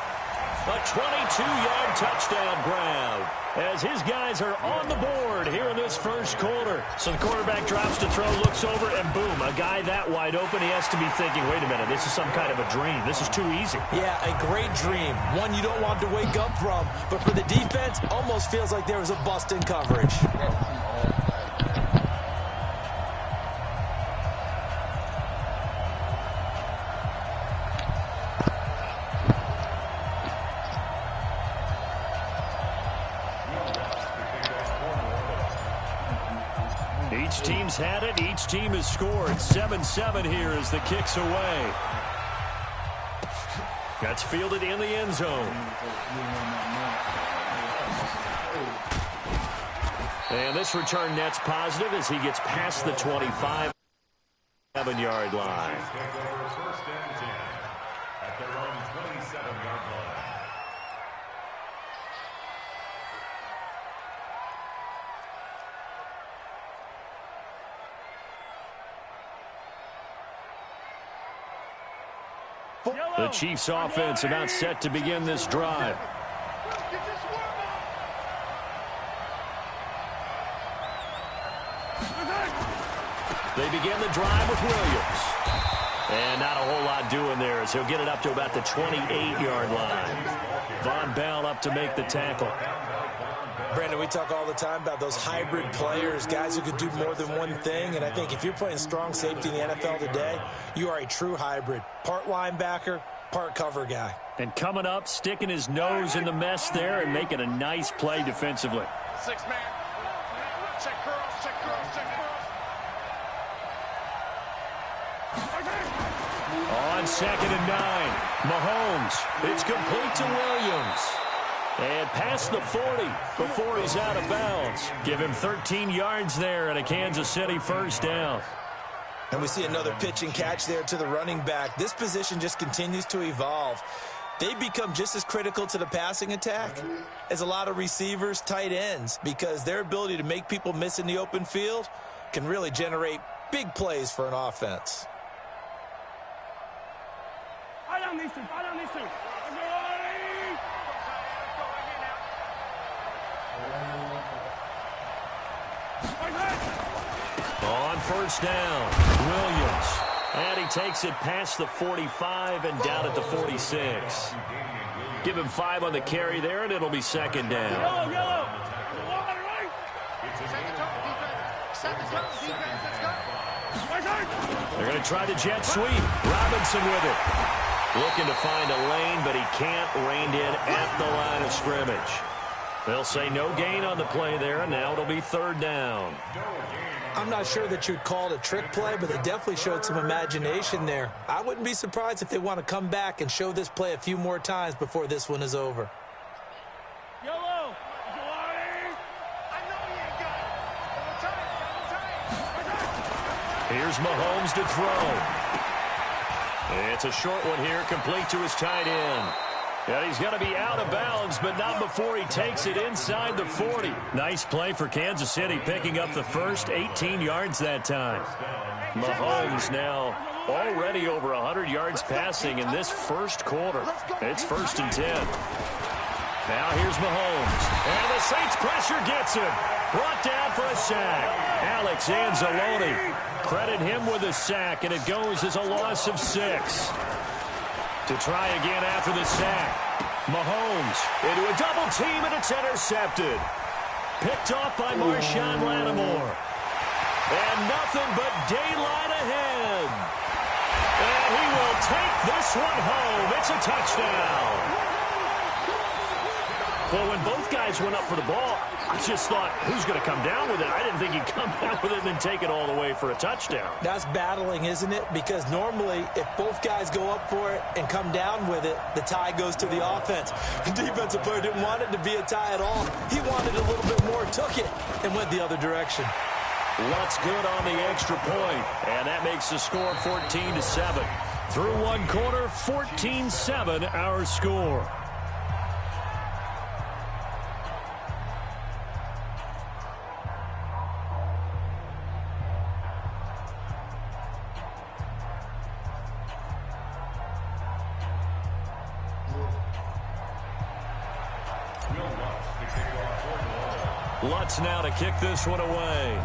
A 22-yard touchdown grab as his guys are on the board here in this first quarter. So the quarterback drops to throw, looks over, and boom, a guy that wide open, he has to be thinking, wait a minute, this is some kind of a dream. This is too easy. Yeah, a great dream. One you don't want to wake up from. But for the defense, almost feels like there was a bust in coverage. Each team's had it. Each team has scored. 7-7 here as the kick's away. That's fielded in the end zone. And this return net's positive as he gets past the 25-yard line. At their own 27-yard line. The Chiefs offense about set to begin this drive. They begin the drive with Williams. And not a whole lot doing there as he'll get it up to about the 28-yard line. Von Bell up to make the tackle. Brandon, we talk all the time about those hybrid players, guys who could do more than one thing. And I think if you're playing strong safety in the NFL today, you are a true hybrid. Part linebacker, part cover guy. And coming up, sticking his nose in the mess there and making a nice play defensively. 6-man. Check curls, check curls, check curls. On 2nd and 9, Mahomes. It's complete to Williams. And past the 40 before he's out of bounds. Give him 13 yards there and a Kansas City 1st down. And we see another pitch and catch there to the running back. This position just continues to evolve. They become just as critical to the passing attack as a lot of receivers, tight ends, because their ability to make people miss in the open field can really generate big plays for an offense. down these two. Fire down these two. On first down, Williams. And he takes it past the 45 and down at the 46. Give him 5 on the carry there, and it'll be second down. Yellow. They're going to try the jet sweep. Robinson with it. Looking to find a lane, but he can't rein in at the line of scrimmage. They'll say no gain on the play there, and now it'll be third down. I'm not sure that you'd call it a trick play, but they definitely showed some imagination there. I wouldn't be surprised if they want to come back and show this play a few more times before this one is over. Yellow. Here's Mahomes to throw. It's a short one here, complete to his tight end. And he's going to be out of bounds, but not before he takes it inside the 40. Nice play for Kansas City, picking up the first 18 yards that time. Mahomes now already over 100 yards passing in this first quarter. It's 1st and 10. Now here's Mahomes. And the Saints pressure gets him. Brought down for a sack. Alex Anzalone. Credit him with a sack, and it goes as a loss of 6. To try again after the sack. Mahomes into a double team, and it's intercepted. Picked off by Marshawn Lattimore. And nothing but daylight ahead. And he will take this one home. It's a touchdown. Well, when both guys went up for the ball, I just thought, who's going to come down with it? I didn't think he'd come down with it and then take it all the way for a touchdown. That's battling, isn't it? Because normally, if both guys go up for it and come down with it, the tie goes to the offense. The defensive player didn't want it to be a tie at all. He wanted a little bit more, took it, and went the other direction. What's good on the extra point? And that makes the score 14-7. Through one quarter, 14-7 our score. Lutz now to kick this one away.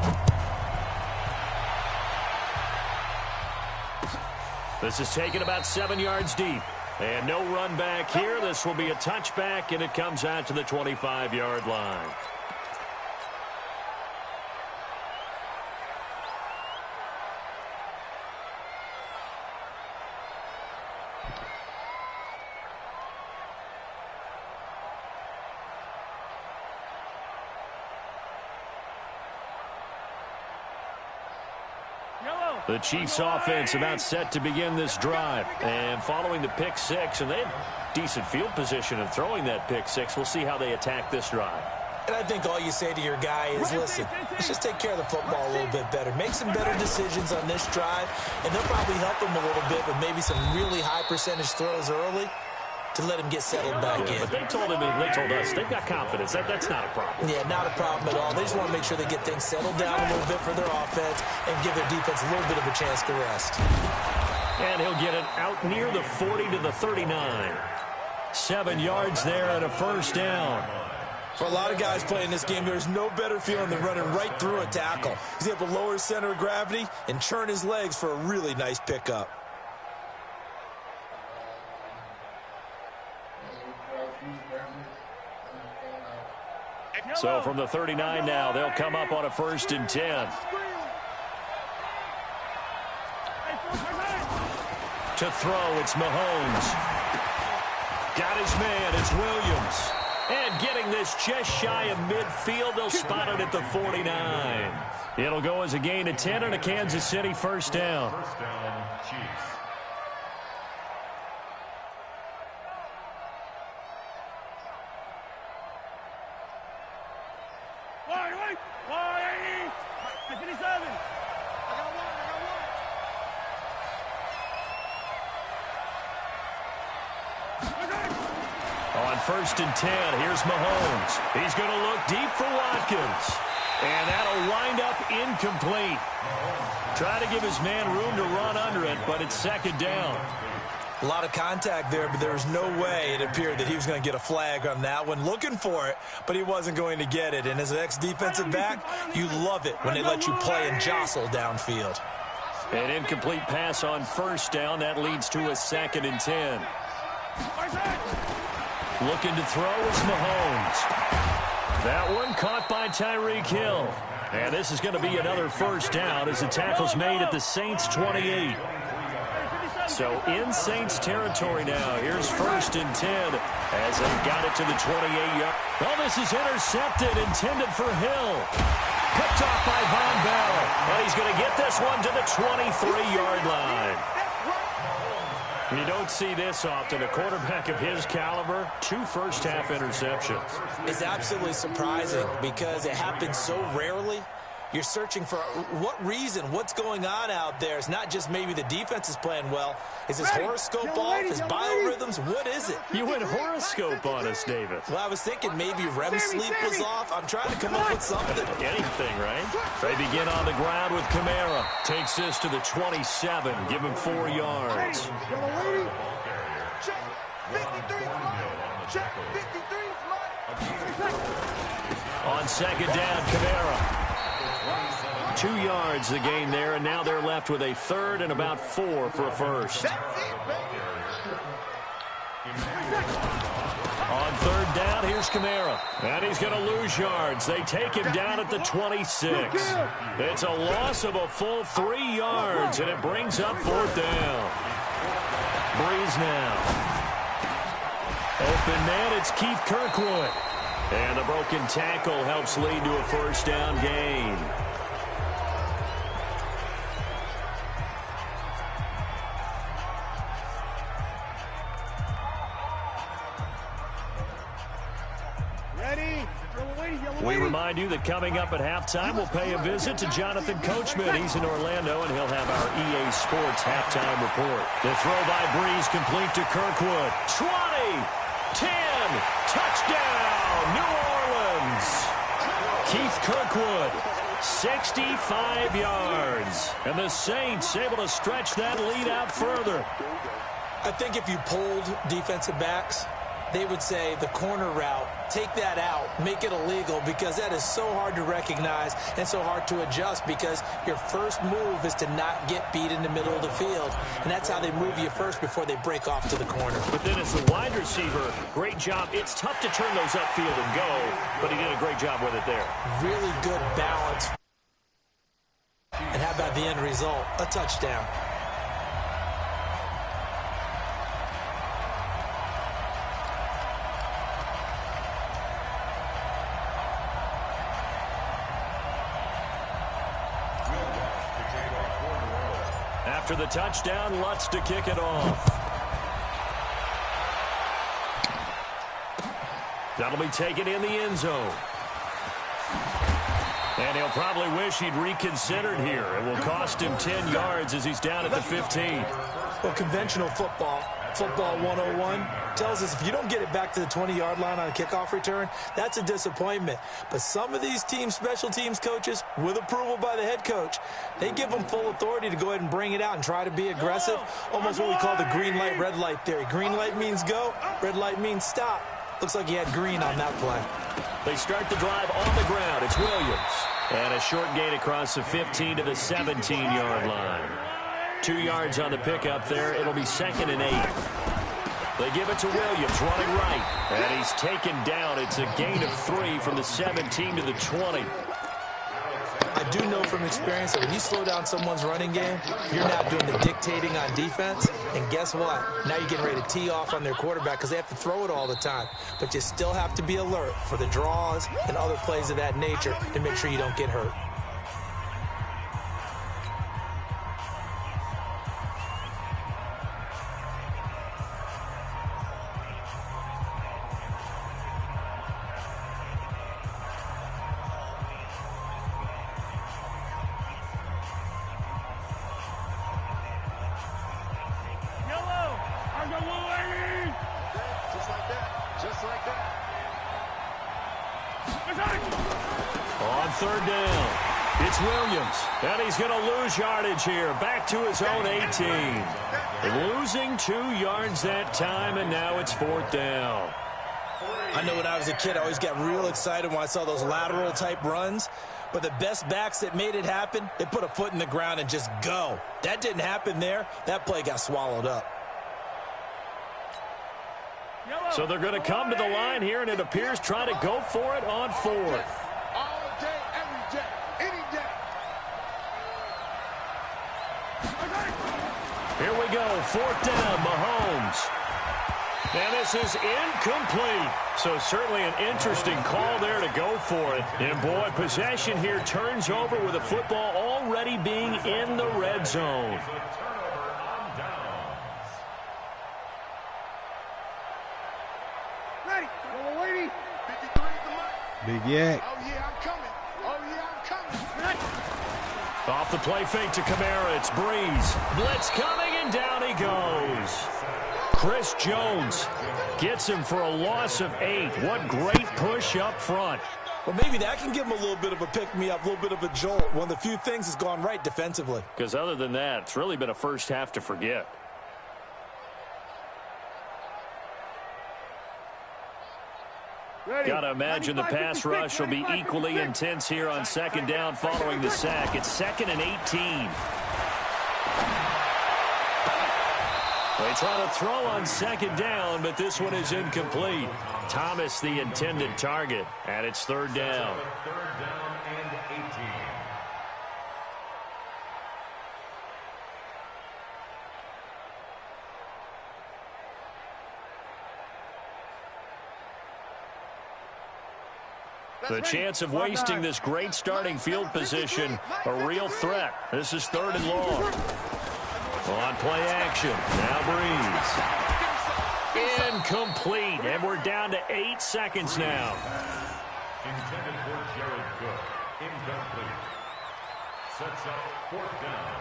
This is taken about 7 yards deep. And no run back here. This will be a touchback, and it comes out to the 25-yard line. The Chiefs offense about set to begin this drive. And following the pick six, and they had decent field position in throwing that pick six. We'll see how they attack this drive. And I think all you say to your guy is, listen, let's just take care of the football a little bit better. Make some better decisions on this drive, and they'll probably help him a little bit with maybe some really high percentage throws early to let him get settled back in. But they told us they've got confidence. That's not a problem. Yeah, not a problem at all. They just want to make sure they get things settled down a little bit for their offense and give their defense a little bit of a chance to rest. And he'll get it out near the 40 to the 39. 7 yards there and a first down. For a lot of guys playing this game, there's no better feeling than running right through a tackle. He's able to lower his center of gravity and churn his legs for a really nice pickup. So from the 39 now, they'll come up on a 1st and 10. To throw, it's Mahomes. Got his man, it's Williams. And getting this just shy of midfield, they'll spot it at the 49. It'll go as a gain of 10 and a Kansas City first down. First down, Chiefs. On 1st and 10, here's Mahomes. He's going to look deep for Watkins. And that'll wind up incomplete. Try to give his man room to run under it, but it's 2nd down. A lot of contact there, but there was no way it appeared that he was going to get a flag on that one. Looking for it, but he wasn't going to get it. And as an ex-defensive back, you love it when they let you play and jostle downfield. An incomplete pass on first down. That leads to a 2nd and 10. Looking to throw is Mahomes. That one caught by Tyreek Hill. And this is going to be another first down as the tackle's made at the Saints 28. So in Saints territory now. Here's 1st and 10 as they got it to the 28-yard. Well, this is intercepted, intended for Hill. Picked off by Von Bell. And he's going to get this one to the 23-yard line. You don't see this often. A quarterback of his caliber, 2 first-half interceptions. It's absolutely surprising because it happens so rarely. You're searching for what reason, what's going on out there. It's not just maybe the defense is playing well. Is his horoscope off, his biorhythms? What is it? You went horoscope on us, David. Well, I was thinking maybe REM sleep was off. I'm trying to come up with something. Anything, right? They begin on the ground with Kamara. Takes this to the 27. Give him 4 yards. Check 53, check 53. On 2nd down, Kamara. 2 yards the gain there, and now they're left with a 3rd and about 4 for a first. On 3rd down, here's Kamara. And he's going to lose yards. They take him down at the 26. It's a loss of a full 3 yards, and it brings up 4th down. Breeze now. Open man, it's Keith Kirkwood. And the broken tackle helps lead to a first down gain. We remind you that coming up at halftime, we'll pay a visit to Jonathan Coachman. He's in Orlando, and he'll have our EA Sports halftime report. The throw by Breeze complete to Kirkwood. 20, 10, touchdown, New Orleans. Keith Kirkwood, 65 yards. And the Saints able to stretch that lead out further. I think if you polled defensive backs, they would say the corner route, take that out, make it illegal, because that is so hard to recognize and so hard to adjust, because your first move is to not get beat in the middle of the field. And that's how they move you first before they break off to the corner. But then as the wide receiver, great job. It's tough to turn those upfield and go, but he did a great job with it there. Really good balance. And how about the end result? A touchdown. After the touchdown, Lutz to kick it off. That'll be taken in the end zone. And he'll probably wish he'd reconsidered here. It will cost him 10 yards as he's down at the 15. Well, conventional football 101, tells us if you don't get it back to the 20-yard line on a kickoff return, that's a disappointment. But some of these teams, special teams coaches, with approval by the head coach, they give them full authority to go ahead and bring it out and try to be aggressive, almost what we call the green light, red light theory. Green light means go, red light means stop. Looks like he had green on that play. They start the drive on the ground. It's Williams. And a short gain across the 15 to the 17-yard line. 2 yards on the pickup there. It'll be 2nd and 8. They give it to Williams, running right. And he's taken down. It's a gain of 3 from the 17 to the 20. I do know from experience that when you slow down someone's running game, you're now doing the dictating on defense. And guess what? Now you're getting ready to tee off on their quarterback because they have to throw it all the time. But you still have to be alert for the draws and other plays of that nature to make sure you don't get hurt. On 3rd down. It's Williams, and he's going to lose yardage here. Back to his own 18. Losing 2 yards that time, and now it's 4th down. I know when I was a kid, I always got real excited when I saw those lateral-type runs. But the best backs that made it happen, they put a foot in the ground and just go. That didn't happen there. That play got swallowed up. So they're going to come to the line here, and it appears trying to go for it on 4th. All day, every day, any day. Here we go, 4th down, Mahomes. And this is incomplete. So certainly an interesting call there to go for it. And boy, possession here turns over with the football already being in the red zone. Ready. Go, lady. 53 the mic. Big Yak. Oh, yeah, I'm coming. Oh, yeah, I'm coming. Ready. Off the play fake to Kamara, it's Breeze. Blitz coming, and down he goes. Chris Jones gets him for a loss of 8. What great push up front. Well, maybe that can give him a little bit of a pick-me-up, a little bit of a jolt. One of the few things that's gone right defensively. Because other than that, it's really been a first half to forget. Got to imagine the pass rush will be equally intense here on 2nd down following the sack. It's 2nd and 18. They try to throw on 2nd down, but this one is incomplete. Thomas the intended target, and it's 3rd down. 3rd down and 18. The chance of wasting this great starting field position, a real threat. This is 3rd and long. On play action, now Breeze. Incomplete, and we're down to 8 seconds now. Intended for Jared Cook. Incomplete. Sets up 4th down.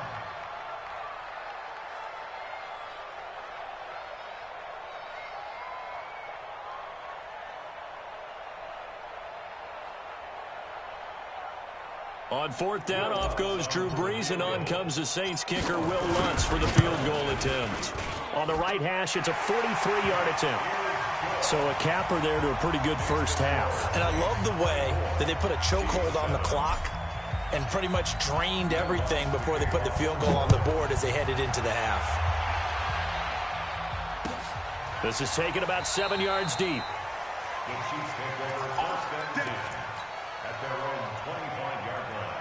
On 4th down, off goes Drew Brees, and on comes the Saints kicker Will Lutz for the field goal attempt. On the right hash, it's a 43-yard attempt. So a capper there to a pretty good first half. And I love the way that they put a chokehold on the clock and pretty much drained everything before they put the field goal on the board as they headed into the half. This is taken about 7 yards deep. The Chiefs take over 1st and 10 at their own 25-yard line.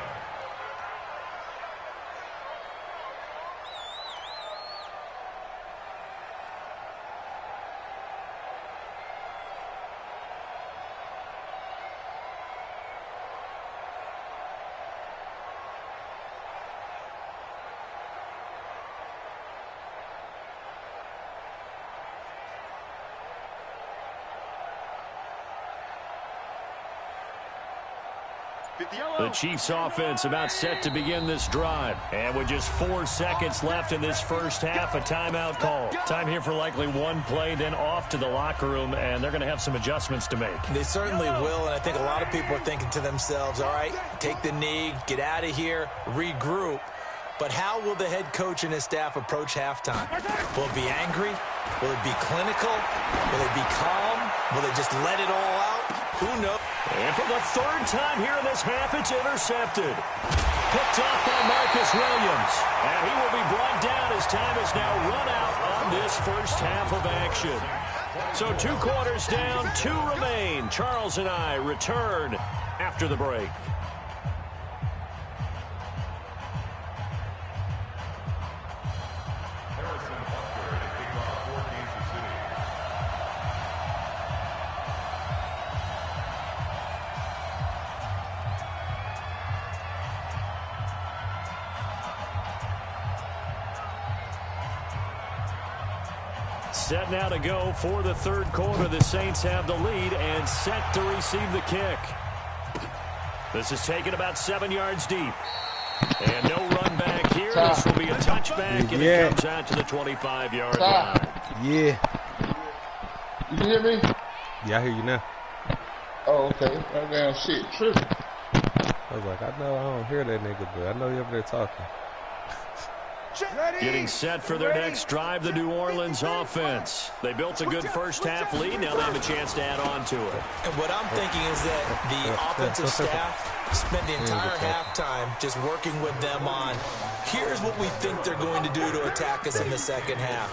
The Chiefs offense about set to begin this drive. And with just 4 seconds left in this first half, a timeout call. Time here for likely one play, then off to the locker room, and they're going to have some adjustments to make. They certainly will, and I think a lot of people are thinking to themselves, all right, take the knee, get out of here, regroup. But how will the head coach and his staff approach halftime? Will it be angry? Will it be clinical? Will it be calm? Will they just let it all out? Who knows? And for the 3rd time here in this half, it's intercepted. Picked off by Marcus Williams. And he will be brought down as time is now run out on this first half of action. So 2 quarters down, 2 remain. Charles and I return after the break. Set now to go for the 3rd quarter. The Saints have the lead and set to receive the kick. This is taken about 7 yards deep. And no run back here. This will be a touchback, and it comes out to the 25-yard line. Yeah. You can hear me? Yeah, I hear you now. Oh, okay. Oh, damn shit. Tripping. was like, I know I don't hear that nigga, but I know you over there talking. Getting set for their next drive, the New Orleans offense. They built a good first-half lead. Now they have a chance to add on to it. And what I'm thinking is that the offensive staff spent the entire halftime just working with them on, here's what we think they're going to do to attack us in the second half.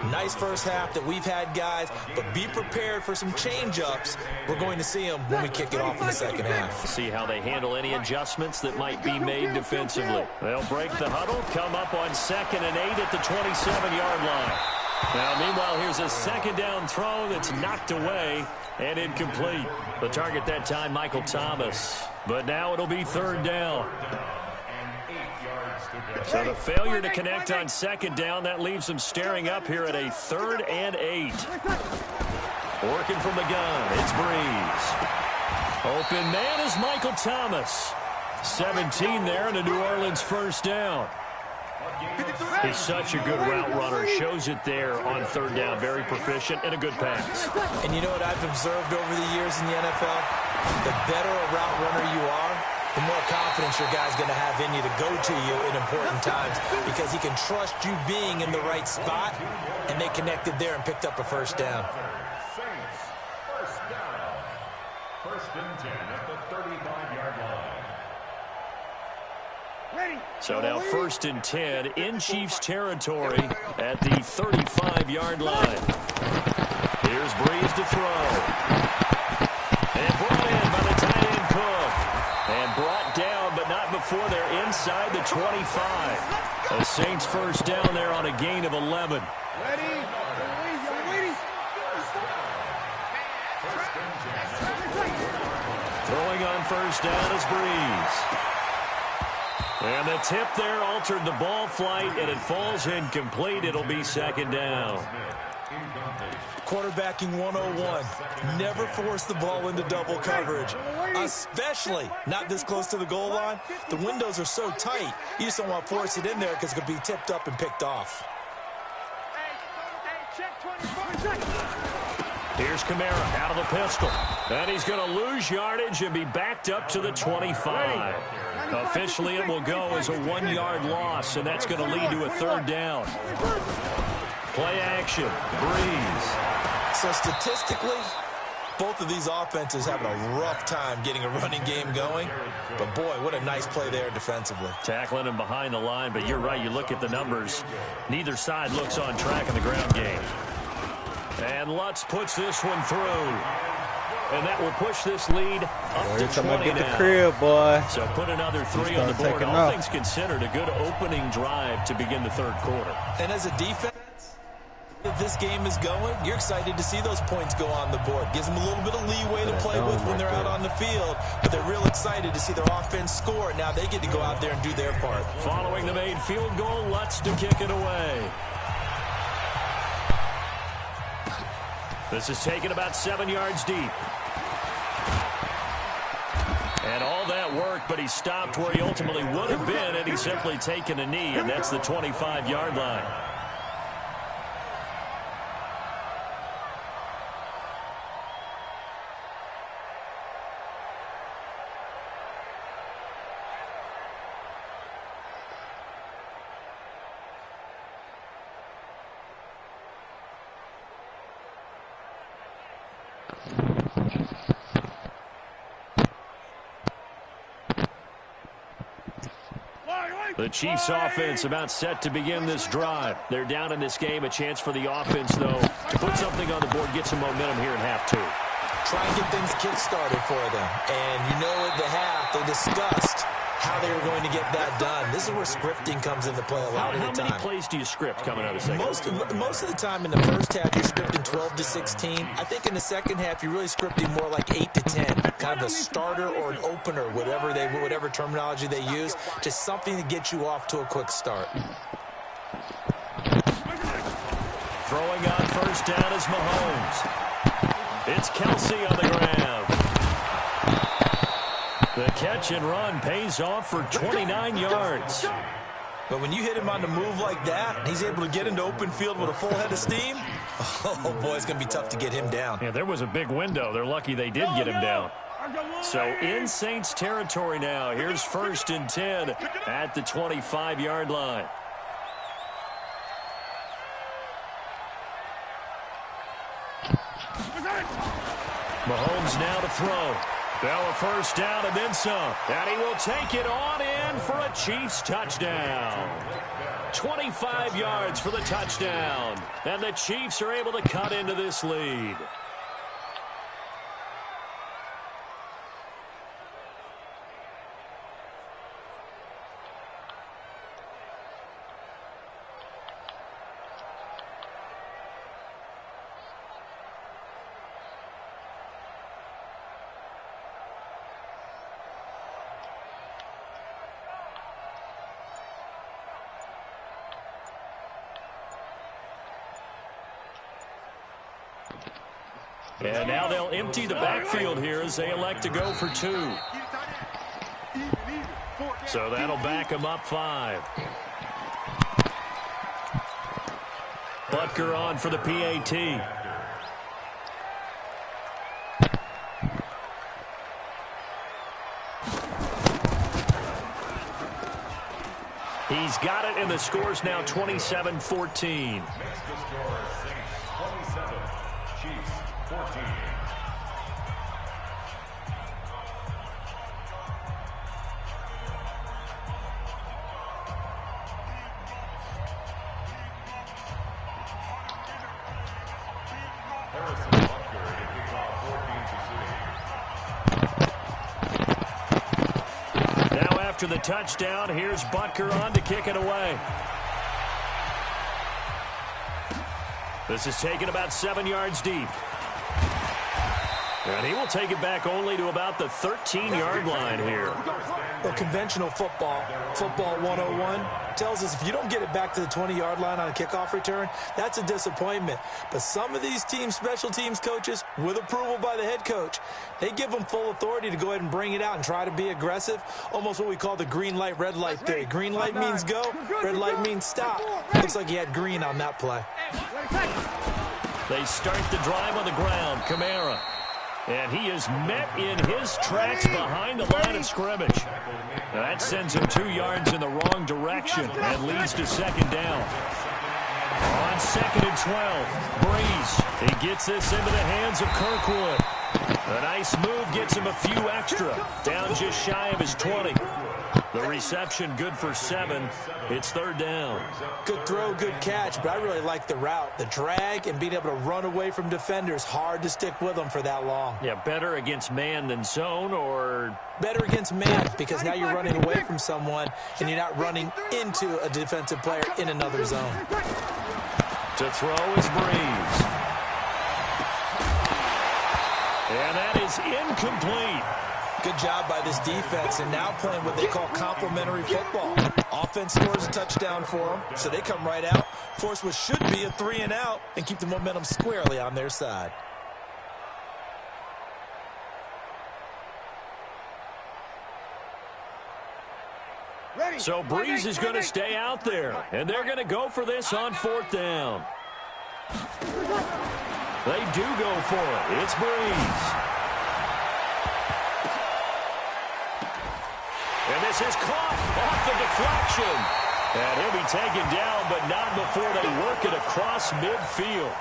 Nice first half that we've had, guys, but be prepared for some change-ups. We're going to see them when we kick it off in the second half. See how they handle any adjustments that might be made defensively. They'll break the huddle, come up on 2nd and 8 at the 27-yard line. Now, meanwhile, here's a second down throw that's knocked away and incomplete. The target that time, Michael Thomas. But now it'll be 3rd down. So the failure to connect on 2nd down, that leaves them staring up here at a 3rd and 8. Working from the gun, it's Breeze. Open man is Michael Thomas. 17 there and a New Orleans first down. He's such a good route runner. Shows it there on 3rd down. Very proficient and a good pass. And you know what I've observed over the years in the NFL? The better a route runner you are, the more confidence your guy's going to have in you to go to you in important times because he can trust you being in the right spot, and they connected there and picked up a first down. Saints, first down. 1st and 10 at the 35-yard line. So now 1st and 10 in Chiefs territory at the 35-yard line. Here's Breeze to throw. And brought in by the tight end Cook. And brought down, but not before they're inside the 25. The Saints first down there on a gain of 11. Throwing on first down is Breeze. And the tip there altered the ball flight, and it falls incomplete. It'll be 2nd down. Quarterbacking 101. Never force the ball into double coverage, especially not this close to the goal line. The windows are so tight, you just don't want to force it in there because it could be tipped up and picked off. Here's Kamara out of the pistol. And he's going to lose yardage and be backed up to the 25. Officially, it will go as a 1-yard loss, and that's going to lead to a 3rd down. Play action. Breeze. So statistically, both of these offenses having a rough time getting a running game going. But, boy, what a nice play there defensively. Tackling him behind the line, but you're right. You look at the numbers. Neither side looks on track in the ground game. And Lutz puts this one through. And that will push this lead up to 20 get now. The crib, boy. So put another 3 on the board. All things considered, a good opening drive to begin the 3rd quarter. And as a defense, if this game is going, you're excited to see those points go on the board. Gives them a little bit of leeway to play with when they're out on the field. But they're real excited to see their offense score. Now they get to go out there and do their part. Following the made field goal, Lutz to kick it away. This is taken about 7 yards deep. And all that work, but he stopped where he ultimately would have been, and he's simply taken a knee, and that's the 25-yard line. The Chiefs offense about set to begin this drive. They're down in this game. A chance for the offense, though, to put something on the board, get some momentum here in half 2. Try and get things kick-started for them. And you know at the half, they discussed how they were going to get that done. This is where scripting comes into play a lot of the time. How many plays do you script coming out of second? Most of the time in the first half, you're scripting 12 to 16. I think in the second half, you're really scripting more like 8 to 10. Kind of a starter or an opener, whatever terminology they use. Just something to get you off to a quick start. Throwing on first down is Mahomes. It's Kelsey on the ground. The catch and run pays off for 29 yards. But when you hit him on the move like that, and he's able to get into open field with a full head of steam, oh, boy, it's going to be tough to get him down. Yeah, there was a big window. They're lucky they did get him down. So in Saints territory now. Here's 1st and 10 at the 25-yard line. Mahomes now to throw. Bell a first down and then some. And he will take it on in for a Chiefs touchdown. 25 yards for the touchdown. And the Chiefs are able to cut into this lead. And now they'll empty the backfield here as they elect to go for 2. So that'll back them up 5. Butker on for the PAT. He's got it, and the score's now 27-14. After the touchdown, here's Butker on to kick it away. This is taken about 7 yards deep. And he will take it back only to about the 13-yard line here. Well, conventional football 101, tells us if you don't get it back to the 20-yard line on a kickoff return, that's a disappointment. But some of these teams, special teams coaches, with approval by the head coach, they give them full authority to go ahead and bring it out and try to be aggressive, almost what we call the green light, red light theory. Green light means go, red light means stop. Looks like he had green on that play. They start the drive on the ground. Kamara. And he is met in his tracks behind the line of scrimmage. Now that sends him 2 yards in the wrong direction and leads to 2nd down. On 2nd and 12, Breeze. He gets this into the hands of Kirkwood. A nice move gets him a few extra. Down just shy of his 20. The reception good for 7. It's 3rd down. Good throw, good catch, but I really like the route. The drag and being able to run away from defenders. Hard to stick with them for that long. Yeah, better against man than zone, or? Better against man, because now you're running away from someone and you're not running into a defensive player in another zone. To throw is Breeze. And that is incomplete. Good job by this defense, and now playing what they call complementary football. Offense scores a touchdown for them, so they come right out, force what should be a 3 and out, and keep the momentum squarely on their side. So Breeze is going to stay out there, and they're going to go for this on 4th down. They do go for it. It's Breeze. And this is caught off the deflection. And he'll be taken down, but not before they work it across midfield.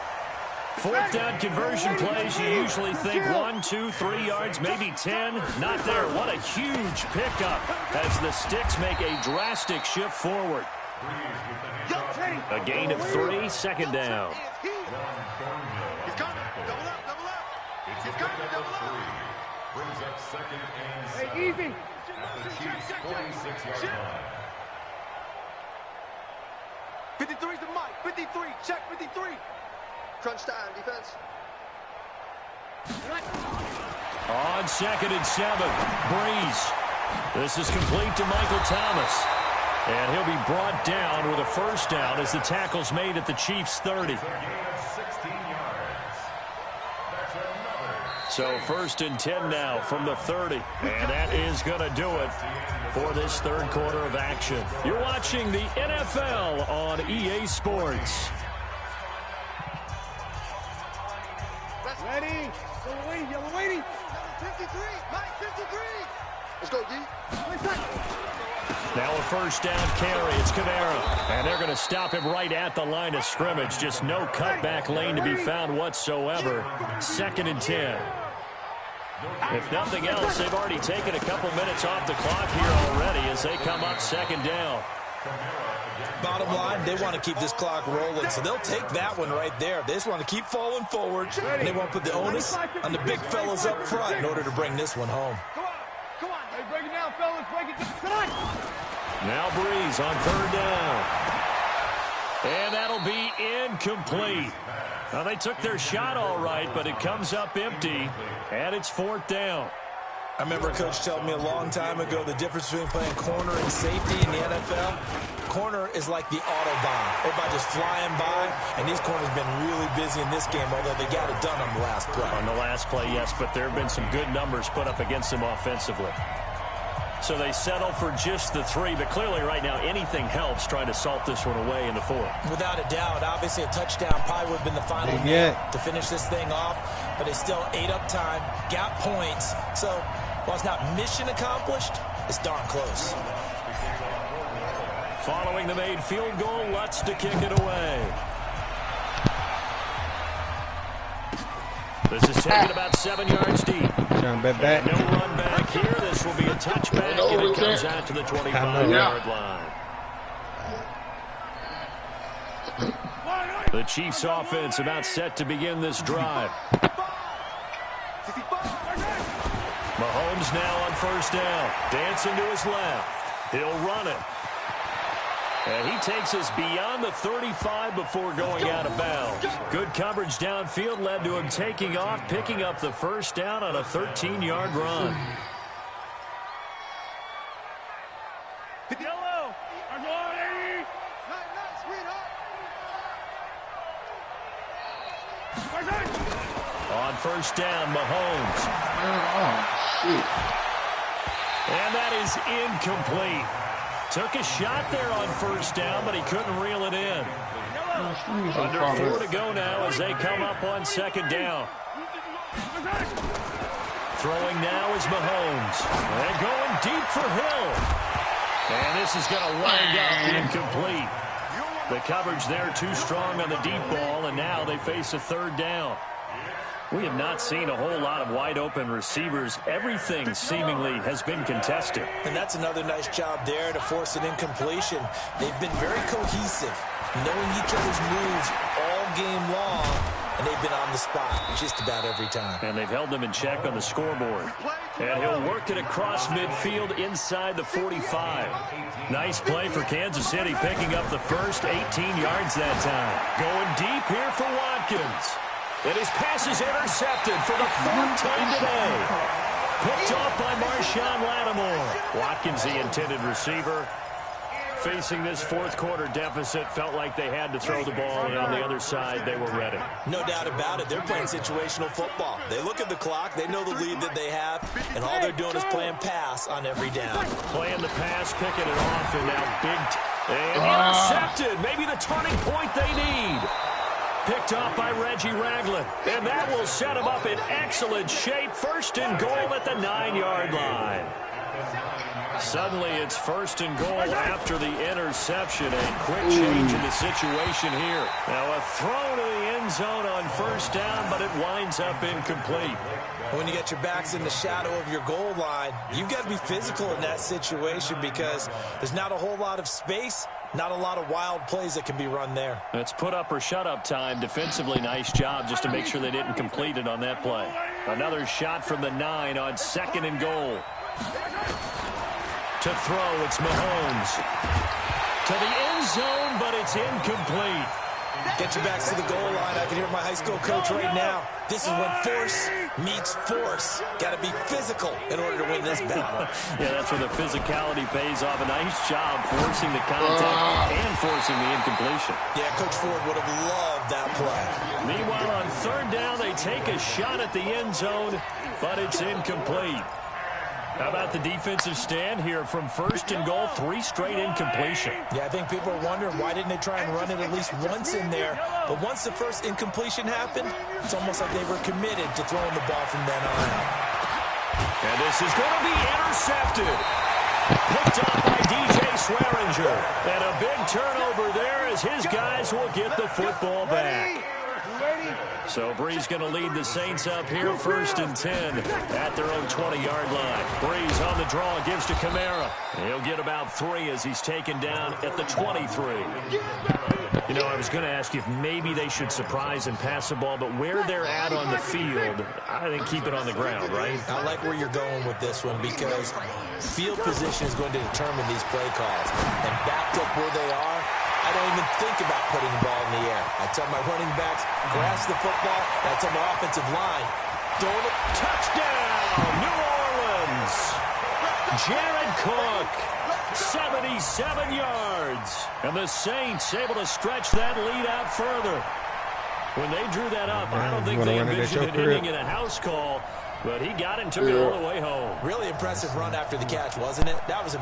4th down conversion plays, you usually think 1, 2, 3 yards, maybe 10. Not there. What a huge pickup as the Sticks make a drastic shift forward. A gain of 3, 2nd down. He's coming. Double up, double up. He's coming, double up. Brings up 2nd and 7. Hey, easy. At the Chiefs' 46-yard line. 53's the mic. 53. Check 53. Crunch time, defense. On 2nd and 7, Breeze. This is complete to Michael Thomas. And he'll be brought down with a 1st down as the tackle's made at the Chiefs' 30. So 1st and 10 now from the 30. And that is going to do it for this 3rd quarter of action. You're watching the NFL on EA Sports. Ready. Yellow waiting. 53. Now a first down carry. It's Kamara. And they're going to stop him right at the line of scrimmage. Just no cutback lane to be found whatsoever. 2nd and 10. If nothing else, they've already taken a couple minutes off the clock here already as they come up 2nd down. Bottom line, they want to keep this clock rolling, so they'll take that one right there. They just want to keep falling forward, and they want to put the onus on the big fellas up front in order to bring this one home. Come on. Hey, break it down, fellas. Break it down. Now Breeze on 3rd down. And that'll be incomplete. Now, they took their shot all right, but it comes up empty, and it's 4th down. I remember a coach telling me a long time ago the difference between playing corner and safety in the NFL. Corner is like the Autobahn. Everybody just flying by, and these corners have been really busy in this game, although they got it done on the last play. On the last play, yes, but there have been some good numbers put up against them offensively. So they settle for just the 3, but clearly right now anything helps trying to salt this one away in the 4th. Without a doubt, obviously a touchdown probably would have been the final to finish this thing off, but they still ate up time, got points. So while it's not mission accomplished, it's darn close. Following the made field goal, Lutz to kick it away. This is taken about 7 yards deep. Back. No run back here. This will be a touchback, and it comes out to the 25-yard line. The Chiefs' offense about set to begin this drive. Mahomes now on 1st down. Dancing to his left. He'll run it. And he takes us beyond the 35 before going out of bounds. Good coverage downfield led to him taking off, picking up the 1st down on a 13-yard run. Yellow. On 1st down, Mahomes. And that is incomplete. Took a shot there on 1st down, but he couldn't reel it in. Under 4 to go now as they come up on 2nd down. Throwing now is Mahomes. And going deep for Hill. And this is going to wind up incomplete. The coverage there too strong on the deep ball, and now they face a 3rd down. We have not seen a whole lot of wide-open receivers. Everything seemingly has been contested. And that's another nice job there to force an incompletion. They've been very cohesive, knowing each other's moves all game long, and they've been on the spot just about every time. And they've held them in check on the scoreboard. And he'll work it across midfield inside the 45. Nice play for Kansas City, picking up the first 18 yards that time. Going deep here for Watkins. And his pass is intercepted for the 4th time today. Picked off by Marshawn Lattimore. Watkins, the intended receiver, facing this 4th quarter deficit, felt like they had to throw the ball, and on the other side, they were ready. No doubt about it. They're playing situational football. They look at the clock, they know the lead that they have, and all they're doing is playing pass on every down. Playing the pass, picking it off, and now and intercepted. Maybe the turning point they need. Picked off by Reggie Ragland. And that will set him up in excellent shape. 1st and goal at the 9-yard line. Suddenly it's 1st and goal after the interception. A quick change in the situation here. Now a throw to the end zone on 1st down, but it winds up incomplete. When you get your backs in the shadow of your goal line, you've got to be physical in that situation because there's not a whole lot of space, not a lot of wild plays that can be run there. It's put up or shut up time. Defensively, nice job just to make sure they didn't complete it on that play. Another shot from the 9 on 2nd and goal. To throw, it's Mahomes. To the end zone, but it's incomplete. Get your backs to the goal line. I can hear my high school coach right now. This is when force meets force. Got to be physical in order to win this battle. Yeah, that's where the physicality pays off. A nice job forcing the contact and forcing the incompletion. Yeah, Coach Ford would have loved that play. Meanwhile, on 3rd down, they take a shot at the end zone, but it's incomplete. How about the defensive stand here from 1st and goal, 3 straight incompletion? Yeah, I think people are wondering why didn't they try and run it at least once in there. But once the first incompletion happened, it's almost like they were committed to throwing the ball from then on out. And this is going to be intercepted. Picked up by DJ Swearinger. And a big turnover there as his guys will get the football back. So Brees going to lead the Saints up here 1st and 10 at their own 20-yard line. Brees on the draw, gives to Kamara. He'll get about 3 as he's taken down at the 23. You know, I was going to ask you if maybe they should surprise and pass the ball, but where they're at on the field, I think keep it on the ground, right? I like where you're going with this one because field position is going to determine these play calls. And backed up where they are, I don't even think about putting the ball in the air. I tell my running backs, grasp the football. And I tell my offensive line, don't. Touchdown, New Orleans. Jared Cook, 77 yards. And the Saints able to stretch that lead out further. When they drew that up, I don't think they envisioned an inning in a house call. But he got it and took it all the way home. Really impressive run after the catch, wasn't it? That was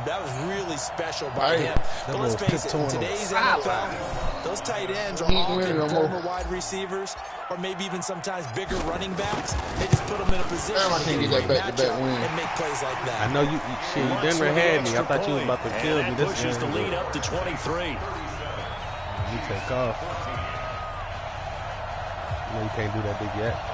really special by him. But let's face it, in today's NFL, those tight ends are often former wide receivers or maybe even sometimes bigger running backs. They just put them in a position to get back-to-back win and make plays like that. I know you Denver had me. I thought you was about to kill me. This pushes the lead up to 23. You take off. You know you can't do that big yet.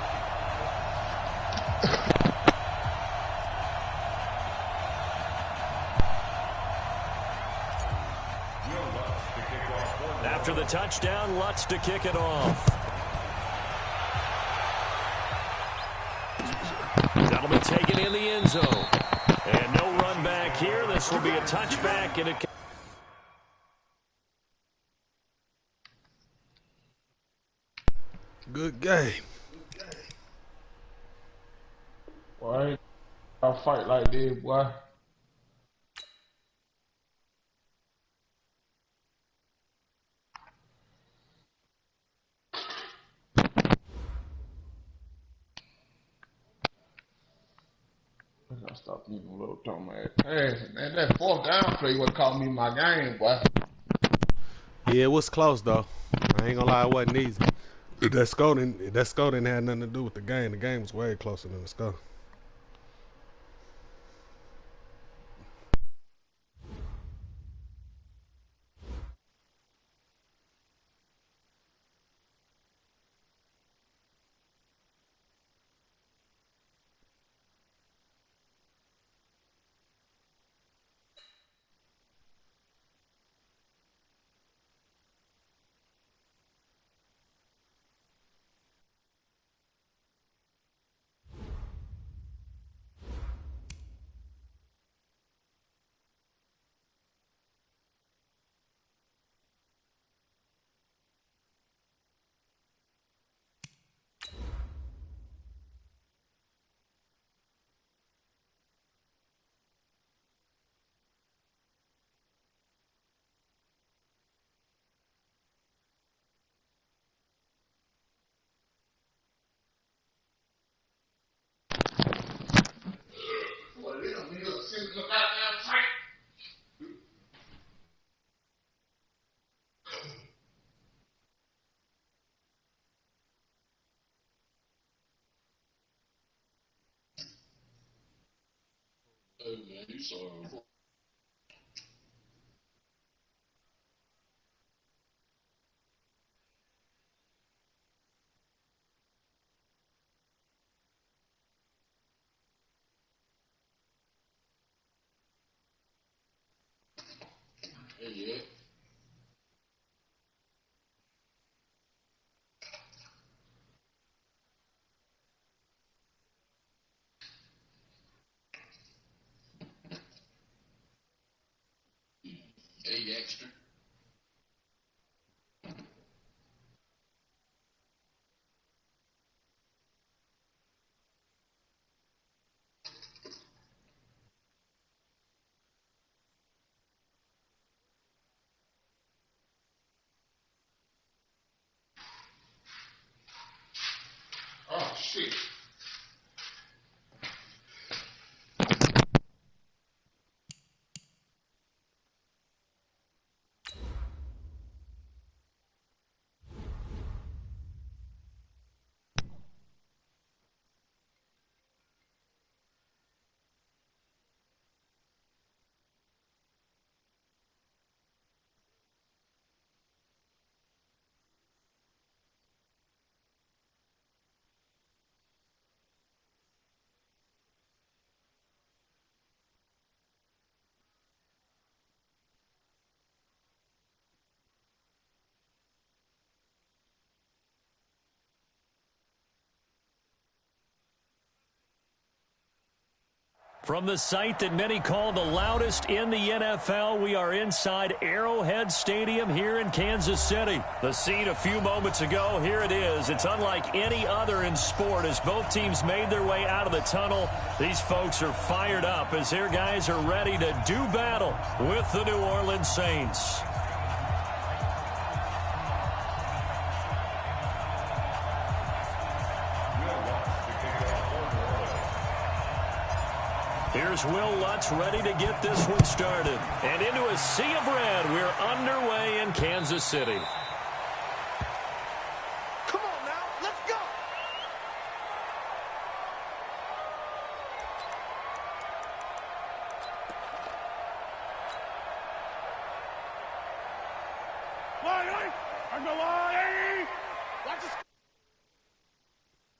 After the touchdown, Lutz to kick it off. That'll be taken in the end zone. And no run back here. This will be a touchback and a... Good game. Boy, I'll fight like this, boy. I gotta stop eating a little dumbass. Hey, man, that 4th down play would call me my game, boy. Yeah, it was close though. I ain't gonna lie, it wasn't easy. That score didn't have nothing to do with the game. The game was way closer than the score. Hey, man, you saw him. Yeah. Hey, extra. Oh, shit. From the site that many call the loudest in the NFL, we are inside Arrowhead Stadium here in Kansas City. The scene a few moments ago, here it is. It's unlike any other in sport as both teams made their way out of the tunnel. These folks are fired up as their guys are ready to do battle with the New Orleans Saints. Here's Will Lutz ready to get this one started. And into a sea of red, we're underway in Kansas City. Come on now, let's go. Watch the